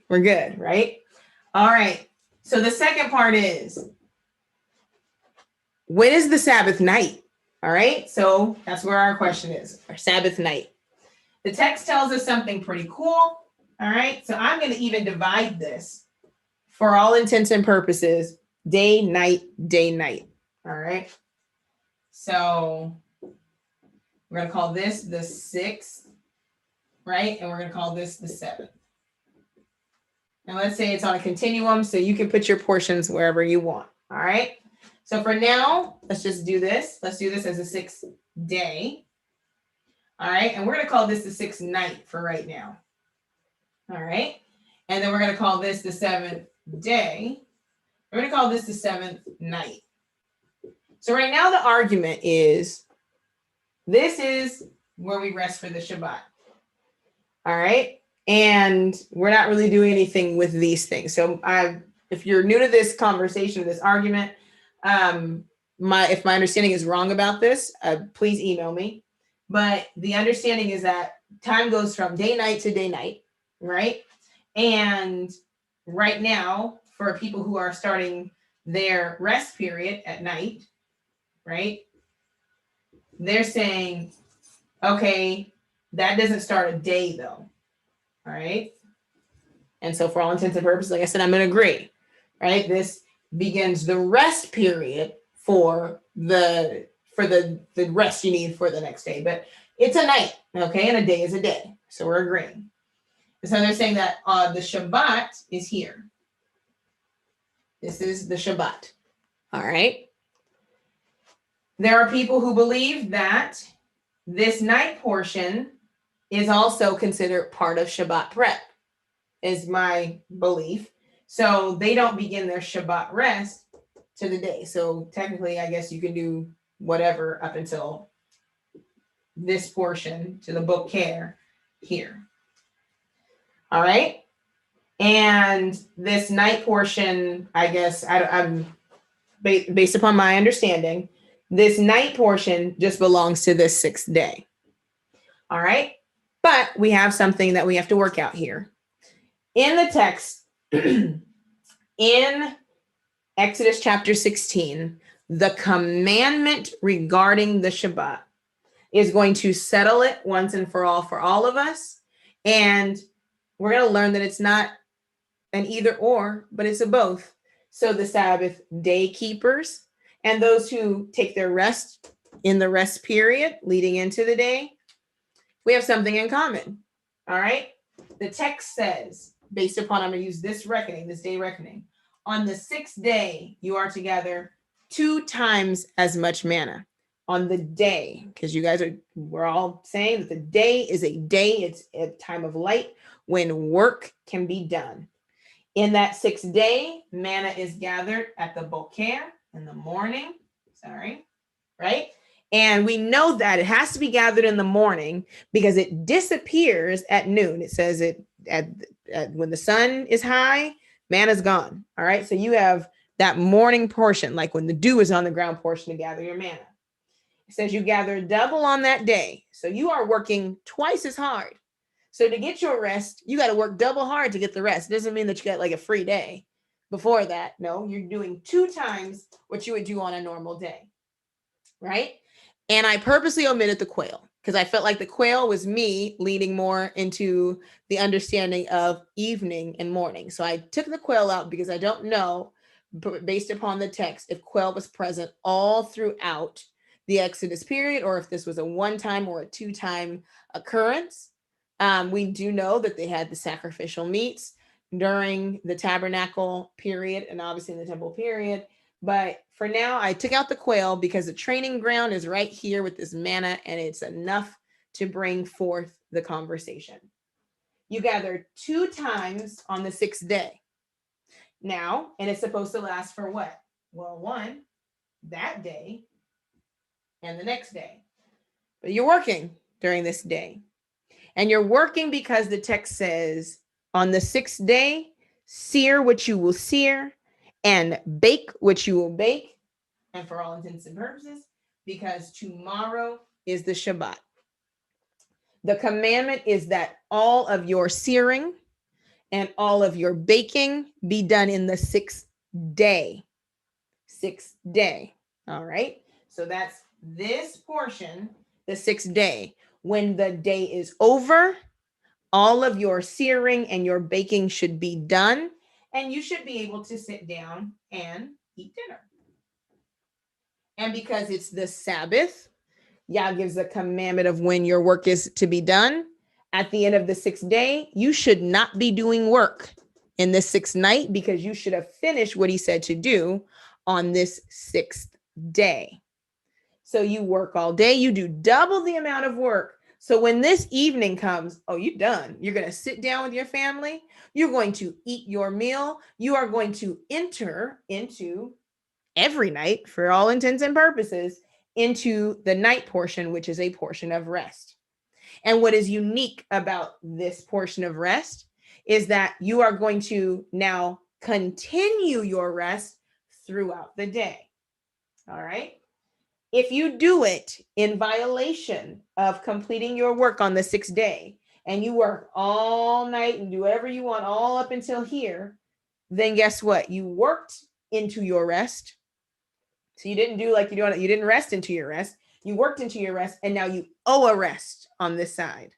We're good, right? All right. So the second part is, when is the Sabbath night? All right. So that's where our question is, our Sabbath night. The text tells us something pretty cool. All right. So I'm going to even divide this, for all intents and purposes, day, night, day, night. All right. So we're going to call this the 6th, right? And we're going to call this the 7th. And let's say it's on a continuum, so you can put your portions wherever you want. All right. So for now, let's just do this. Let's do this as a 6th day. All right. And we're going to call this the 6th night for right now. All right. And then we're going to call this the 7th day. We're going to call this the 7th night. So right now, the argument is, this is where we rest for the Shabbat. All right. And we're not really doing anything with these things. So if you're new to this conversation, this argument, if my understanding is wrong about this, please email me. But the understanding is that time goes from day night to day night, right? And right now, for people who are starting their rest period at night, right, they're saying, okay, that doesn't start a day though. All right. And so for all intents and purposes, like I said, I'm going to agree, right? This begins the rest period for the rest you need for the next day. But it's a night, okay? And a day is a day. So we're agreeing. So they're saying that the Shabbat is here. This is the Shabbat. All right. There are people who believe that this night portion is also considered part of Shabbat prep, is my belief. So they don't begin their Shabbat rest to the day. So technically, I guess you can do whatever up until this portion to the book care here. All right. And this night portion, I guess, I'm based upon my understanding, this night portion just belongs to this 6th day. All right. But we have something that we have to work out here. In the text, in Exodus chapter 16, the commandment regarding the Shabbat is going to settle it once and for all of us. And we're going to learn that it's not an either or, but it's a both. So the Sabbath day keepers and those who take their rest in the rest period leading into the day, we have something in common. All right. The text says, based upon, I'm going to use this reckoning, this day reckoning, on the 6th day, you are to gather 2 times as much manna on the day, because we're all saying that the day is a day. It's a time of light when work can be done. In that 6th day, manna is gathered at the boker in the morning. Right? And we know that it has to be gathered in the morning because it disappears at noon. It says it when the sun is high, manna's gone. All right. So you have that morning portion, like when the dew is on the ground portion, to gather your manna. It says you gather double on that day. So you are working twice as hard. So to get your rest, you got to work double hard to get the rest. It doesn't mean that you got like a free day before that. No, you're doing 2 times what you would do on a normal day. Right. And I purposely omitted the quail because I felt like the quail was me leading more into the understanding of evening and morning. So I took the quail out because I don't know, based upon the text, if quail was present all throughout the Exodus period or if this was a one-time or a two-time occurrence. We do know that they had the sacrificial meats during the tabernacle period and obviously in the temple period. But for now, I took out the quail because the training ground is right here with this manna, and it's enough to bring forth the conversation. You gather 2 times on the 6th day. Now, and it's supposed to last for what? Well, one, that day, and the next day. But you're working during this day. And you're working because the text says, on the 6th day, sear what you will sear, and bake what you will bake. And for all intents and purposes, because tomorrow is the Shabbat. The commandment is that all of your searing and all of your baking be done in the 6th day. 6th day. All right. So that's this portion, the 6th day. When the day is over, all of your searing and your baking should be done, and you should be able to sit down and eat dinner. And because it's the Sabbath, Yah gives a commandment of when your work is to be done. At the end of the 6th day, you should not be doing work in the 6th night because you should have finished what he said to do on this 6th day. So you work all day, you do double the amount of work. So when this evening comes, oh, you're done. You're going to sit down with your family. You're going to eat your meal. You are going to enter into every night, for all intents and purposes, into the night portion, which is a portion of rest. And what is unique about this portion of rest is that you are going to now continue your rest throughout the day. All right. If you do it in violation of completing your work on the 6th day, and you work all night and do whatever you want all up until here, then guess what? You worked into your rest. So you didn't do like you do, you didn't rest into your rest. You worked into your rest, and now you owe a rest on this side.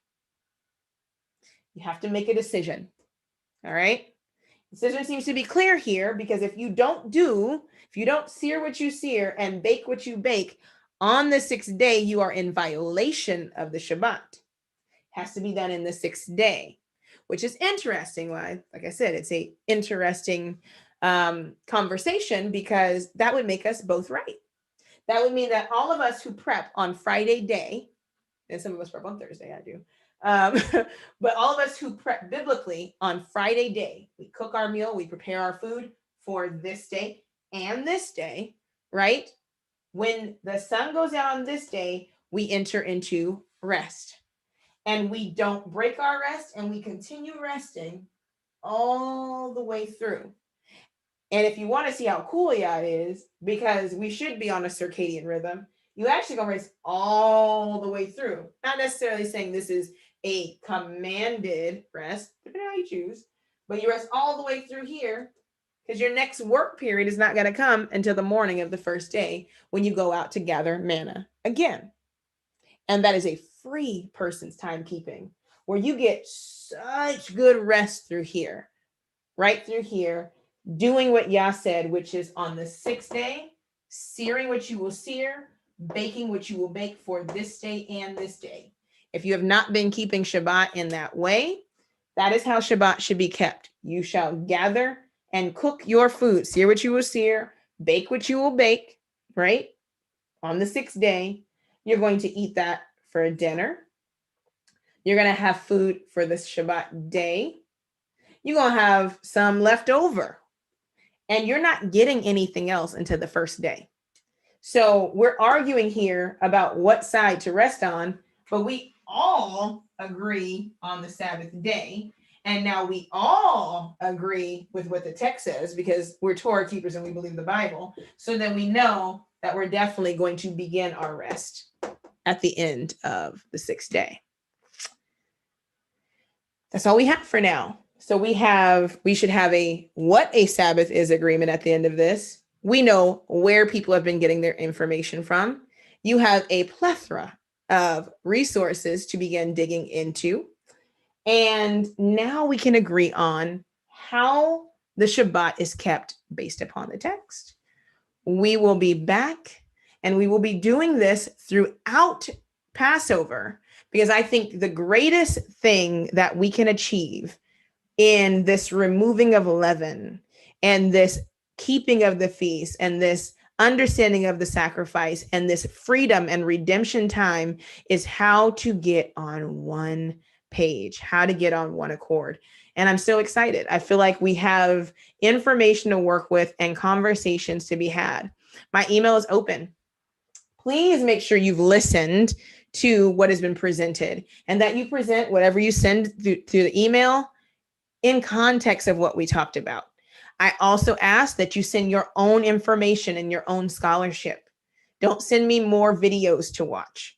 You have to make a decision. All right. Decision seems to be clear here, because if you don't sear what you sear and bake what you bake on the 6th day, you are in violation of the Shabbat. It has to be done in the 6th day, which is interesting. Why? Like I said, it's a interesting conversation, because that would make us both right. That would mean that all of us who prep on Friday day, and some of us prep on Thursday, I do. But all of us who prep biblically on Friday day, we cook our meal, we prepare our food for this day and this day, right? When the sun goes out on this day, we enter into rest, and we don't break our rest, and we continue resting all the way through. And if you want to see how cool Yah is, because we should be on a circadian rhythm, you actually gonna rest all the way through. Not necessarily saying this is a commanded rest, depending on how you choose, but you rest all the way through here, because your next work period is not going to come until the morning of the 1st day, when you go out to gather manna again. And that is a free person's timekeeping, where you get such good rest through here, right through here, doing what Yah said, which is on the 6th day, searing what you will sear, baking what you will bake for this day and this day. If you have not been keeping Shabbat in that way, that is how Shabbat should be kept. You shall gather and cook your food, sear what you will sear, bake what you will bake, right? On the 6th day, you're going to eat that for dinner. You're going to have food for this Shabbat day. You're going to have some left over, and you're not getting anything else until the 1st day. So we're arguing here about what side to rest on, but we all agree on the Sabbath day. And now we all agree with what the text says, because we're Torah keepers and we believe the Bible. So then we know that we're definitely going to begin our rest at the end of the 6th day. That's all we have for now. So we should have what a Sabbath is agreement at the end of this. We know where people have been getting their information from. You have a plethora of resources to begin digging into. And now we can agree on how the Shabbat is kept based upon the text. We will be back and we will be doing this throughout Passover, because I think the greatest thing that we can achieve in this removing of leaven and this keeping of the feast and this understanding of the sacrifice and this freedom and redemption time is how to get on one page, how to get on one accord. And I'm so excited. I feel like we have information to work with and conversations to be had. My email is open. Please make sure you've listened to what has been presented and that you present whatever you send through the email in context of what we talked about. I also ask that you send your own information and your own scholarship. Don't send me more videos to watch.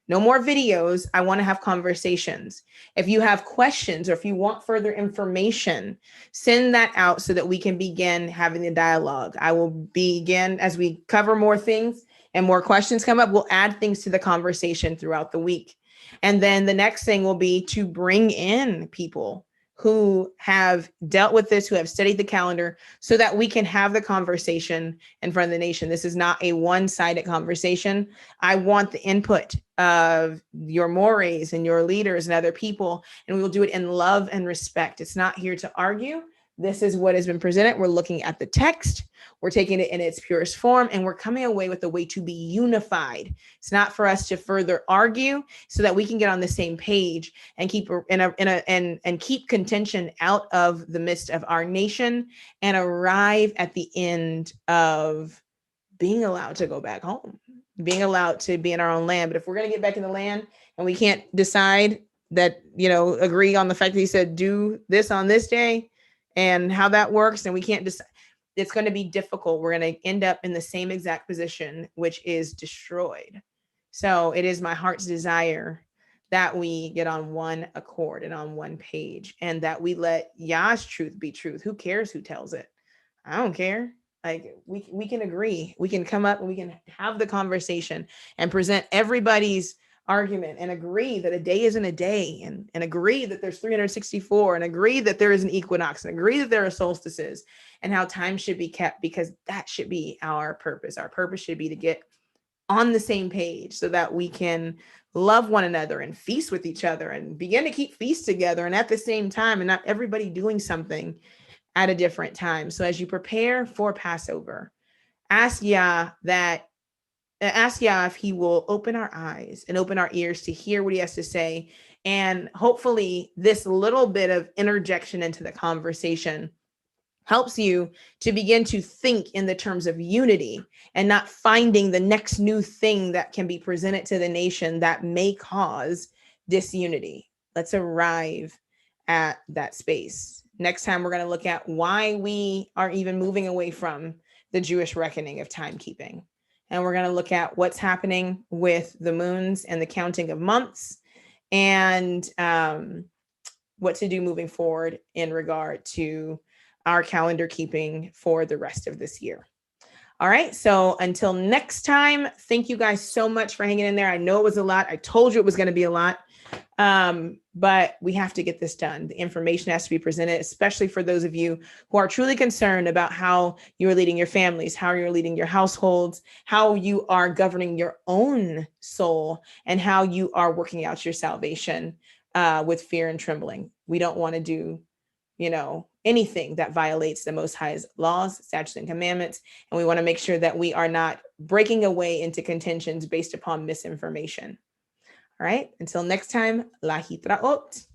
No more videos. I want to have conversations. If you have questions or if you want further information, send that out so that we can begin having the dialogue. I will begin as we cover more things and more questions come up. We'll add things to the conversation throughout the week. And then the next thing will be to bring in people who have dealt with this, who have studied the calendar, so that we can have the conversation in front of the nation. This is not a one-sided conversation. I want the input of your mores and your leaders and other people, and we will do it in love and respect. It's not here to argue. This is what has been presented. We're looking at the text. We're taking it in its purest form, and we're coming away with a way to be unified. It's not for us to further argue, so that we can get on the same page and keep keep contention out of the midst of our nation and arrive at the end of being allowed to go back home, being allowed to be in our own land. But if we're going to get back in the land and we can't decide that, agree on the fact that he said do this on this day and how that works, and we can't decide, it's going to be difficult. We're going to end up in the same exact position, which is destroyed. So it is my heart's desire that we get on one accord and on one page, and that we let Yah's truth be truth. Who cares who tells it? I don't care. Like we can agree. We can come up and we can have the conversation and present everybody's argument and agree that a day isn't a day, and agree that there's 364, and agree that there is an equinox, and agree that there are solstices, and how time should be kept, because that should be our purpose. Our purpose should be to get on the same page so that we can love one another and feast with each other and begin to keep feasts together and at the same time, and not everybody doing something at a different time. So as you prepare for Passover, ask Yah if he will open our eyes and open our ears to hear what he has to say. And hopefully this little bit of interjection into the conversation helps you to begin to think in the terms of unity and not finding the next new thing that can be presented to the nation that may cause disunity. Let's arrive at that space. Next time, we're going to look at why we are even moving away from the Jewish reckoning of timekeeping. And we're going to look at what's happening with the moons and the counting of months, and what to do moving forward in regard to our calendar keeping for the rest of this year. All right. So until next time, thank you guys so much for hanging in there. I know it was a lot. I told you it was going to be a lot. But we have to get this done. The information has to be presented, especially for those of you who are truly concerned about how you're leading your families, how you're leading your households, how you are governing your own soul, and how you are working out your salvation with fear and trembling. We don't want to do, anything that violates the Most High's laws, statutes, and commandments. And we want to make sure that we are not breaking away into contentions based upon misinformation. All right. Until next time, lahitraot.